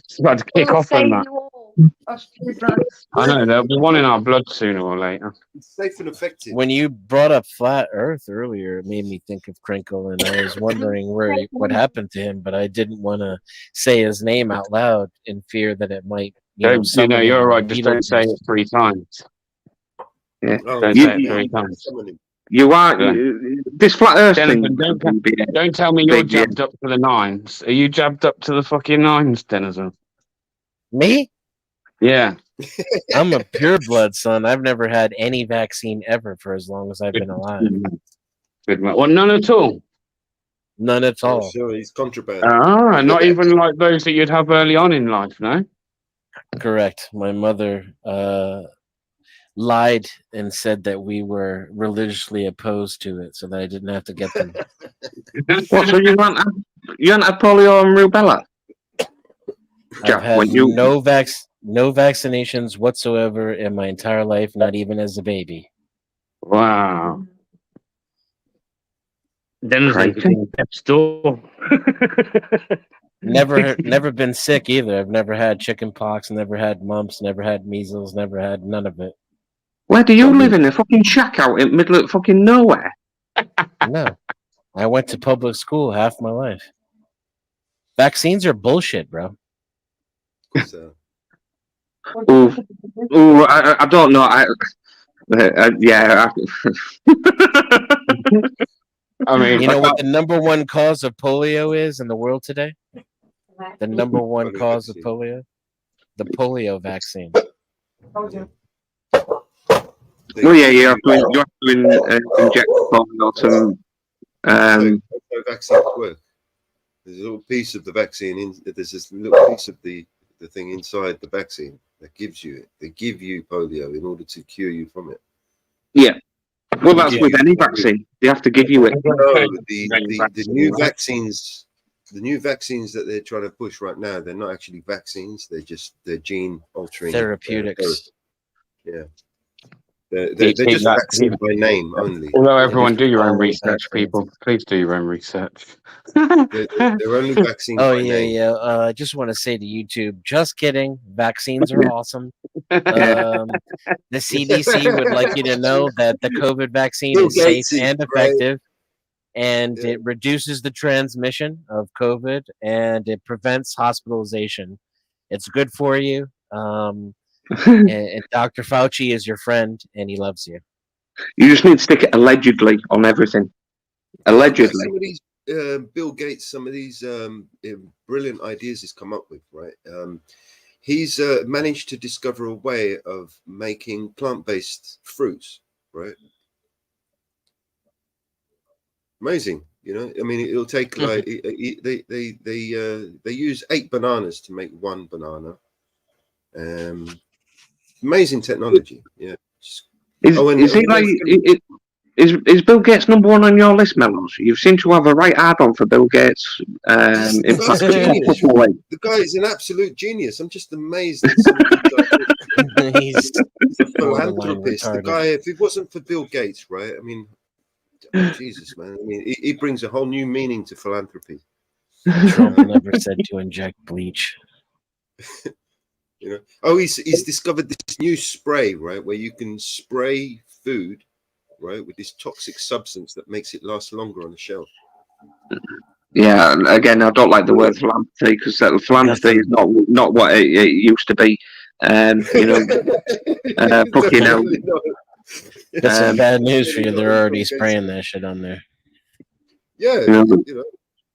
It's about to kick Will off on save that. you all. I know there'll be one in our blood sooner or later. It's safe and effective. When you brought up flat Earth earlier, it made me think of Crinkle, and I was wondering what happened to him, but I didn't want to say his name out loud in fear that it might. You're all right. Just don't say it 3 times. Yeah. Oh, Don't You- say it 3 times. Someone in- You are this flat Earth thing. Denizen, don't tell me you're Big, yeah. jabbed up to the 9s. Are you jabbed up to the fucking 9s, Denizen? Me? Yeah. I'm a pureblood, son. I've never had any vaccine ever for as long as I've been alive. Good man. Well, none at all. None at Oh, all. sure, he's contraband. Ah, not even like those that you'd have early on in life, no? Correct. My mother lied and said that we were religiously opposed to it, so that I didn't have to get them. What? So you don't have polio and rubella? I've had when you- no vaccinations whatsoever in my entire life, not even as a baby. Wow. Denizen's Crazy. in Pep's store. Never been sick either. I've never had chicken pox, never had mumps, never had measles, never had none of it. Where do you live in a fucking shack out in the middle of fucking nowhere? No. I went to public school half my life. Vaccines are bullshit, bro. So, I don't know. Yeah. I mean, You know what the number one cause of polio is in the world today? The number one Polio cause of vaccine. polio? The polio vaccine. Well, yeah, you have to inject polio to. How vaccines work. There's a little piece of the vaccine there's this little piece of the thing inside the vaccine that gives you it. They give you polio in order to cure you from it. Yeah. Well, that's with any vaccine. They have to give you it. No, the new vaccines that they're trying to push right now, they're not actually vaccines. They're gene altering Therapeutics. yeah. They're just vaccine by name only. although everyone do your own All research, vaccines. people. Please do your own research. They're only vaccines Oh by yeah, name. yeah. I just want to say to YouTube, just kidding. Vaccines are awesome. The CDC would like you to know that the COVID vaccine Bill is safe Gates is and great. effective, and Yeah. it reduces the transmission of COVID and it prevents hospitalization. It's good for you. And Dr. Fauci is your friend, and he loves you. You just need to stick it allegedly on everything. Allegedly. Some of these Bill Gates, some of these brilliant ideas he's come up with, right? He's managed to discover a way of making plant-based fruits, right? Amazing, you know. I mean, it'll take like they use 8 bananas to make 1 banana. Amazing technology, yeah. Is Bill Gates number 1 on your list, Mellows? You seem to have a right add-on for Bill Gates. In The guy's fact, a genius. football. The guy is an absolute genius. I'm just amazed at some of these He's philanthropist. The retarded. guy, if it wasn't for Bill Gates, right? I mean, oh, Jesus, man. I mean, he brings a whole new meaning to philanthropy. Trump never said to inject bleach. You know. Oh, he's discovered this new spray, right, where you can spray food, right, with this toxic substance that makes it last longer on the shelf. Yeah, again, I don't like the word philanthropy because philanthropy is not what it used to be. You know, fucking hell. That's some bad news for you. They're already spraying that shit on there. Yeah, Yeah. you know,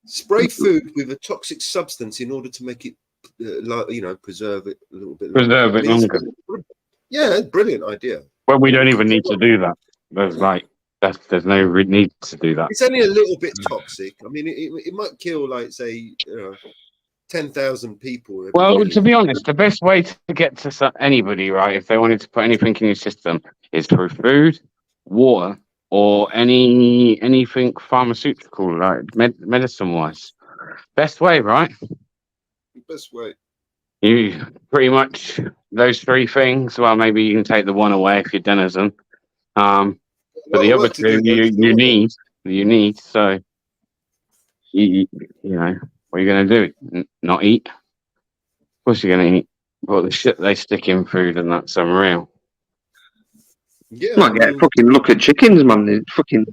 spray food with a toxic substance in order to make it, preserve it a little bit. Preserve it longer. Yeah, brilliant idea. Well, we don't even need to do that. There's there's no need to do that. It's only a little bit toxic. I mean, it might kill, like, say, 10,000 people. every Well, day. to be honest, the best way to get to anybody, right, if they wanted to put anything in your system, is through food, water, or anything pharmaceutical, like medicine-wise. Best way, right? Best way. You pretty much those 3 things. Well, maybe you can take the 1 away if you're Denizen. But the other 2 you need. So you know what are you going to do? Not eat? Of course you're going to eat. But the shit they stick in food and that's unreal. Yeah, Come on, yeah, fucking look at chickens, man. The fucking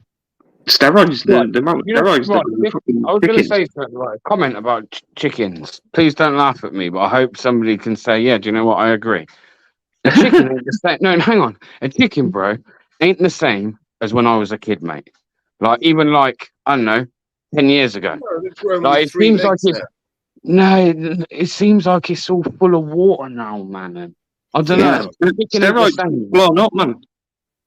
steroids, Right. the amount of You know, steroids right, that the fucking I was going to chickens. say something, right, a comment about chickens. Please don't laugh at me, but I hope somebody can say, yeah, do you know what? I agree. A chicken ain't the same. No, hang on. A chicken, bro, ain't the same as when I was a kid, mate. Like, even like, I don't know, 10 years ago. No, they're grown Like, with it 3 seems like legs it's, now. no, it seems like it's all full of water now, man. And I don't Yeah, know. Chicken ain't the steroids same. blown up, man.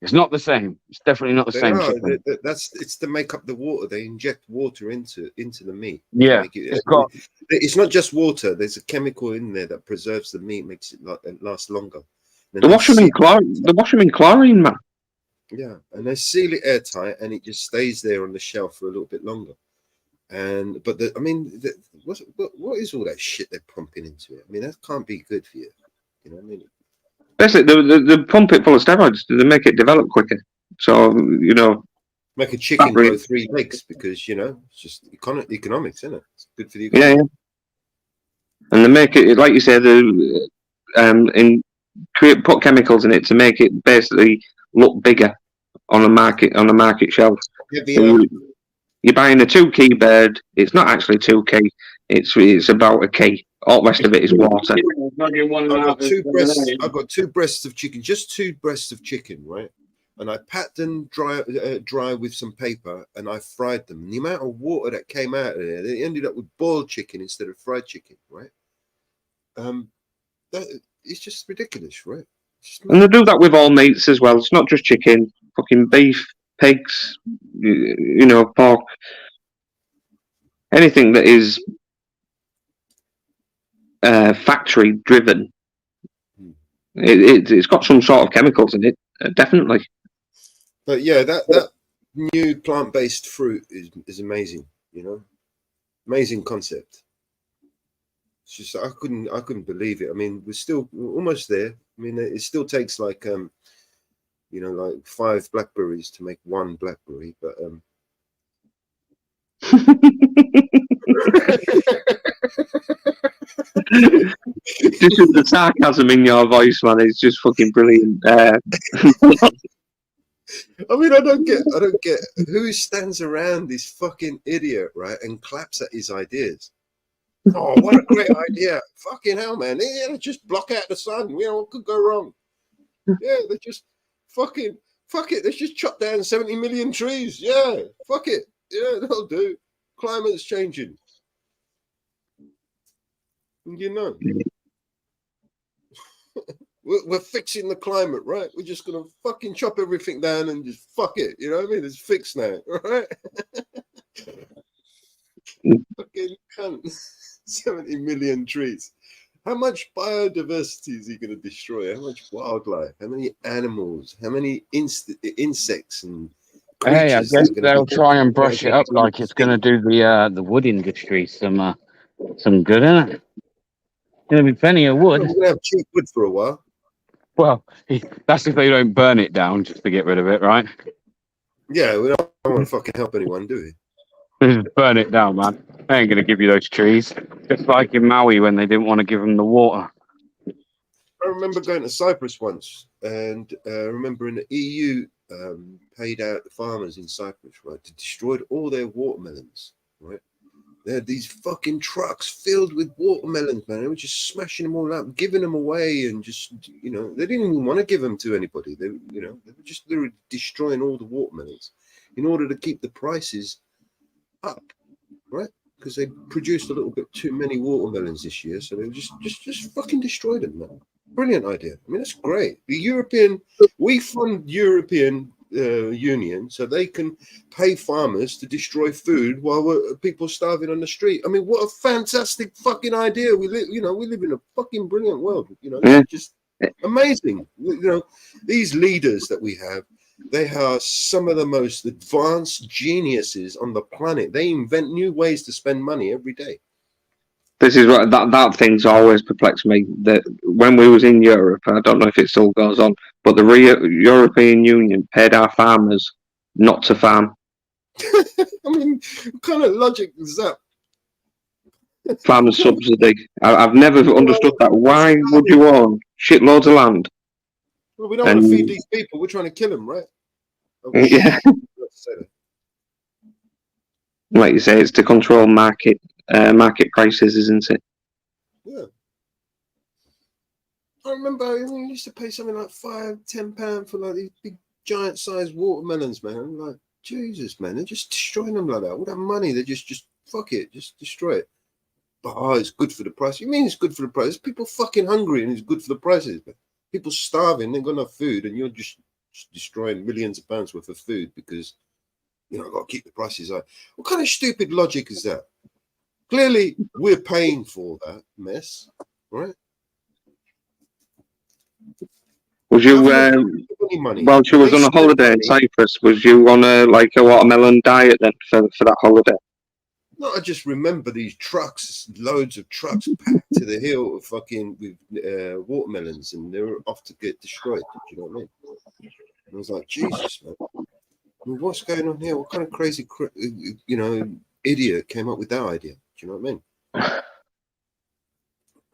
It's not the same. It's definitely not the They same are. chicken. It's to make up the water. They inject water into the meat. to Yeah, make it, it's got. it's not just water. There's a chemical in there that preserves the meat, makes it last longer. They wash them in chlorine, man. Yeah, and they seal it airtight, and it just stays there on the shelf for a little bit longer. But what is all that shit they're pumping into it? I mean, that can't be good for you. You know what I mean? Basically, they pump it full of steroids to make it develop quicker. So, you know, Make a chicken really. grow 3 legs because it's just economics, isn't it? It's good for the yeah, economy. yeah. And they make it, like you said, put chemicals in it to make it basically look bigger on the market shelf. Yeah, You're buying a 2 key bird. It's not actually 2 key. It's about a key. All the rest of it is water. I've got 2 breasts of chicken, just 2 breasts of chicken, right? And I pat them dry with some paper, and I fried them. And the amount of water that came out of there, they ended up with boiled chicken instead of fried chicken, right? It's just ridiculous, right? And they do that with all meats as well. It's not just chicken, fucking beef, pigs, you know, pork. Anything that is factory driven, it's got some sort of chemicals in it, definitely. But yeah, that new plant-based fruit is amazing. You know, amazing concept. It's just I couldn't believe it. I mean, we're still almost there. I mean, it still takes like 5 blackberries to make 1 blackberry, but This is the sarcasm in your voice, man. It's just fucking brilliant. I mean, I don't get who stands around this fucking idiot, right, and claps at his ideas. Oh, what a great idea! Fucking hell, man! Yeah, just block out the sun. You know what could go wrong? Yeah, they just fuck it. Let's just chop down 70 million trees. Yeah, fuck it. Yeah, that'll do. Climate's changing. You know, we're fixing the climate, right? We're just gonna fucking chop everything down and just fuck it. You know what I mean? It's fixed now, right? Fucking cunt. 70 million trees. How much biodiversity is he going to destroy? How much wildlife? How many animals? How many insects and creatures? Hey, I guess they'll try and brush it up like it's going to do the wood industry some good, isn't it? There'll be plenty of wood. We're going to have cheap wood for a while. Well, that's if they don't burn it down just to get rid of it, right? Yeah, we don't want to fucking help anyone, do we? Just burn it down, man. They ain't going to give you those trees. Just like in Maui when they didn't want to give them the water. I remember going to Cyprus once, and I remember in the EU paid out the farmers in Cyprus, right, to destroy all their watermelons, right? They had these fucking trucks filled with watermelons, man. They were just smashing them all up, giving them away, and just, you know, they didn't even want to give them to anybody. They were destroying all the watermelons in order to keep the prices up, right? Because they produced a little bit too many watermelons this year, so they just fucking destroyed them, man. Brilliant idea. I mean, that's great. We fund European Union so they can pay farmers to destroy food while people starving on the street. I mean, what a fantastic fucking idea. We live in a fucking brilliant world. You know, Yeah. just amazing. You know, these leaders that we have, they are some of the most advanced geniuses on the planet. They invent new ways to spend money every day. This is what that thing's always perplexed me. That when we was in Europe, I don't know if it still goes on, but the European Union paid our farmers not to farm. I mean, what kind of logic is that? farmer subsidy. I've never understood that. Why would you own shitloads of land? Well, we don't want to feed these people. We're trying to kill them, right? Oh, Yeah. Like you say, it's to control market prices, isn't it? Yeah. I remember we used to pay something like £5-10 for like these big giant sized watermelons, man. I'm like, Jesus, man, they're just destroying them like that. All that money, they just fuck it, just destroy it. But it's good for the price. You mean it's good for the price? People fucking hungry and it's good for the prices. But people starving, they've got enough food, and you're just destroying millions of pounds worth of food because I've got to keep the prices high. What kind of stupid logic is that? Clearly, we're paying for that mess, right? Was you money? while she was on a holiday in Cyprus? Was you on a watermelon diet then for that holiday? No, I just remember these trucks, loads of trucks packed to the hill of fucking with watermelons, and they were off to get destroyed. Do you know what I mean? And I was like, Jesus, man, I mean, what's going on here? What kind of crazy, idiot came up with that idea? Do you know what I mean?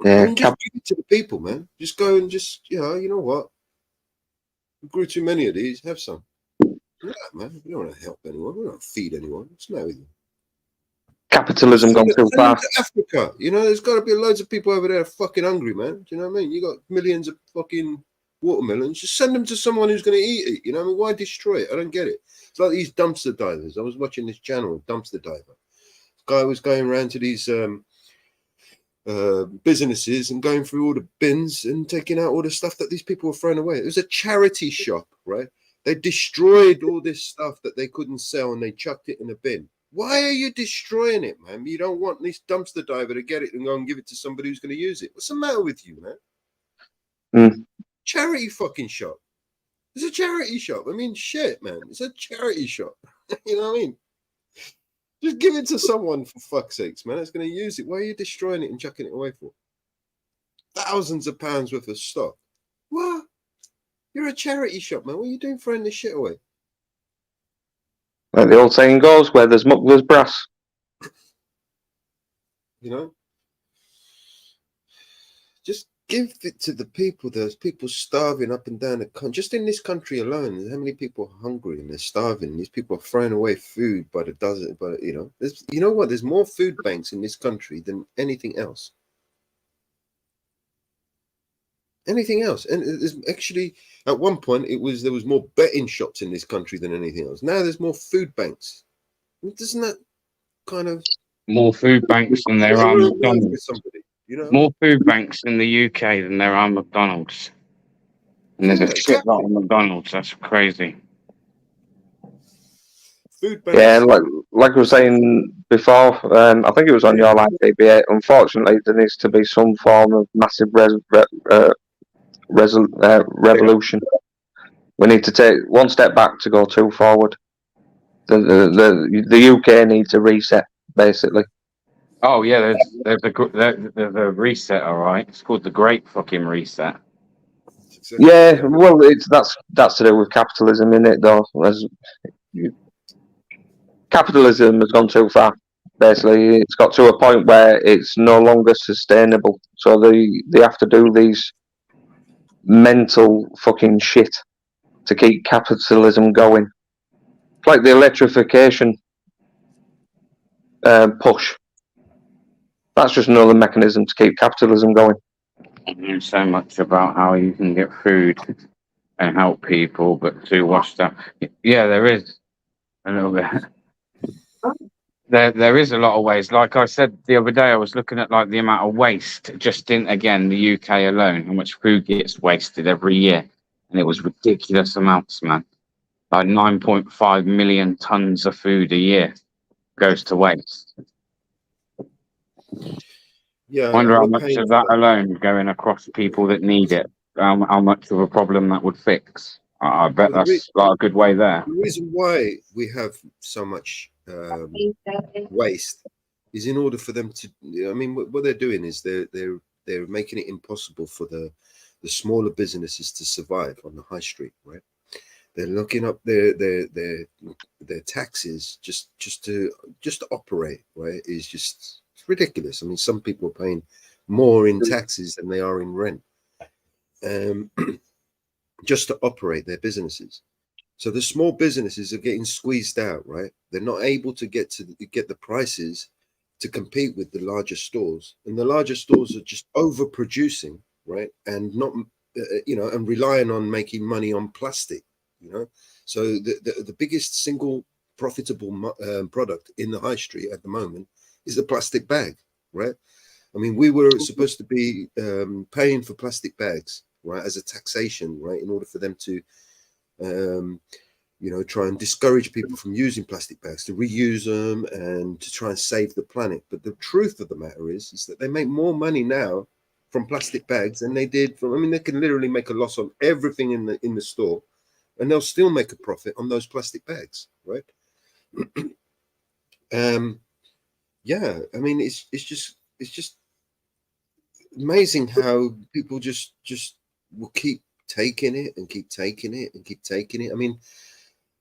Yeah, I mean, just give it to the people, man. Just go and you know what? We grew too many of these. Have some. Yeah, man. We don't want to help anyone. We don't want to feed anyone. What's the matter with you? Capitalism gone too far. To Africa, there's got to be loads of people over there fucking hungry, man. Do you know what I mean? You got millions of fucking watermelons. Just send them to someone who's going to eat it. You know what I mean? Why destroy it? I don't get it. It's like these dumpster divers. I was watching this channel, Dumpster Diver. This guy was going around to these businesses and going through all the bins and taking out all the stuff that these people were throwing away. It was a charity shop, right? They destroyed all this stuff that they couldn't sell and they chucked it in a bin. Why are you destroying it, man? You don't want this dumpster diver to get it and go and give it to somebody who's going to use it. What's the matter with you, man? Charity fucking shop. It's a charity shop. I mean, shit, man. It's a charity shop. You know what I mean? Just give it to someone, for fuck's sakes, man. That's going to use it. Why are you destroying it and chucking it away for? Thousands of pounds worth of stock. What? You're a charity shop, man. What are you doing throwing this shit away? Like the old saying goes, where there's muck, there's brass. Just give it to the people. There's people starving up and down the country. Just in this country alone, how many people are hungry and they're starving? These people are throwing away food by the dozen. But there's, you know what? There's more food banks in this country than anything else. Anything else. And there's actually, at one point, there was more betting shops in this country than anything else. Now there's more food banks. Doesn't that kind of more food banks than there are McDonald's? More food banks in the UK than there are McDonald's. And there's a shit lot of McDonald's. That's crazy. Food banks. Yeah, like I was saying before, I think it was on your line, BB8. Unfortunately, there needs to be some form of massive revolution. We need to take one step back to go two forward. The UK needs a reset, basically. Oh yeah, there's a reset, all right. It's called the Great Fucking Reset. Yeah, well, that's to do with capitalism, isn't it? Though, capitalism has gone too far. Basically, it's got to a point where it's no longer sustainable. So they have to do these mental fucking shit to keep capitalism going. It's like the electrification push. That's just another mechanism to keep capitalism going. There's so much about how you can get food and help people, but to wash stuff. Yeah, there is a little bit. There is a lot of ways. Like I said the other day, I was looking at the amount of waste just in, again, the UK alone, how much food gets wasted every year. And it was ridiculous amounts, man. Like 9.5 million tons of food a year goes to waste. Yeah, I wonder how much of that alone going across people that need it, how much of a problem that would fix. I bet that's a good way there. The reason why we have so much waste is in order for them to. I mean, what they're doing is they're making it impossible for the smaller businesses to survive on the high street, right? They're looking up their taxes just to operate, right? Is just ridiculous. I mean, some people are paying more in taxes than they are in rent, just to operate their businesses. So the small businesses are getting squeezed out, right? They're not able to get the prices to compete with the larger stores, and the larger stores are just overproducing, right? And not, and relying on making money on plastic, So the biggest single profitable product in the high street at the moment is the plastic bag, right? I mean, we were supposed to be paying for plastic bags, right, as a taxation, right, in order for them to try and discourage people from using plastic bags, to reuse them and to try and save the planet. But the truth of the matter is that they make more money now from plastic bags than they did from, I mean, they can literally make a loss on everything in the store, and they'll still make a profit on those plastic bags, right? Yeah, I mean, it's just amazing how people just will keep taking it and keep taking it and keep taking it. I mean,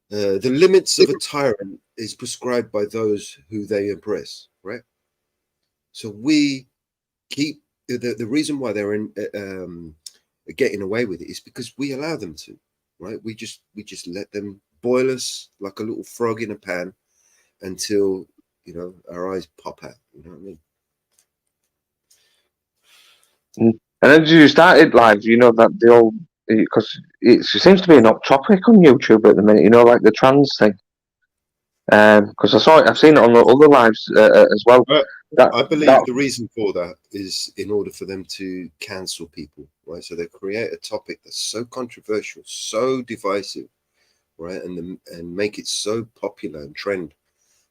the limits of a tyrant is prescribed by those who they oppress, right? So we keep the reason why they're getting away with it is because we allow them to, right? We just let them boil us like a little frog in a pan until our eyes pop out. You know what I mean? And then you started live, that the old, because it seems to be an hot topic on YouTube at the minute, like the trans thing. Because I've seen it on the other lives as well. I believe the reason for that is in order for them to cancel people, right? So they create a topic that's so controversial, so divisive, right, and make it so popular and trend,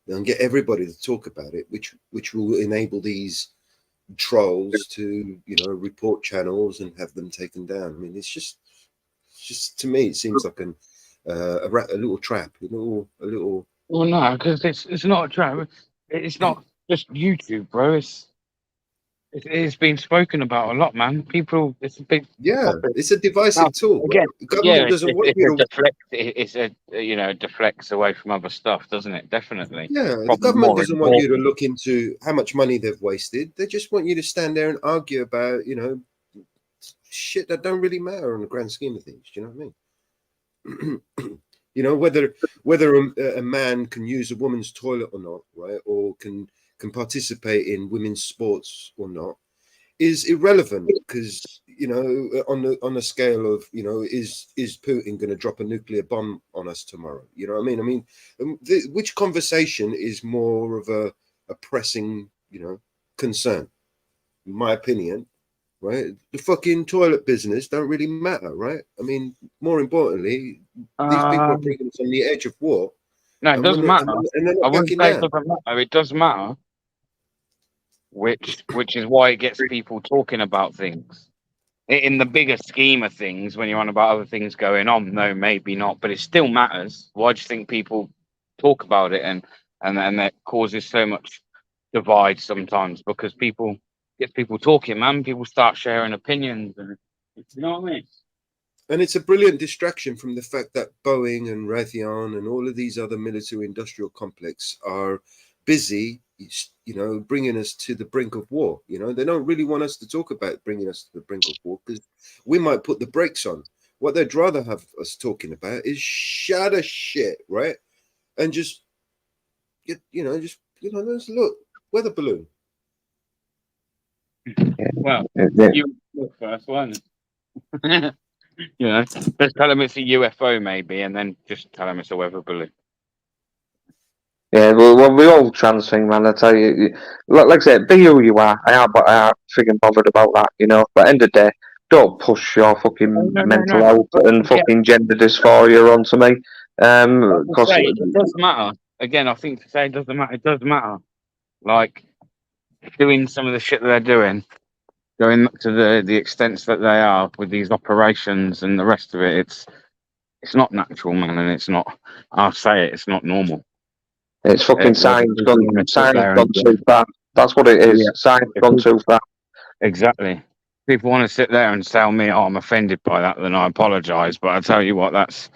and get everybody to talk about it, which will enable these trolls to report channels and have them taken down. I mean, it's just to me it seems like a little trap, a little. Well, no, because it's not a trap. It's not just YouTube, bro. It's been spoken about a lot, man. People, it's a big topic. It's a divisive tool. Again, the government doesn't want you to deflects away from other stuff, doesn't it? Definitely. Yeah, the government doesn't want you to look into how much money they've wasted. They just want you to stand there and argue about shit that don't really matter on the grand scheme of things. Do you know what I mean? Whether a man can use a woman's toilet or not, right, or can participate in women's sports or not, is irrelevant, because on the scale of is Putin going to drop a nuclear bomb on us tomorrow? You know what I mean? Which conversation is more of a pressing concern, in my opinion, right? The fucking toilet business don't really matter, right? I mean, more importantly, these people are bringing us on the edge of war. No, it doesn't matter. I wouldn't say down. it doesn't matter. It does matter. Which is why it gets people talking about things. In the bigger scheme of things, when you're on about other things going on, no, maybe not, but it still matters. Why do you think people talk about it and that causes so much divide sometimes? Because gets people talking, man. People start sharing opinions, and you know what I mean? And it's a brilliant distraction from the fact that Boeing and Raytheon and all of these other military industrial complex are busy, bringing us to the brink of war. They don't really want us to talk about bringing us to the brink of war, because we might put the brakes on. What they'd rather have us talking about is shatter shit, right? And just let's look, weather balloon. Well, you look first, weren't it? Just tell them it's a UFO maybe, and then just tell them it's a weather balloon. Yeah, well, we all trans thing, man. I tell you, like I said, be who you are. I am freaking bothered about that, But end of the day, don't push your fucking mental health and fucking gender dysphoria onto me. It doesn't matter. Again, I think to say it doesn't matter. It does matter. Like doing some of the shit that they're doing, going to the extents that they are with these operations and the rest of it. It's not natural, man, and it's not. I'll say it. It's not normal. It's fucking science gone too far. That's what it is. Yeah. Science gone too far. Exactly. People want to sit there and tell me, "Oh, I'm offended by that," then I apologise. But I tell you what, it's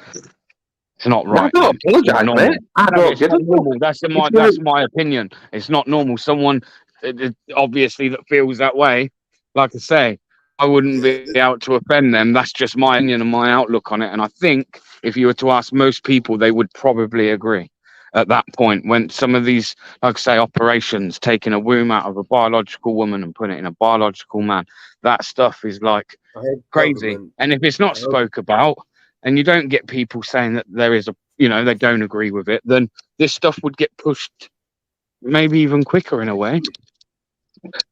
not right. I don't apologise, mate. I don't get it. That's my opinion. It's not normal. Someone obviously that feels that way. Like I say, I wouldn't be out to offend them. That's just my opinion and my outlook on it. And I think if you were to ask most people, they would probably agree at that point when some of these, like I say, operations, taking a womb out of a biological woman and putting it in a biological man, that stuff is like I hope crazy. government- And if it's not I hope- spoke about and you don't get people saying that there is a, you know, they don't agree with it, then this stuff would get pushed maybe even quicker in a way.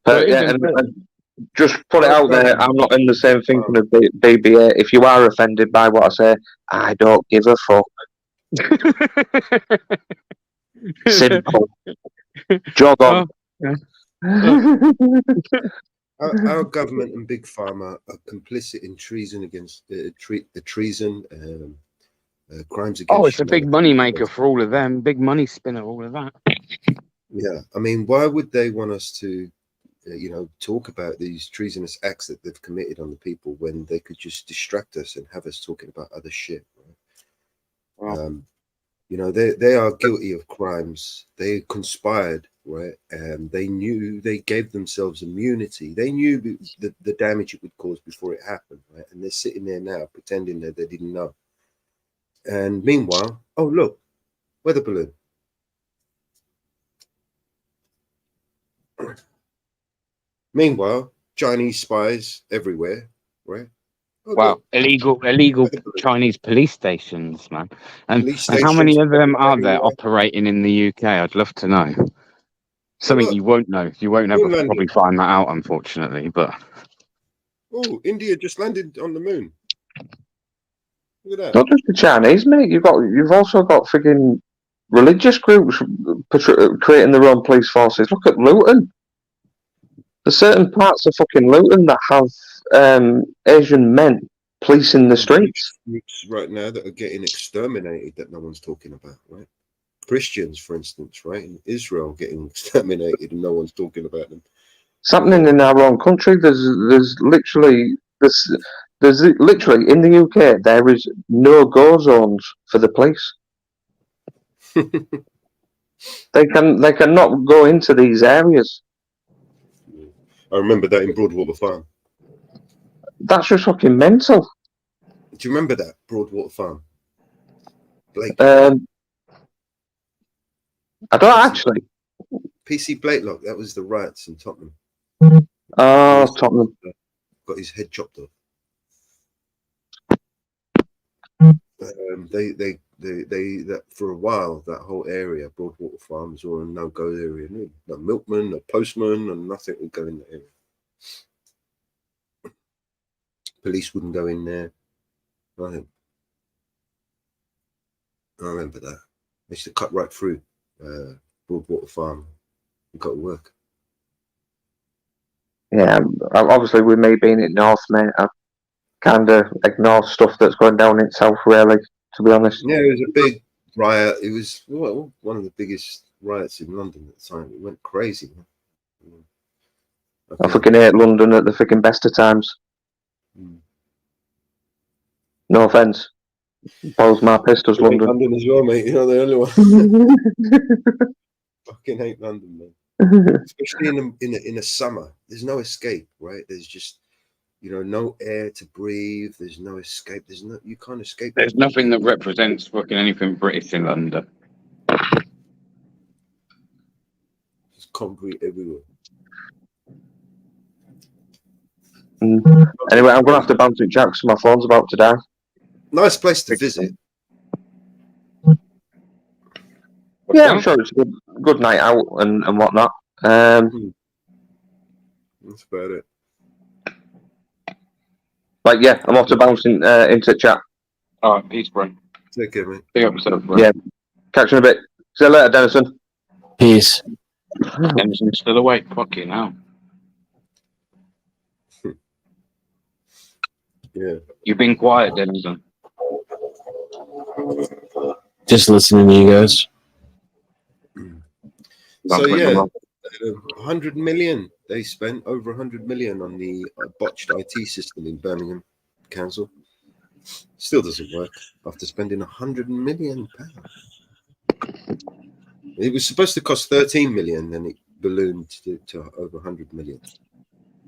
So it is Yeah, important. and just put it out there. I'm not in the same thinking of BBA. If you are offended by what I say, I don't give a fuck. Simple. Jog on. Our government and big pharma are complicit in treason against the treason, crimes against. Oh, it's a big humanity. money maker for all of them, big money spinner, all of that. Yeah, I mean, why would they want us to, talk about these treasonous acts that they've committed on the people when they could just distract us and have us talking about other shit? Right? Wow. They are guilty of crimes. They conspired, right? And they knew, they gave themselves immunity. They knew the damage it would cause before it happened, right? And they're sitting there now pretending that they didn't know. And meanwhile, oh look, weather balloon. Meanwhile, Chinese spies everywhere, right? Oh, Wow, look, illegal Chinese police stations, man. And police how many stations of them are there everywhere. operating in the UK? I'd love to know. Something look. you won't know. You won't ever Moon probably landing. find that out, unfortunately. But Oh, India just landed on the moon. Look at that. Not just the Chinese, mate. You've also got frigging religious groups creating their own police forces. Look at Luton. There's certain parts of fucking Luton that have Asian men policing the streets. Groups right now that are getting exterminated that no one's talking about, right? Christians, for instance, right? In Israel getting exterminated and no one's talking about them. It's happening in our own country. There's literally in the UK there is no-go zones for the police. They cannot go into these areas. I remember that in Broadwater Farm. That's just fucking mental. Do you remember that Broadwater Farm? Blake, I don't actually. PC Blakelock, that was the riots in Tottenham. Oh, Tottenham. Got his head chopped off. That for a while, that whole area, Broadwater Farm, was all a no-go area. No milkman, no postman, and nothing would go in the area. Police wouldn't go in there. Nothing. I remember that. They used to cut right through Broadwater Farm and go to work. Yeah, obviously with me being in North, mate, I kind of ignore stuff that's going down in South, really, to be honest. Yeah, it was a big riot. It was one of the biggest riots in London at the time. It went crazy. I fucking hate London at the fucking best of times. No offence. Balls my pistols, I hate London. London as well, mate. You're not the only one. Fucking hate London, man. Especially in the summer. There's no escape, right? There's just no air to breathe. There's no escape. You can't escape. there's nothing that represents fucking anything British in London. There's concrete everywhere. Anyway, I'm gonna have to bounce it, Jack, because my phone's about to die. Nice place to visit. Yeah, I'm sure it's a good night out and whatnot. That's about it. But yeah, I'm off to bouncing into chat. All right, peace, bro. Take care, mate. Big up yourself, bro. Yeah. Catch you in a bit. See you later, Denison. Peace. Denison's still awake. Fucking hell. Yeah. You've been quiet, Denison. Just listening to you guys. So yeah, 100 million. They spent over 100 million on the botched IT system in Birmingham Council. Still doesn't work after spending 100 million pounds. It was supposed to cost 13 million, and ballooned to over 100 million.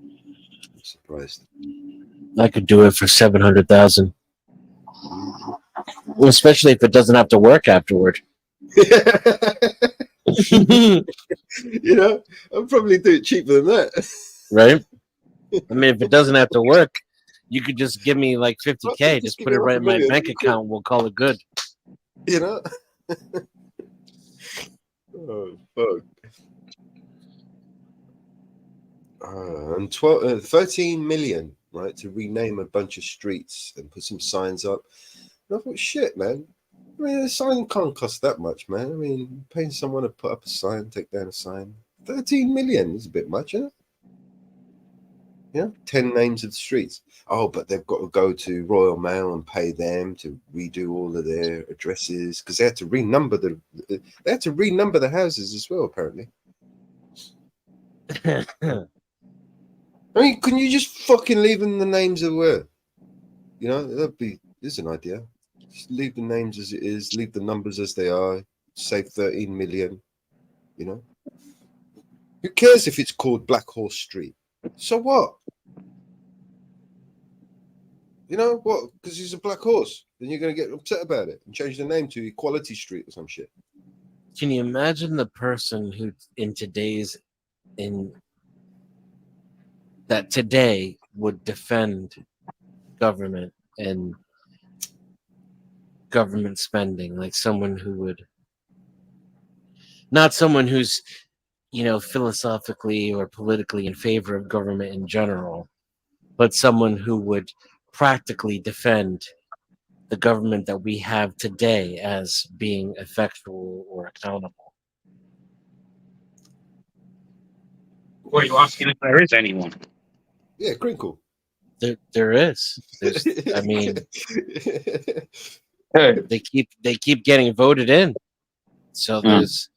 I'm surprised. I could do it for 700,000, especially if it doesn't have to work afterward. You know, I'll probably do it cheaper than that. Right? I mean, if it doesn't have to work, you could just give me like 50K, just give put me it right in my 100 million, bank it'd be cool. account. We'll call it good. You know? Oh, fuck. And 13 million, right, to rename a bunch of streets and put some signs up. And I thought, shit, man. I mean, a sign can't cost that much, man. I mean, paying someone to put up a sign, take down a sign. 13 million is a bit much, isn't it? Yeah, 10 names of the streets. Oh, but they've got to go to Royal Mail and pay them to redo all of their addresses because they had to renumber the houses as well, apparently. I mean, can you just fucking leave them the names of where? You know, there's an idea. Just leave the names as it is, leave the numbers as they are, save 13 million, you know? Who cares if it's called Black Horse Street? So what? You know what? Because he's a black horse. Then you're going to get upset about it and change the name to Equality Street or some shit. Can you imagine the person who that today would defend government and government spending, like someone who would, not someone who's, you know, philosophically or politically in favor of government in general, but someone who would practically defend the government that we have today as being effectual or accountable. What are you asking if there is anyone? Yeah, Crinkle. There is. There's, I mean, they keep getting voted in. So there's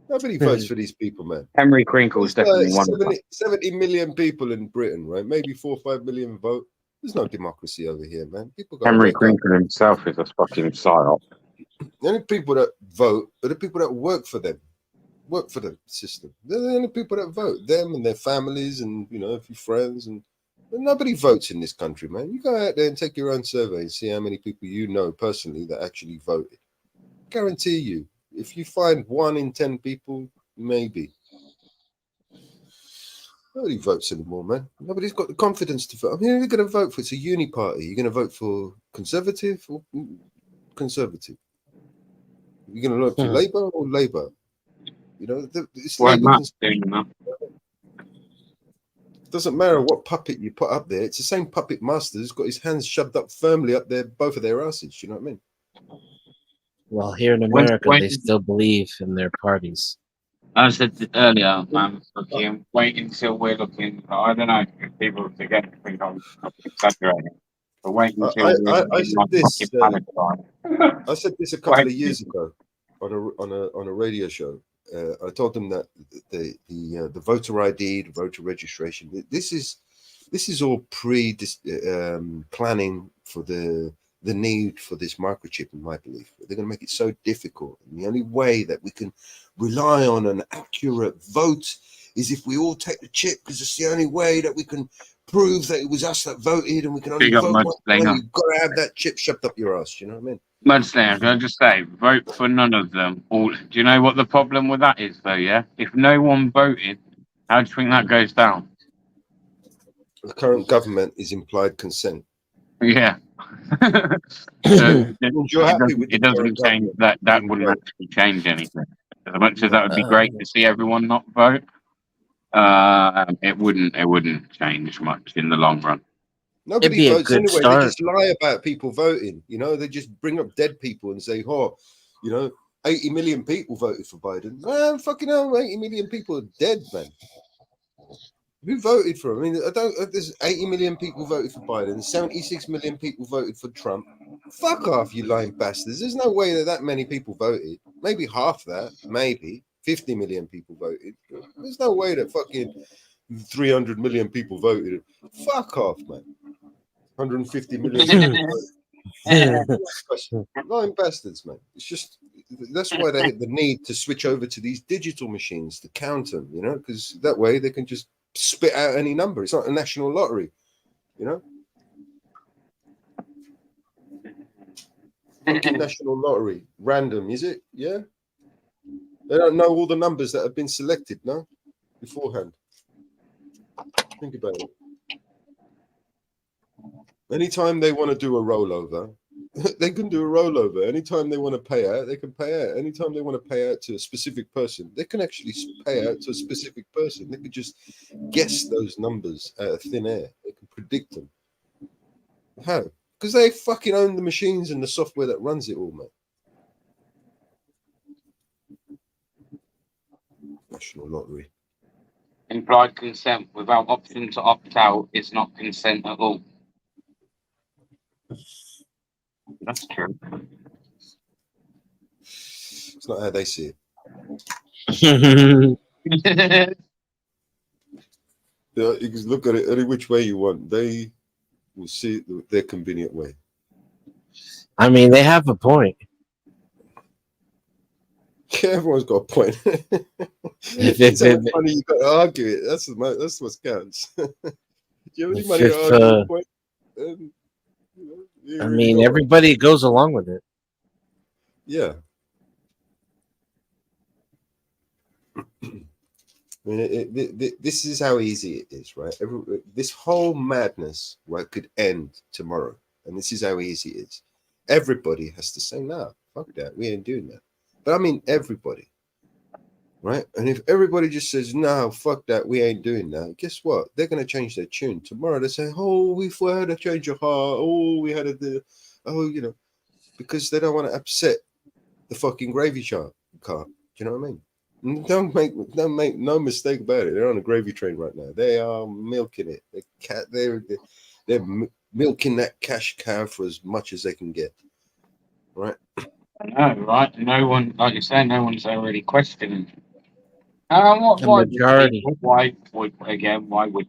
nobody votes for these people, man. Henry Crinkle is definitely one of them. 70 million people in Britain, right? Maybe 4 or 5 million vote. There's no democracy over here, man. People got Henry Crinkle himself is a fucking psyop. The only people that vote are the people that work for them, work for the system. They're the only people that vote. Them and their families, and you know, a few friends, and nobody votes in this country, man. You go out there and take your own survey and see how many people you know personally that actually voted. Guarantee you, if you find 1 in 10 people, maybe. Nobody votes anymore, man. Nobody's got the confidence to vote. I mean, who are you going to vote for? It's a uni party. You're going to vote for Conservative or Conservative? You're going to vote for Labour or Labour? You know, it's Labour. It doesn't matter what puppet you put up there. It's the same puppet master who's got his hands shoved up firmly up there, both of their asses. You know what I mean? Well, here in America, they still believe in their parties. I said earlier, man, wait until we're looking. I don't know if people again think I'm exaggerating, but wait until I said this a couple of years ago on a radio show. I told them that the voter ID, the voter registration, this is all planning for the need for this microchip, in my belief. They're going to make it so difficult. And the only way that we can rely on an accurate vote is if we all take the chip, because it's the only way that we can prove that it was us that voted, and we can only vote one way. You've got to have that chip shoved up your ass. You know what I mean? Mudslayer, can I just say, vote for none of them. Do you know what the problem with that is, though, yeah? If no one voted, how do you think that goes down? The current government is implied consent. Yeah. So it doesn't change that. That wouldn't actually change anything. As much as that would be great to see everyone not vote, it wouldn't change much in the long run. Nobody votes anyway. Start. They just lie about people voting. You know, they just bring up dead people and say, "Oh, you know, 80 million people voted for Biden." Man, fucking hell, 80 million people are dead, man. Who voted for him? I mean, there's 80 million people voted for Biden. 76 million people voted for Trump. Fuck off, you lying bastards. There's no way that many people voted. Maybe half that. Maybe 50 million people voted. There's no way that fucking 300 million people voted. Fuck off, man. 150 million. Lying bastards, man. It's just that's why they had the need to switch over to these digital machines to count them, you know, because that way they can just spit out any number. It's not a national lottery, you know. Fucking national lottery, random, is it? Yeah. They don't know all the numbers that have been selected, no, beforehand. Think about it. Anytime they want to do a rollover, they can do a rollover. Anytime they want to pay out, they can pay out. Anytime they want to pay out to a specific person, they can actually pay out to a specific person. They could just guess those numbers out of thin air. They can predict them. How? Because they fucking own the machines and the software that runs it all, man. National lottery. Implied consent without option to opt out is not consent at all. That's true. It's not how they see it. You can look at it any which way you want. They will see it their convenient way. I mean, they have a point. Yeah, everyone's got a point. If It's how much money you got to argue it. That's what counts. Do you have any money to argue the point? I mean, everybody goes along with it. Yeah. I mean, this is how easy it is, right? This whole madness, right, could end tomorrow, and this is how easy it is. Everybody has to say, "No, fuck that, we ain't doing that." But I mean, everybody, right? And if everybody just says, "No, fuck that, we ain't doing that," guess what? They're gonna change their tune tomorrow. They say, "Oh, we've had a change of heart. Oh, we had you know," because they don't want to upset the fucking gravy cart. Do you know what I mean? Don't make no mistake about it. They're on a gravy train right now. They are milking it. They're milking that cash cow for as much as they can get. Right? I know, right? No one, like you say, no one's already questioning. Why majority. Why would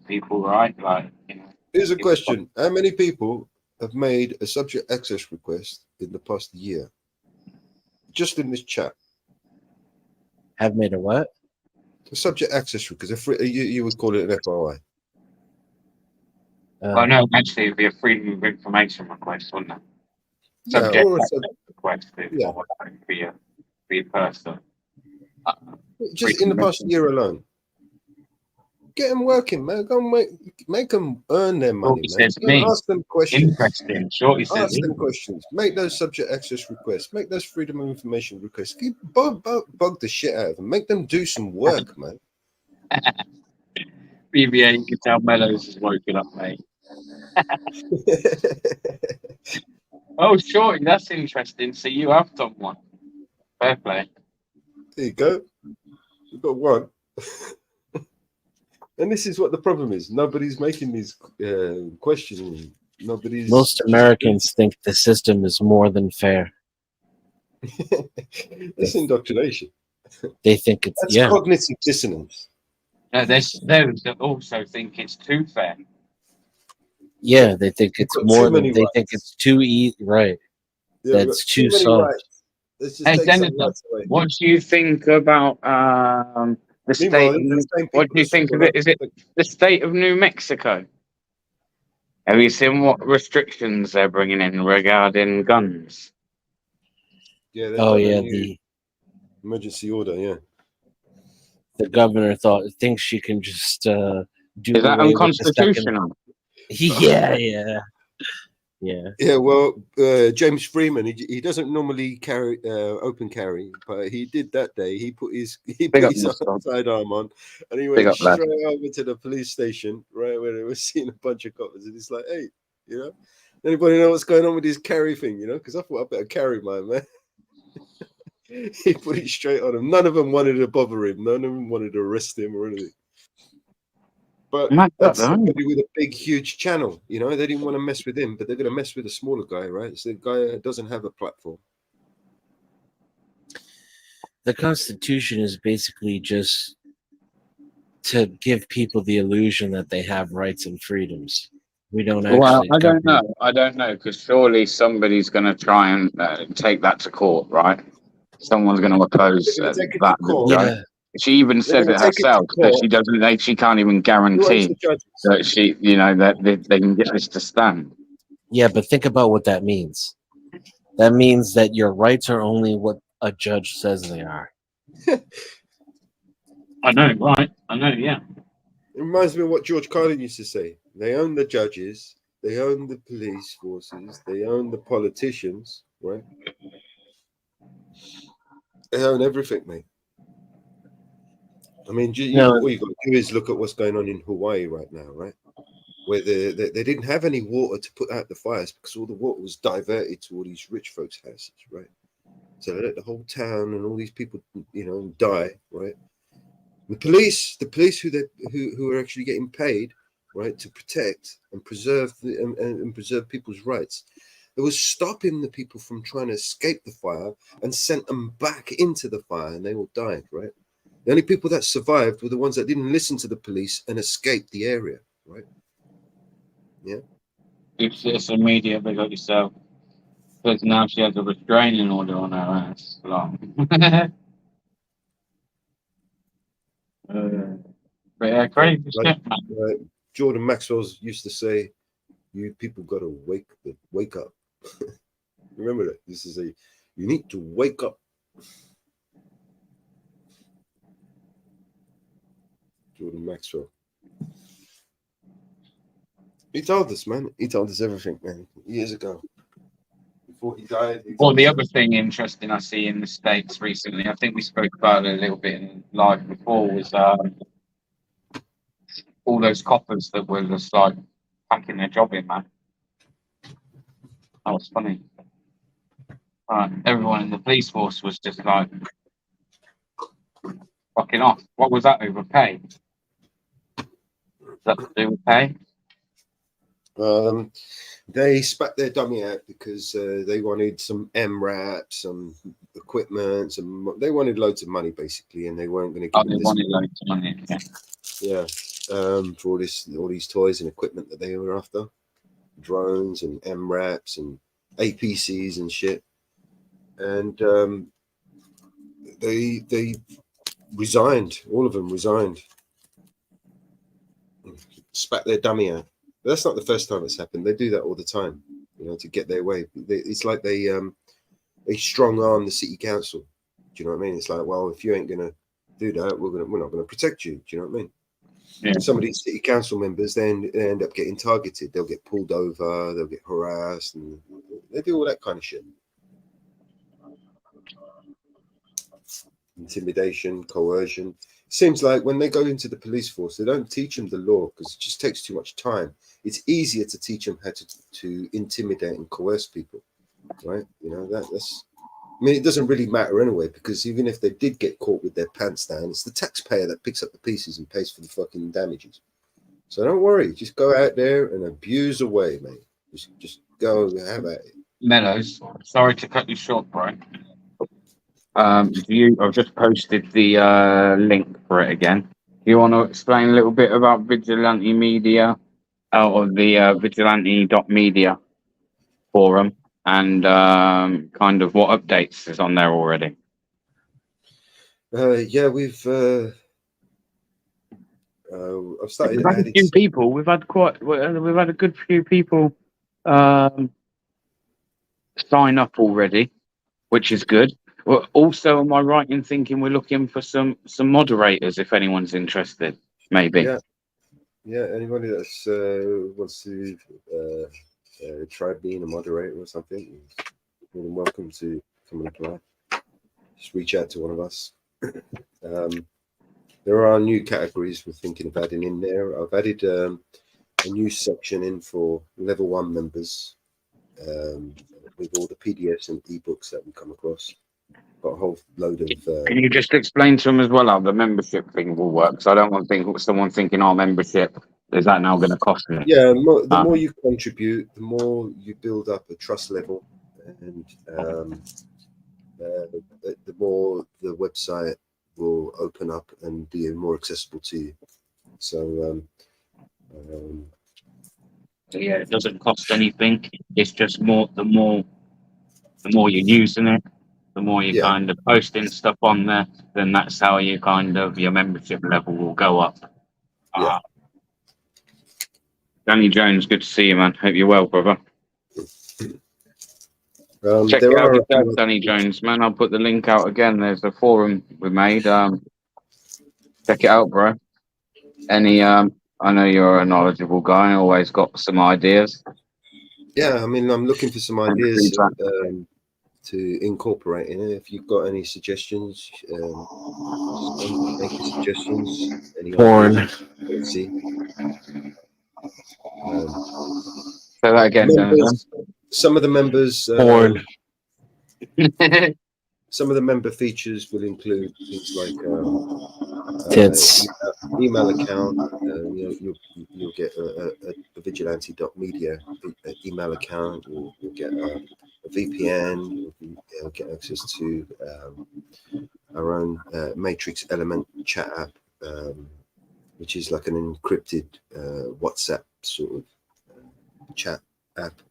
people, right? Like, you know, Here's a question: how many people have made a subject access request in the past year? Just in this chat. Have made a what? A subject access request. You would call it an FOI. Oh no, actually, it'd be a freedom of information request, wouldn't it? Yeah, or a Request yeah. For your person. Just in the past year alone. Get them working, man. Go make them earn their money, man. Ask them questions. Interesting. Shorty Ask says them questions. Make those subject access requests. Make those freedom of information requests. Bug the shit out of them. Make them do some work, man. BBA, you can tell Mellows is woken up, mate. Oh, Shorty, that's interesting. So you have done one. Fair play. There you go. You've got one. And this is what the problem is. Nobody's making these questions. Most Americans think the system is more than fair. It's indoctrination. They think it's That's cognitive dissonance. No, there's those that also think it's too fair. Yeah, they think it's more than they think it's too easy. Right. Yeah, that's too soft. Hey, Dennis, what do you think about the state? What do you think of it? Is it the state of New Mexico? Have you seen what restrictions they're bringing in regarding guns? Yeah. The emergency order. Yeah. The governor thinks she can just do. Is that unconstitutional? Yeah, well, James Freeman, he doesn't normally carry open carry, but he did that day. He put his sidearm on, and he went straight over to the police station, right where they were seeing a bunch of cops, and he's like, "Hey, you know, anybody know what's going on with this carry thing? You know, because I thought I better carry mine, man." He put it straight on him. None of them wanted to bother him. None of them wanted to arrest him or anything. But that's somebody with a big, huge channel. You know, they didn't want to mess with him, but they're going to mess with a smaller guy, right? It's the guy that doesn't have a platform. The Constitution is basically just to give people the illusion that they have rights and freedoms. We don't actually. Well, I don't know, because surely somebody's going to try and take that to court, right? someone's going to oppose They're gonna take it to that. court. Yeah. She even They're says gonna it take it to herself that court. she doesn't. She can't even Who owns guarantee the judges? that she, you know, that they can get this to stand. Yeah, but think about what that means. That means that your rights are only what a judge says they are. I know, right? I know, yeah. It reminds me of what George Carlin used to say. They own the judges, they own the police forces, they own the politicians, right? They own everything, mate. I mean, all you got to do is look at what's going on in Hawaii right now, right? Where they didn't have any water to put out the fires because all the water was diverted to all these rich folks' houses, right? So they let the whole town and all these people, you know, die, right? The police who are actually getting paid, right, to protect and preserve and preserve people's rights. It was stopping the people from trying to escape the fire and sent them back into the fire, and they all died, right? The only people that survived were the ones that didn't listen to the police and escaped the area, right? Yeah. It's a media, big up yourself. Because now she has a restraining order on her ass. But yeah, crazy shit, man. Jordan Maxwell used to say, "You people got to wake up." Remember that. This is you need to wake up. Jordan Maxwell. He told us, man. He told us everything, man, years ago. Before he died. Well, the other thing interesting I see in the States recently, I think we spoke about it a little bit in live before, was all those coppers that were just like packing their job in, man. That was funny. Everyone in the police force was just like fucking off. What was that over pay? Is that to do with pay? They spat their dummy out because they wanted some MRAP, some equipment, they wanted loads of money basically, and they weren't going to give them this wanted loads of money. Yeah, for all these toys and equipment that they were after, drones and MRAPs and APCs and shit, and they resigned. All of them resigned, spat their dummy out. But that's not the first time it's happened. They do that all the time, you know, to get their way. It's like they strong arm the city council. Do you know what I mean? It's like, well, if you ain't gonna do that, we're not gonna protect you. Do you know what I mean? Yeah. Some of these city council members then end up getting targeted. They'll get pulled over. They'll get harassed, and they do all that kind of shit. Intimidation, coercion. Seems like when they go into the police force, they don't teach them the law because it just takes too much time. It's easier to teach them how to intimidate and coerce people, right? You know, that's. I mean, it doesn't really matter anyway, because even if they did get caught with their pants down, it's the taxpayer that picks up the pieces and pays for the fucking damages. So don't worry, just go out there and abuse away, mate. Just go have at it. Mellows, sorry to cut you short, Brian. I've just posted the link for it again. Do you want to explain a little bit about Vigilante Media out of the vigilante.media forum and kind of what updates is on there already? Yeah, I've started. We've had a few people. We've had a good few people sign up already, which is good. Well, also, am I right in thinking we're looking for some moderators if anyone's interested? Maybe. Yeah. Anybody that's wants to try being a moderator or something, you're welcome to come and apply. Just reach out to one of us. There are new categories we're thinking of adding in there. I've added a new section in for level 1 members with all the PDFs and ebooks that we come across. Got a whole load of. Can you just explain to them as well how the membership thing will work? Because I don't want someone thinking, "Oh, membership, is that now going to cost me?" Yeah, the more you contribute, the more you build up a trust level, and the more the website will open up and be more accessible to you. So yeah, it doesn't cost anything. It's just the more you're using it, The more you Yeah. kind of posting stuff on there, then that's how you kind of your membership level will go up. Yeah. Danny Jones, good to see you, man. Hope you're well, brother. Check There it out are a yourself, few Danny Jones, man. I'll put the link out again. There's a forum we made. Check it out, bro. I know you're a knowledgeable guy. Always got some ideas. Yeah, I mean, I'm looking for some And ideas feedback. to incorporate in it. If you've got any suggestions, make your suggestions. Any Porn. ideas, let's see. Say that again, Members, some of the members, Porn. some of the member features will include things like Tits. email account. You'll get a vigilante.media email account. You'll get a VPN. You'll get access to our own Matrix Element chat app, which is like an encrypted WhatsApp sort of chat app.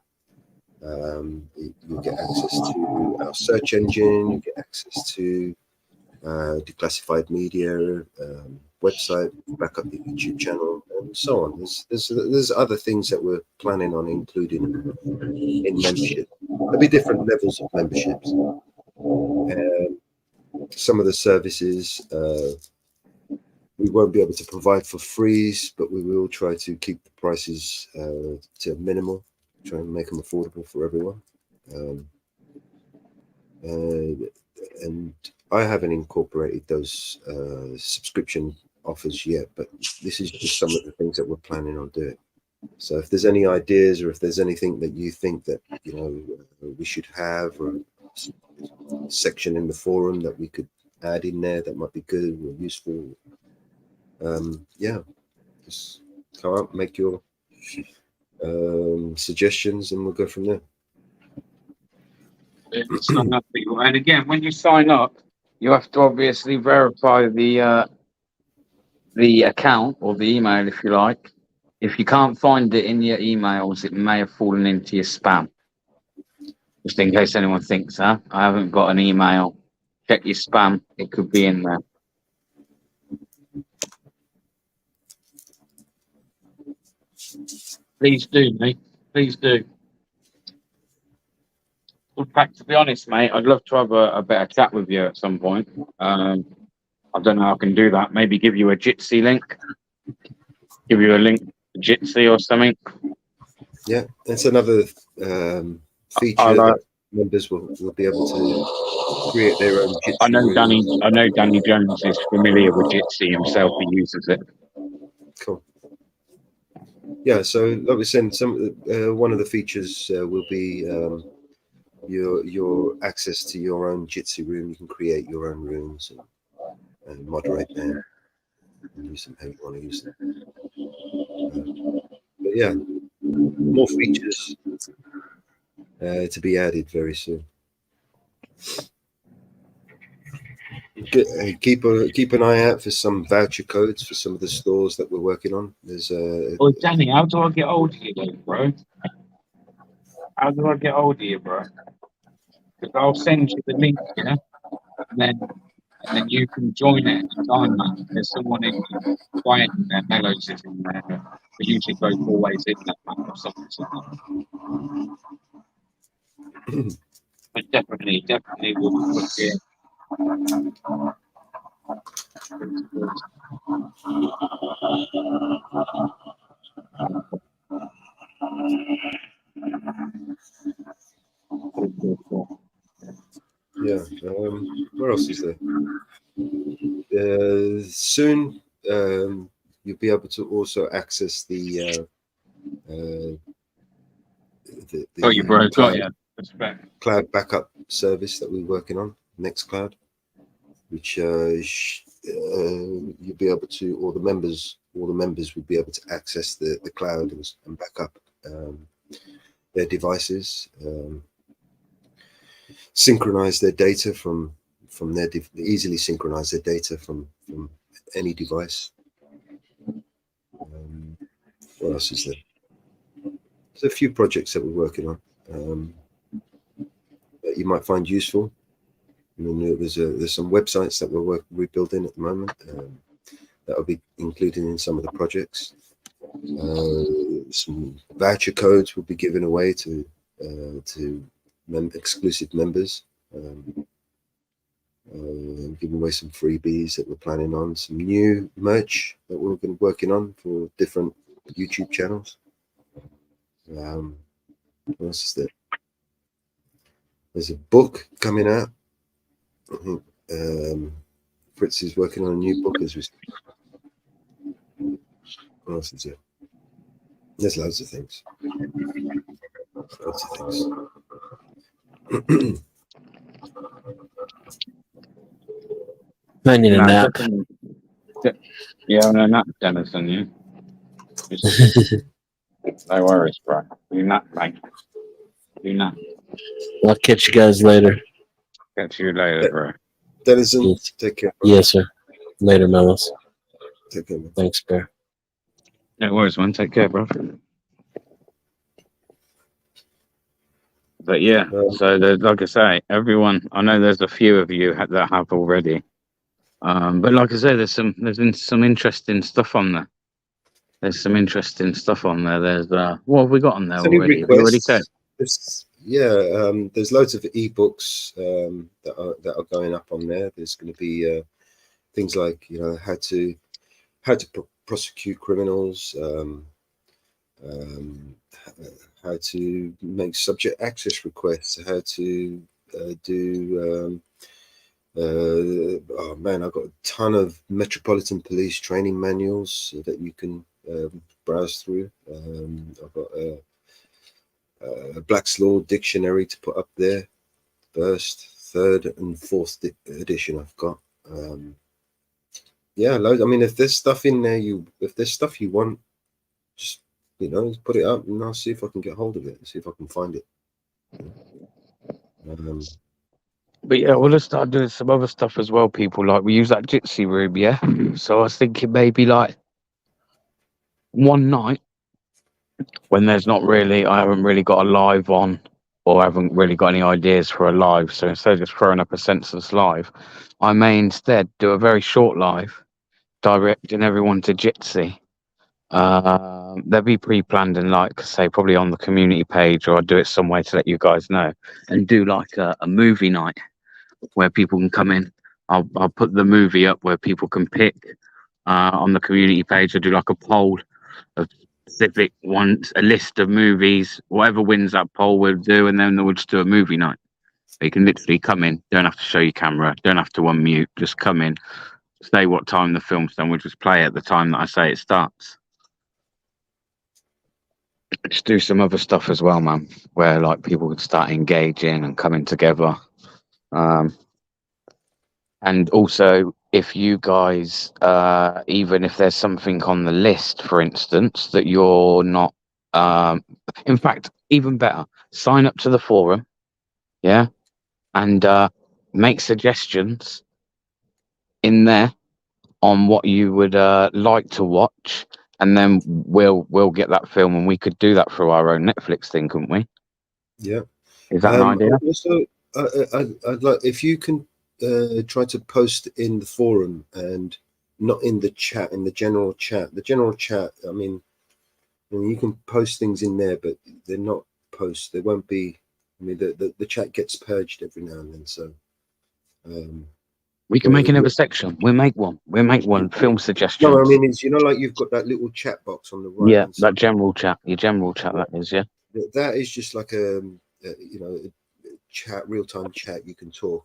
You'll get access to our search engine. You get access to declassified media website, back up the YouTube channel, and so on. There's other things that we're planning on including in membership. There'll be different levels of memberships. Some of the services we won't be able to provide for free, but we will try to keep the prices to minimal, try and make them affordable for everyone. And I haven't incorporated those subscription offers yet, but this is just some of the things that we're planning on doing. So if there's any ideas, or if there's anything that you think that we should have, or a section in the forum that we could add in there that might be good or useful, just come out, make your suggestions, and we'll go from there. Sign up, people. And again, when you sign up, you have to obviously verify the account or the email, if you like. If you can't find it in your emails, it may have fallen into your spam. Just in case anyone thinks, I haven't got an email. Check your spam. It could be in there. Please do, mate. Please do. In fact, to be honest, mate, I'd love to have a better chat with you at some point. I don't know how I can do that. Maybe give you a Jitsi link. Give you a link to Jitsi or something. Yeah, that's another feature that members will be able to create their own Jitsi. I know Danny Jones is familiar with Jitsi himself. He uses it. Cool. Yeah, so like we said, one of the features will be your access to your own Jitsi room. You can create your own rooms and moderate them and use them how you want to use them. But yeah, more features to be added very soon. Keep an eye out for some voucher codes for some of the stores that we're working on. There's Oh, Danny, how do I get hold of you, then, bro? How do I get hold of you, bro? Because I'll send you the link, yeah, and then you can join it anytime, mate. There's someone in quiet in there, Mellows is in there. We usually go always in that map or something like that. But definitely we'll put it. yeah. What else is there? Soon, you'll be able to also access the You broke. Got you. Respect. Cloud backup service that we're working on, Nextcloud, which you'll be able to, all the members will be able to access the cloud and back up their devices, synchronize their data from their easily synchronize their data from any device. What else is there? There's a few projects that we're working on that you might find useful. I mean, there's some websites that we're rebuilding at the moment that will be included in some of the projects. Some voucher codes will be given away to exclusive members. Giving away some freebies that we're planning on, some new merch that we've been working on for different YouTube channels. What else is there? There's a book coming out. I think Fritz is working on a new book as we speak. What else is there? There's loads of things. Loads of things. I need a No, nap. Yeah, no nap, Dennison. You. No worries, bro. You nap, mate. You nap. I'll catch you guys later. Catch you later, bro. Denizen, Yes. take care. Bro. Yes, sir. Later, Mellis. Take care, man. Thanks, Bear. No worries, man. Take care, bro. But yeah, so like I say, everyone. I know there's a few of you that have already. But like I say, there's been some interesting stuff on there. There's some interesting stuff on there. There's what have we got on there Any already? Have you already said? requests? There's loads of ebooks that are going up on there. There's going to be things like how to prosecute criminals, how to make subject access requests, how to do. Oh man, I've got a ton of Metropolitan Police training manuals that you can browse through. I've got a Black's Law dictionary to put up there, first, third, and fourth edition. I've got. Loads. I mean, if there's stuff in there, if there's stuff you want, just put it up, and I'll see if I can get hold of it, and see if I can find it. But yeah, we'll just start doing some other stuff as well, people. Like, we use that Jitsi room, yeah? So I was thinking maybe, like, one night when I haven't really got a live on, or I haven't really got any ideas for a live. So instead of just throwing up a senseless live, I may instead do a very short live, directing everyone to Jitsi. They'll be pre-planned and, like, say, probably on the community page, or I'll do it some way to let you guys know, and do like a movie night where people can come in. I'll put the movie up where people can pick on the community page. I'll do like a poll of specific ones, a list of movies. Whatever wins that poll, we'll do, and then we'll just do a movie night. You can literally come in, don't have to show your camera, don't have to unmute, just come in, say what time the film's done, we'll just play at the time that I say it starts. Just do some other stuff as well, man, where like people can start engaging and coming together. And also, if you guys, even if there's something on the list, for instance, that you're not, in fact, even better, sign up to the forum, yeah, and make suggestions in there on what you would like to watch, and then we'll get that film, and we could do that through our own Netflix thing, couldn't we? Yeah. Is that an idea? Also, I'd like if you can try to post in the forum and not in the chat, in the general chat. The general chat, I mean you can post things in there, but they're not posts. They won't be. I mean, the chat gets purged every now and then. So we can make another section. We'll make one. Film suggestions. No, I mean it's like you've got that little chat box on the right. Yeah, that general chat. Your general chat. That is, yeah. That is just like a chat, real time chat. You can talk,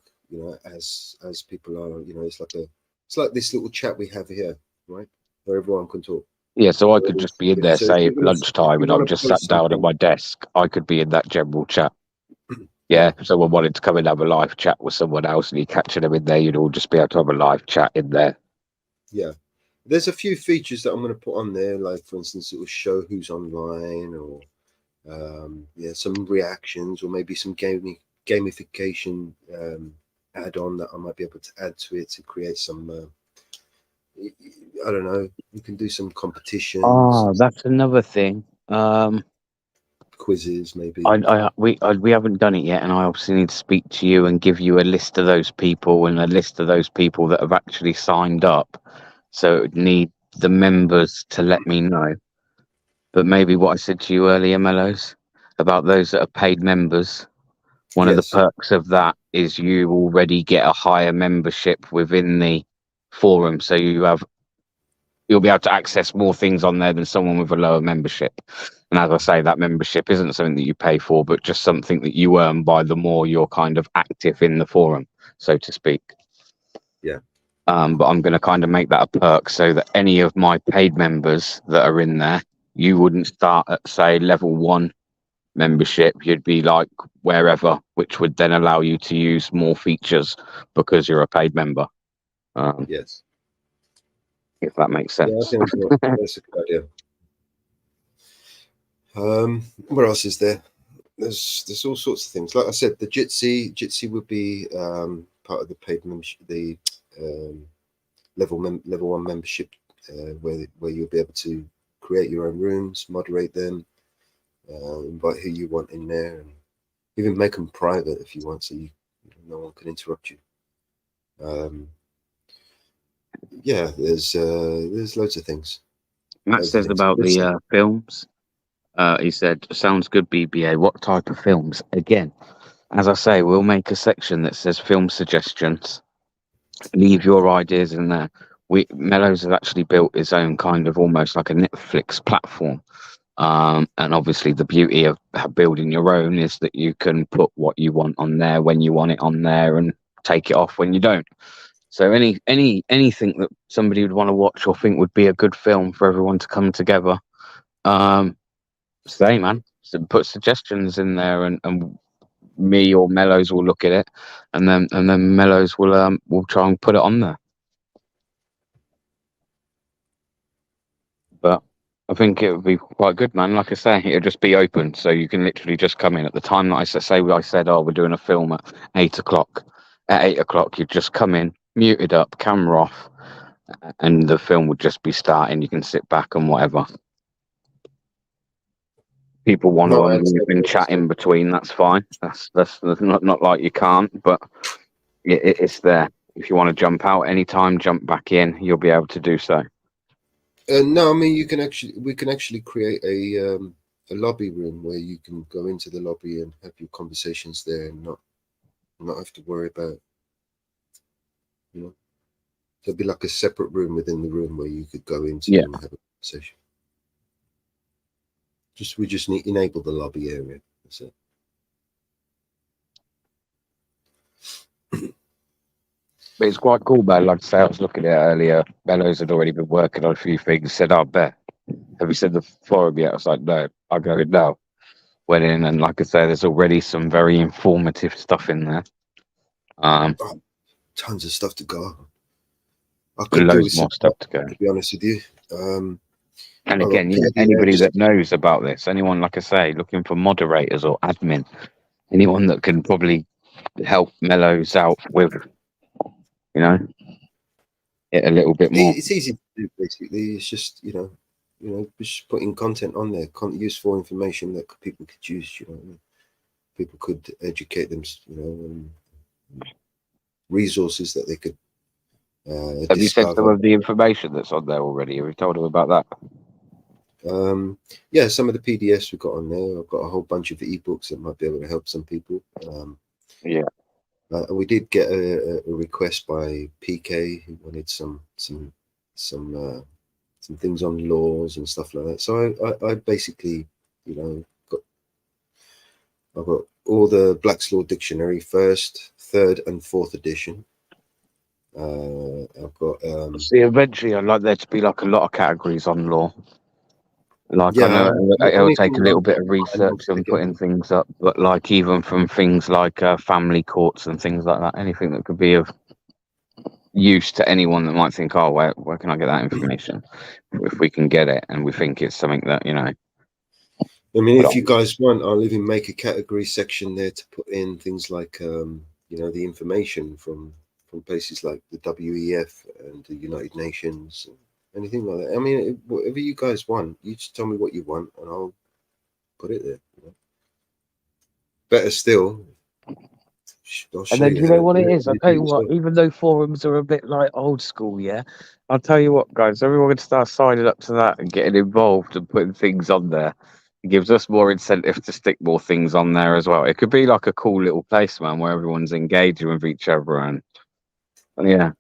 as people are. It's like this little chat we have here, right, where everyone can talk. Yeah, so I could just be in there, So say if you're gonna- lunchtime, if and you're I'm gonna just post sat down at something- my desk. I could be in that general chat. Yeah, if someone wanted to come and have a live chat with someone else, and you catching them in there, you'd all just be able to have a live chat in there. Yeah, there's a few features that I'm going to put on there, like for instance, it will show who's online, or some reactions, or maybe some gamification add-on that I might be able to add to it to create some. I don't know. You can do some competitions. Oh, that's another thing. quizzes, maybe. We haven't done it yet, and I obviously need to speak to you and give you a list of those people and a list of those people that have actually signed up. So it would need the members to let me know. But maybe what I said to you earlier, Mellows, about those that are paid members, one of the Yes. perks of that is you already get a higher membership within the forum. So you'll be able to access more things on there than someone with a lower membership. And as I say, that membership isn't something that you pay for, but just something that you earn by the more you're kind of active in the forum, so to speak. Yeah. But I'm going to kind of make that a perk so that any of my paid members that are in there, you wouldn't start at, say, level 1 membership. You'd be like wherever, which would then allow you to use more features because you're a paid member. Yes. If that makes Yeah, I sense. think that's a good idea. What else is there? There's all sorts of things. Like I said, the Jitsi would be part of the paid membership, the level 1 membership, where you'll be able to create your own rooms, moderate them, invite who you want in there, and even make them private if you want, so no one can interrupt you. Yeah, there's loads of things. Matt says about the films. He said, "Sounds good, BBA. What type of films?" Again, as I say, we'll make a section that says film suggestions. Leave your ideas in there. Mellows has actually built his own kind of almost like a Netflix platform. And obviously the beauty of building your own is that you can put what you want on there when you want it on there and take it off when you don't. So anything that somebody would want to watch or think would be a good film for everyone to come together, say, man, so put suggestions in there, and me or Mellows will look at it, and then Mellows will try and put it on there. But I think it would be quite good, man. Like I say, it'll just be open, so you can literally just come in at the time that I said, oh, we're doing a film at 8 o'clock. At 8 o'clock, you just come in, muted up, camera off, and the film would just be starting. You can sit back and whatever. People want to unmute and chat in between. That's fine. That's not like you can't, but it's there. If you want to jump out anytime, jump back in. You'll be able to do so. No, I mean we can actually create a lobby room where you can go into the lobby and have your conversations there, and not have to worry about, there'd be like a separate room within the room where you could go into and have a conversation. We just need enable the lobby area. That's it. But it's quite cool, man. Like I say, I was looking at it earlier. Mellows had already been working on a few things. Said, "I bet. Have you said the forum yet?" I was like, "No." I go, "No." Went in, and like I say, there's already some very informative stuff in there. Tons of stuff to go. I could loads more stuff to go. To be honest with you. And again, anybody that knows about this, anyone, like I say, looking for moderators or admin, anyone that can probably help Mellows out with, it a little bit more. It's easy to do, basically. It's just, just putting content on there, useful information that people could use, people could educate them, and resources that they could Have you said some of the information that's on there already? Have you told them about that? Yeah, some of the PDFs we've got on there. I've got a whole bunch of ebooks that might be able to help some people. We did get a request by PK who wanted some things on laws and stuff like that. So I basically, I've got all the Black's Law Dictionary, 1st, 3rd, and 4th edition. I've got. See, eventually, I'd like there to be like a lot of categories on law. Like, I know it'll take a little bit of research and putting things up, but like even from things like family courts and things like that, anything that could be of use to anyone that might think, oh, where can I get that information? If we can get it and we think it's something that, I mean, if you guys want, I'll even make a category section there to put in things like, the information from places like the WEF and the United Nations, anything like that. I mean, whatever you guys want, you just tell me what you want, and put it there. You know? Better still, I'll show And then you you how know to what do it it. is? I'll You tell do you it what, yourself. even though forums are a bit like old school, yeah, I'll tell you what, guys, everyone can start signing up to that and getting involved and putting things on there. It gives us more incentive to stick more things on there as well. It could be like a cool little place, man, where everyone's engaging with each other and yeah.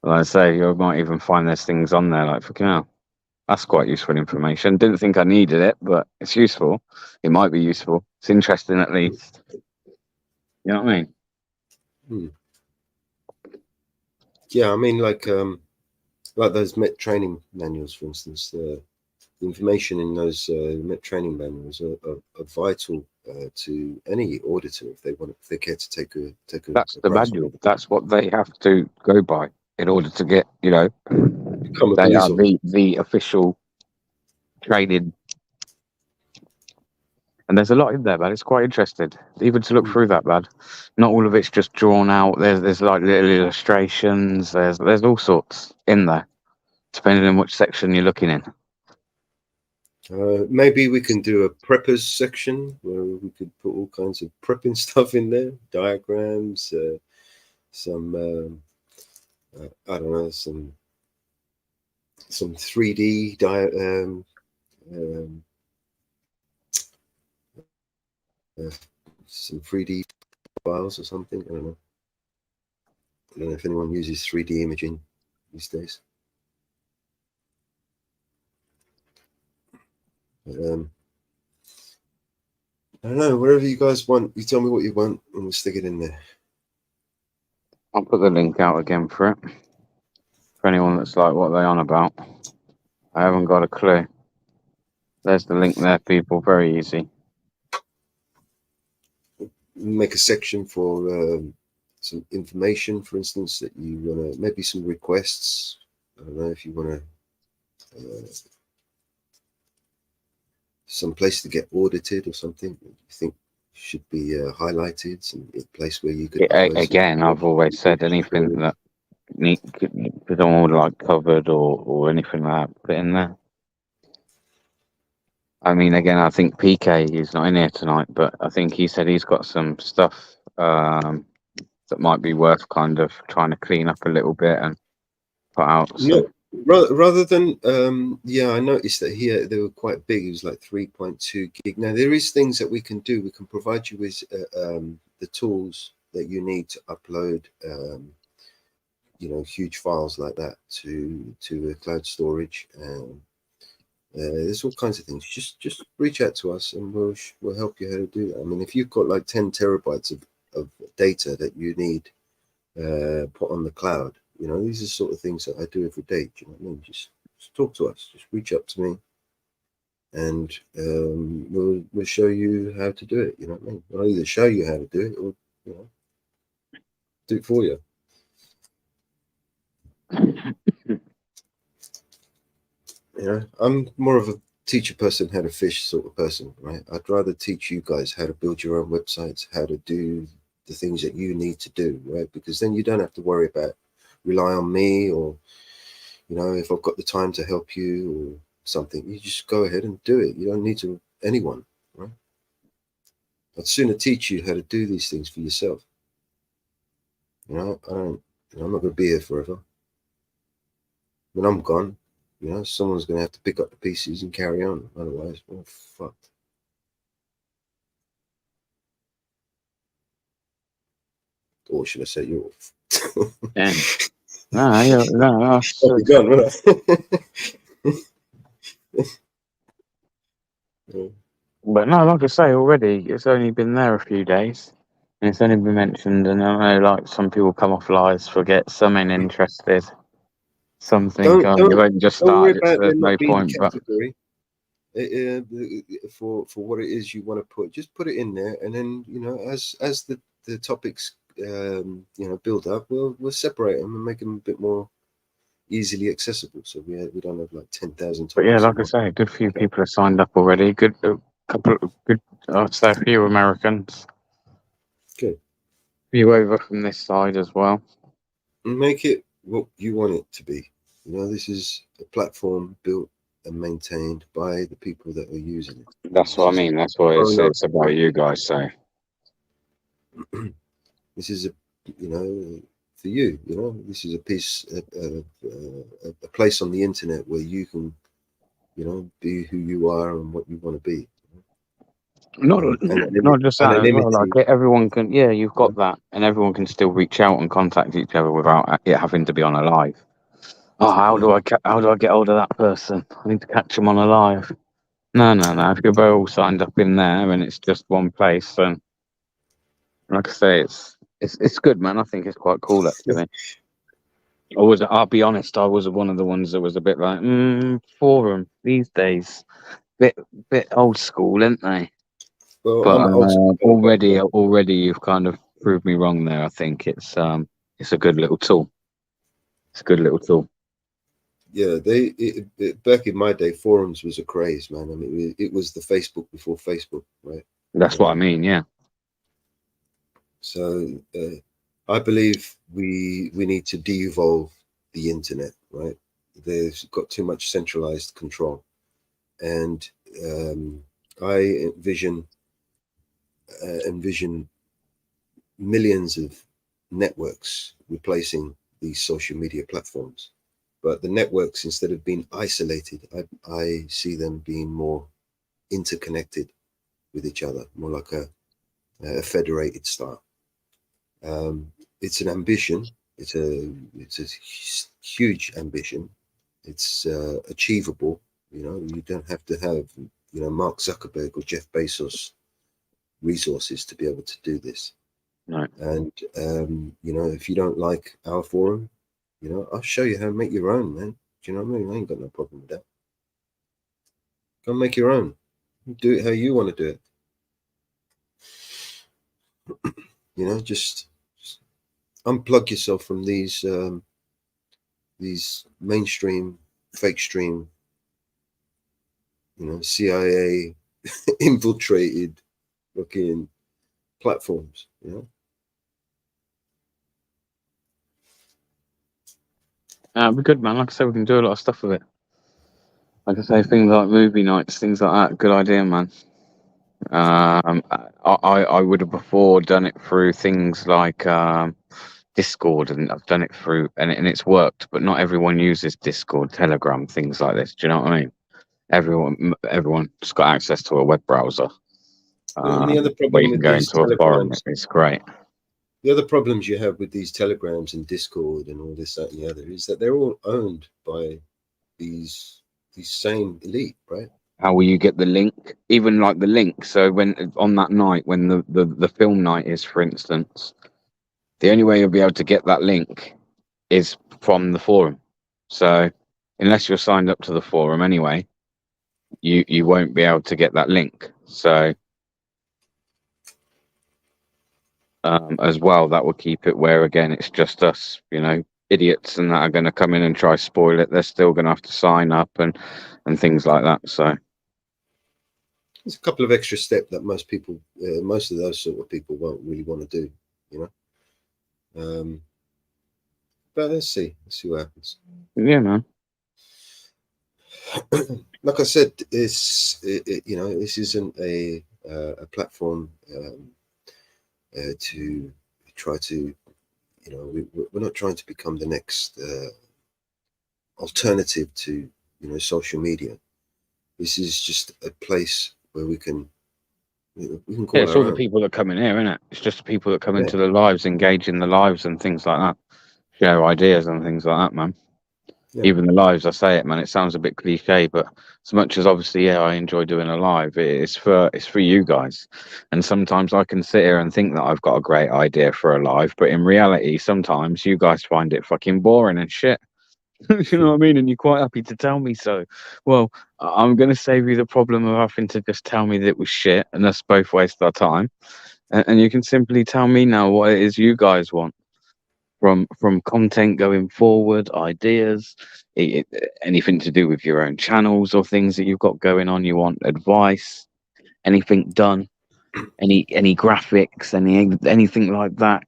Like I say, you might even find there's things on there like fucking hell. That's quite useful information. Didn't think I needed it, but it's useful. It might be useful. It's interesting at least. You know what I mean? Yeah, I mean, like those Met training manuals, for instance. The information in those Met training manuals are vital to any auditor if they care to take a That's the grasp of manual. it. That's what they have to go by in order to get, you know, Become a they are police officer. the official training. And there's a lot in there, man. It's quite interesting, even to look through that, man. Not all of it's just drawn out. There's like little illustrations. There's all sorts in there, depending on which section you're looking in. Maybe we can do a preppers section where we could put all kinds of prepping stuff in there, diagrams, some I don't know, some 3D some 3D files or something. I don't know if anyone uses 3D imaging these days. I don't know, wherever you guys want, you tell me what you want and we'll stick it in there. I'll put the link out again for it. For anyone that's like, what are they on about? I haven't got a clue. There's the link there, people. Very easy. Make a section for some information, for instance, that you want to, maybe some requests. I don't know if you want to, some place to get audited or something you think should be highlighted, some place where you could. Again, I've always said anything that could all like covered or anything like that, put it in there. I mean, again, I think PK is not in here tonight, but I think he said he's got some stuff that might be worth kind of trying to clean up a little bit and put out. No, rather than yeah, I noticed that here they were quite big. It was like 3.2 gig. Now there is things that we can do. We can provide you with the tools that you need to upload you know, huge files like that to a cloud storage. There's all kinds of things. Just reach out to us and we'll help you how to do that. I mean, if you've got like 10 terabytes of data that you need put on the cloud, you know, these are the sort of things that I do every day. Do you know what I mean? Just talk to us. Just reach up to me, and we'll show you how to do it. You know what I mean? I'll either show you how to do it or, you know, do it for you. You know, I'm more of a teach a person how to fish sort of person, right? I'd rather teach you guys how to build your own websites, how to do the things that you need to do, right? Because then you don't have to worry about rely on me, or, you know, if I've got the time to help you or something, you just go ahead and do it. You don't need to anyone, right? I'd sooner teach you how to do these things for yourself. You know, I'm not going to be here forever. When I'm gone, you know, someone's going to have to pick up the pieces and carry on. Otherwise, we're fucked. Or should I say you're Yeah. No. I'll be gone, won't I? But no, like I say, already it's only been there a few days, and it's only been mentioned. And I know, like, some people come off lives, forget, some ain't interested, some think, you've only just started, so there's no point. But for what it is you want to put, just put it in there, and then, you know, as the topics you know, build up, we'll separate them and make them a bit more easily accessible, so we don't have like 10,000 topics. But yeah, like I say, a good few people have signed up already. Good couple of good, I'd say a few Americans. Good. Few over from this side as well. Make it what you want it to be. You know, this is a platform built and maintained by the people that are using it. That's what I mean. That's what it's about you guys. So This is for you. This is a piece, a place on the internet where you can, be who you are and what you want to be. not just that as well. Like everyone can, yeah, you've got that, and everyone can still reach out and contact each other without it having to be on a live. Oh, how do I get hold of that person? I need to catch them on a live. No. If you're all signed up in there and it's just one place, then like I say, it's good, man. I think it's quite cool actually. I'll be honest, I was one of the ones that was a bit like forum these days, bit old school, aren't they? Well, but already you've kind of proved me wrong there. I think it's a good little tool. It's a good little tool. Yeah, back in my day, forums was a craze, man. I mean, it was the Facebook before Facebook, right? That's what I mean, yeah. So I believe we need to de-evolve the internet, right? There's got too much centralized control, and I envision millions of networks replacing these social media platforms. But the networks, instead of being isolated, I see them being more interconnected with each other, more like a federated style. It's an ambition. It's a huge ambition. It's achievable. You don't have to have Mark Zuckerberg or Jeff Bezos resources to be able to do this. Right. And if you don't like our forum, I'll show you how to make your own, man. Do you know what I mean? I ain't got no problem with that. Go make your own. Do it how you want to do it. Just unplug yourself from these mainstream, fake stream, CIA infiltrated looking platforms, We're good, man. Like I say, we can do a lot of stuff with it. Like I say, things like movie nights, things like that. Good idea, man. I would have before done it through things like Discord, and I've done it through, and it's worked. But not everyone uses Discord, Telegram, things like this. Do you know what I mean? Everyone's got access to a web browser. The other problem where you can go into a forum. It's great. The other problems you have with these telegrams and Discord and all this, that, and the other is that they're all owned by these same elite, right? How will you get the link? Even like the link. So when on that night, when the film night is, for instance, the only way you'll be able to get that link is from the forum. So unless you're signed up to the forum anyway, you won't be able to get that link. So as well, that will keep it where, again, it's just us, idiots and that are going to come in and try spoil it. They're still going to have to sign up and things like that. So there's a couple of extra steps that most of those sort of people won't really want to do, but let's see what happens. Yeah, man. Like I said, this isn't a platform to try to, we're not trying to become the next alternative to, social media. This is just a place where we can call it's all the people that come in here, isn't it? It's just the people that come into the lives, engage in the lives and things like that, share ideas and things like that, man. Yeah. Even the lives, I say it, man, it sounds a bit cliche, but as much as obviously, I enjoy doing a live, it's for you guys. And sometimes I can sit here and think that I've got a great idea for a live, but in reality, sometimes you guys find it fucking boring and shit. You know what I mean? And you're quite happy to tell me so. Well, I'm going to save you the problem of having to just tell me that it was shit, and us both waste our time. And you can simply tell me now what it is you guys want. From content going forward, ideas, anything to do with your own channels or things that you've got going on. You want advice, anything done, any graphics, anything like that.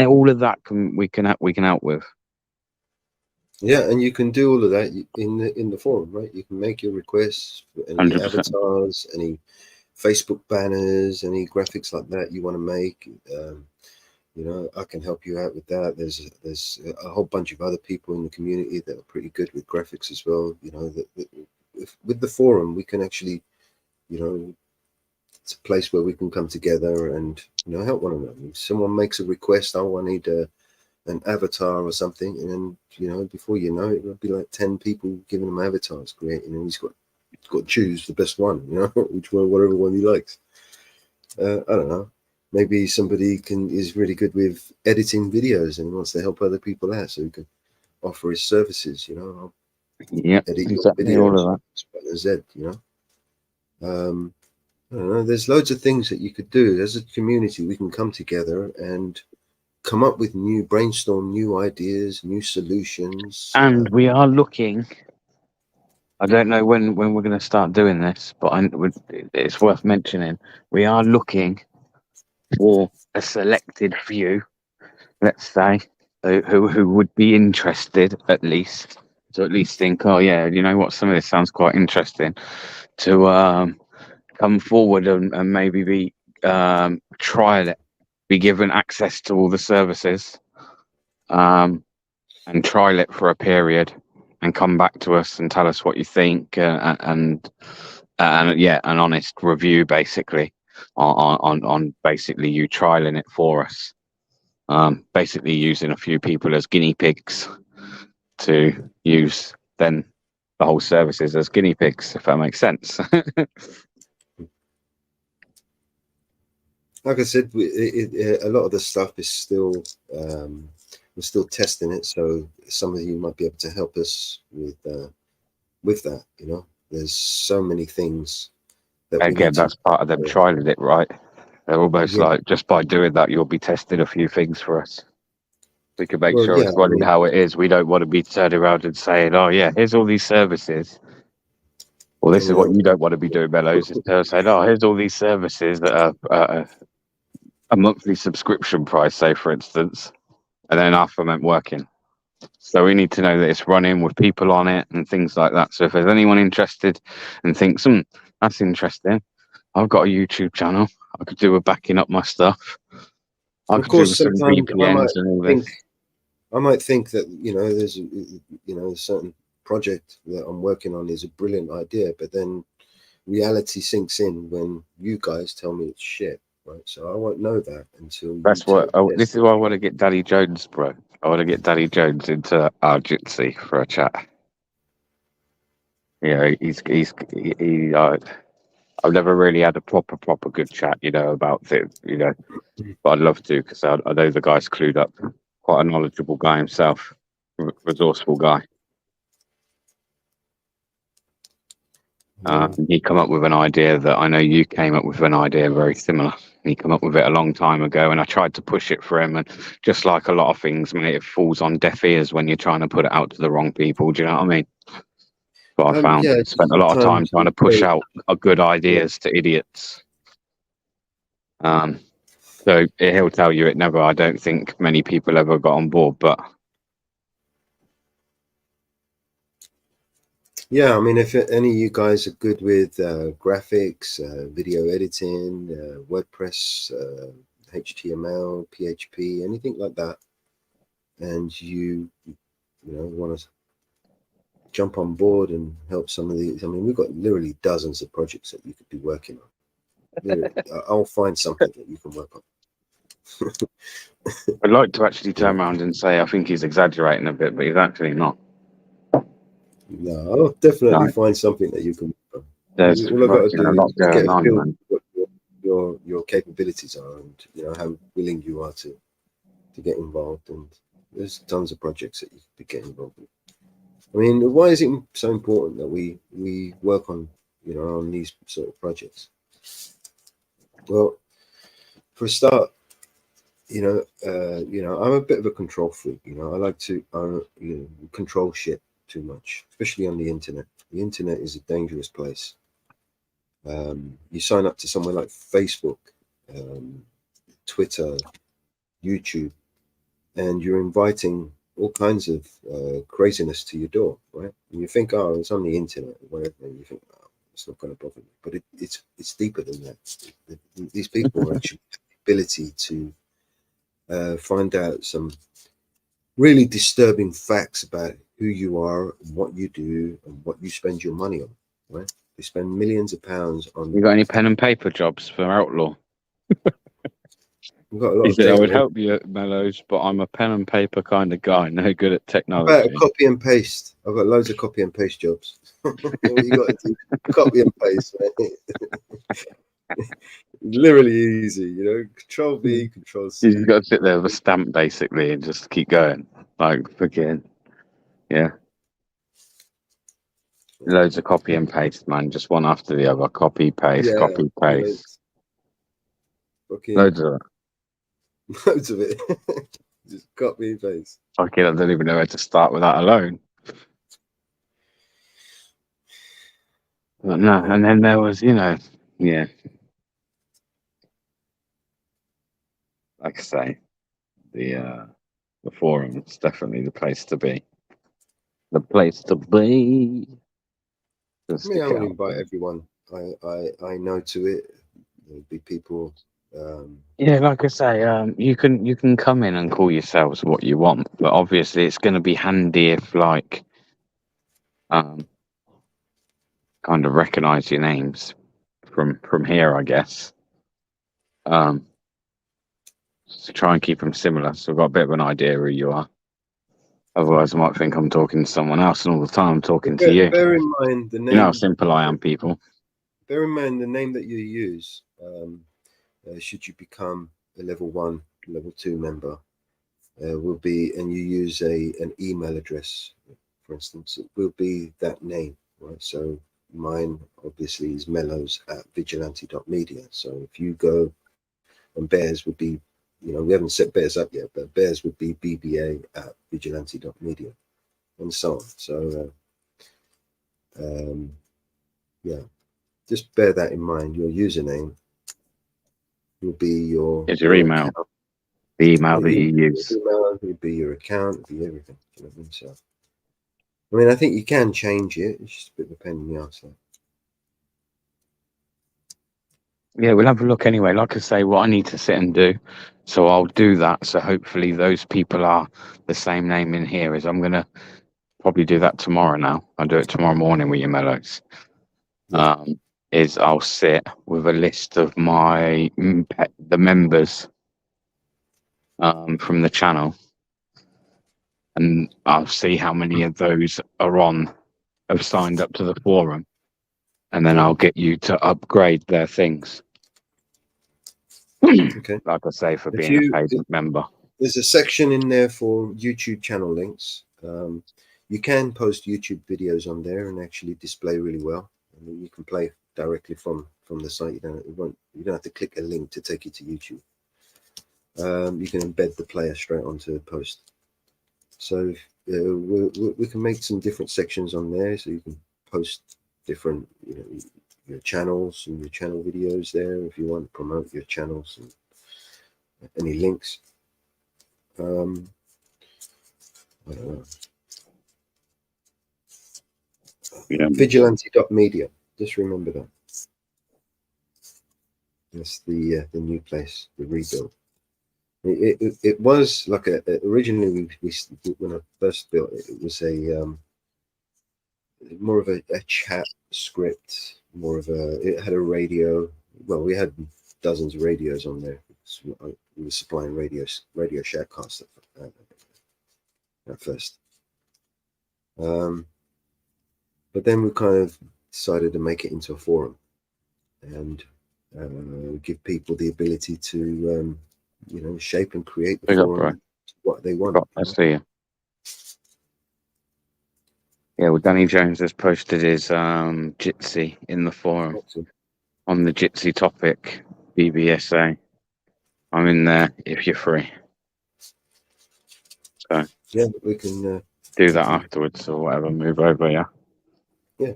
All of that we can help with. Yeah, and you can do all of that in the forum, right? You can make your requests for any 100%. avatars, any Facebook banners, any graphics like that you want to make. You know, I can help you out with that. There's a whole bunch of other people in the community that are pretty good with graphics as well. You know, with the forum, we can actually, you know, it's a place where we can come together and, you know, help one another. If someone makes a request, oh, I need an avatar or something, and then, you know, before you know it, there'll be like 10 people giving him avatars, creating, and he's got to choose the best one, you know, which one, whatever one he likes. I don't know. Maybe somebody is really good with editing videos and wants to help other people out, so he can offer his services. You know, Yeah, edit exactly. your All videos. of that. Z, you know. I don't know. There's loads of things that you could do as a community. We can come together and come up with brainstorm new ideas, new solutions. And we are looking. I don't know when we're going to start doing this, but it's worth mentioning. We are looking for a selected few, let's say, who would be interested at least think, oh yeah, you know what, some of this sounds quite interesting, to come forward and maybe be trial it, be given access to all the services, and trial it for a period, and come back to us and tell us what you think, and yeah, an honest review basically on basically you trialing it for us, basically using a few people as guinea pigs to use then the whole services as guinea pigs, if that makes sense. Like I said, a lot of the stuff is still we're still testing it, so some of you might be able to help us with that. You know, there's so many things that Again, that's part of them trialing it, right? They're almost like, just by doing that, you'll be testing a few things for us. We can make sure it's running how it is. We don't want to be turning around and saying, oh yeah, here's all these services. Well, this is what you don't want to be doing, Mellows, is saying, oh, here's all these services that are a monthly subscription price, say, for instance, and then half of them aren't working. So we need to know that it's running with people on it and things like that. So if there's anyone interested and thinks, that's interesting, I've got a YouTube channel, I could do with backing up my stuff. I could do with some VPNs and all this. I might think that, you know, there's a certain project that I'm working on is a brilliant idea, but then reality sinks in when you guys tell me it's shit, right? So I won't know that until that's what. This is why I want to get Daddy Jones, bro. I want to get Daddy Jones into our Jitsi for a chat. Yeah, I've never really had a proper good chat, you know, about it, you know, but I'd love to, because I know the guy's clued up. Quite a knowledgeable guy himself, resourceful guy. He come up with an idea that I know you came up with an idea very similar. He came up with it a long time ago, and I tried to push it for him. And just like a lot of things, mate, it falls on deaf ears when you're trying to put it out to the wrong people. Do you know what I mean? What I found. Yeah, Spent a lot of time trying to push out good ideas to idiots. So he'll tell you it never. I don't think many people ever got on board, but. Yeah, I mean, if any of you guys are good with graphics, video editing, WordPress, HTML, PHP, anything like that, and you know, want to jump on board and help some of these, I mean, we've got literally dozens of projects that you could be working on. I'll find something that you can work on. I'd like to actually turn around and say I think he's exaggerating a bit, but he's actually not. No, I'll definitely find something that you can work on. There's all I've got to do a lot going on, man. What your capabilities are, and you know how willing you are to get involved. And there's tons of projects that you could be getting involved with. I mean, why is it so important that we work on, you know, on these sort of projects? Well, for a start, you know, I'm a bit of a control freak. You know, I like to control shit too much, especially on the internet. The internet is a dangerous place. You sign up to somewhere like Facebook, Twitter, YouTube, and you're inviting all kinds of craziness to your door, right? And you think, oh, it's on the internet, or whatever. And you think, oh, it's not going to bother me, but it's deeper than that. These people actually have the ability to find out some really disturbing facts about who you are, and what you do, and what you spend your money on, right? They spend millions of pounds on. You got any pen and paper jobs for Outlaw? We've got a lot He of said, I would technology. help you, Mellows, but I'm a pen and paper kind of guy, no good at About technology. a copy and paste. I've got loads of copy and paste jobs. All you got to do, copy and paste, man. Literally easy, you know. Control V, Control C. You just got to sit there with a stamp, basically, and just keep going. Like, freaking, yeah. Loads of copy and paste, man. Just one after the other. Copy, paste, Yeah, copy, paste. fucking Loads of it. loads of it. Just copy and paste. Fucking, I don't even know where to start with that alone. But no, and then there was, you know, yeah. Like I say, the forum is definitely the place to be. The place to be. Just I mean, I stick it would out invite there. everyone I know to it. There'll be people. Yeah, like I say, you can come in and call yourselves what you want, but obviously it's going to be handy if like, kind of recognise your names from here, I guess. To try and keep them similar, so I've got a bit of an idea who you are. Otherwise, I might think I'm talking to someone else, and all the time I'm talking to you. Bear in mind the name. You know how simple I am, people. Bear in mind the name that you use. Should you become a level 1, level 2 member, will be, and you use an email address, for instance, it will be that name, right? So mine obviously is mellows@vigilante.media. So if you go, and Bears would be, you know, we haven't set Bears up yet, but Bears would be BBA@vigilante.media, and so on. So yeah, just bear that in mind. Your username will be your email. account. The email that you use. Email will be your account, it'll be everything. You know what I mean? So, I mean, I think you can change it. It's just a bit of a pain in the arse. Yeah, we'll have a look anyway. Like I say, what I need to sit and do, so I'll do that. So hopefully those people are the same name in here. Is I'm gonna probably do that tomorrow. Now I'll do it tomorrow morning with your Mellows. Yeah. Is I'll sit with a list of the members from the channel, and I'll see how many of those have signed up to the forum, and then I'll get you to upgrade their things. Okay. Like I say, for If being you- a paid member. There's a section in there for YouTube channel links. You can post YouTube videos on there and actually display really well. I mean, you can play directly from the site. You don't have to click a link to take you to YouTube. You can embed the player straight onto the post. So we can make some different sections on there, so you can post different, you know, your channels and your channel videos there if you want to promote your channels and any links. I don't know. Yeah. Vigilante.media. Just remember that. That's the new place, the rebuild. It was like originally we when I first built it, it was more of a chat script, it had a radio. Well, we had dozens of radios on there. We were supplying Radio Shackcast at first. But then we kind of decided to make it into a forum and give people the ability to you know, shape and create the forum what they want. I see you. Yeah, well, Danny Jones has posted his Jitsi in the forum on the Jitsi topic, BBSA. I'm in there if you're free. So yeah, we can do that afterwards or whatever. Move over, yeah. Yeah.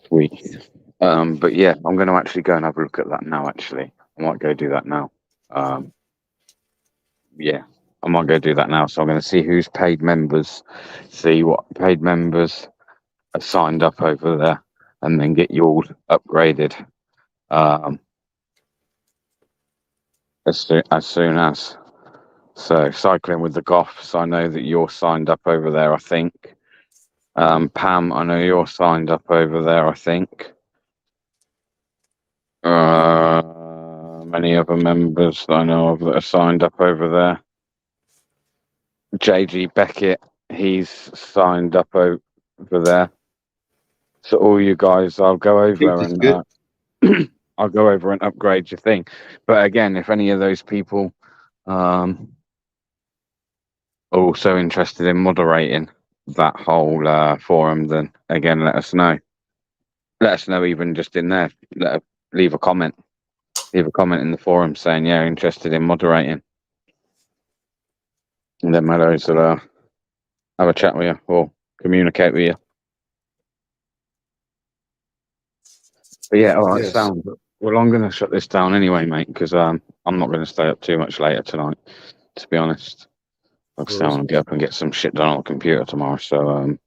Sweet. But yeah, I'm going to actually go and have a look at that now. Actually, I might go do that now. Yeah, I might go do that now. So I'm going to see who's paid members, see what paid members are signed up over there, and then get you all upgraded as soon as. So cycling with the Goths, I know that you're signed up over there, I think. Pam, I know you're signed up over there, I think. Many other members that I know of that are signed up over there. JG Beckett, he's signed up over there. So all you guys, I'll go over and I'll go over and upgrade your thing. But again, if any of those people are also interested in moderating that whole forum, then again, let us know. Let us know even just in there. Leave a comment. Leave a comment in the forum saying, yeah, interested in moderating. And then Meadows will have a chat with you or communicate with you. But yeah, all right, Yes. sound. Well, I'm going to shut this down anyway, mate, because I'm not going to stay up too much later tonight, to be honest. Like I say, I want to get up and get some shit done on the computer tomorrow. So,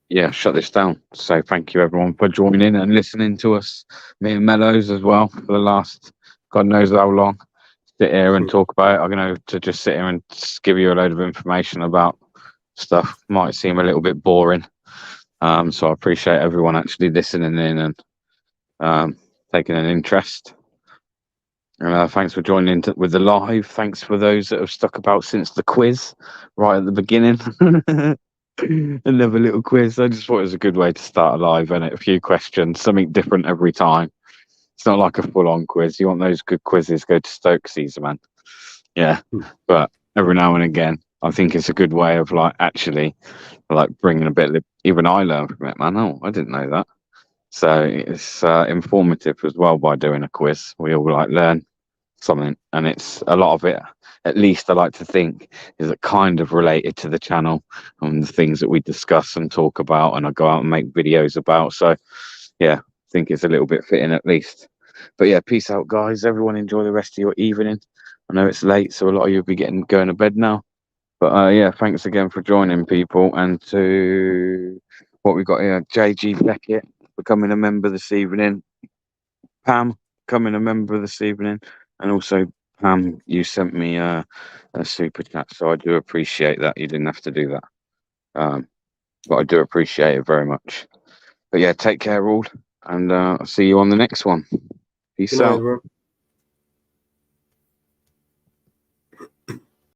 yeah, shut this down. So thank you, everyone, for joining and listening to us, me and Mellows as well, for the last God knows how long. Sit here and talk about it. I'm going to just sit here and give you a load of information about stuff. Might seem a little bit boring. So I appreciate everyone actually listening in and taking an interest. And thanks for joining in with the live. Thanks for those that have stuck about since the quiz right at the beginning. Another little quiz. I just thought it was a good way to start a live, and a few questions, something different every time. It's not like a full-on quiz. You want those good quizzes, go to Stokesies, man. Yeah, but every now and again, I think it's a good way of actually bringing a bit of, even I learned from it, man. Oh, I didn't know that. So it's informative as well by doing a quiz. We all learn something, and it's a lot of it, at least I like to think, is it kind of related to the channel and the things that we discuss and talk about and I go out and make videos about. So yeah, I think it's a little bit fitting at least. But yeah, peace out, guys. Everyone enjoy the rest of your evening. I know it's late, so a lot of you will be going to bed now. But yeah, thanks again for joining, people. And to what we got here, JG Beckett becoming a member this evening. Pam becoming a member this evening. And also, Pam, you sent me a super chat, so I do appreciate that. You didn't have to do that. But I do appreciate it very much. But yeah, take care all, and I'll see you on the next one. Peace Good night, out. everyone.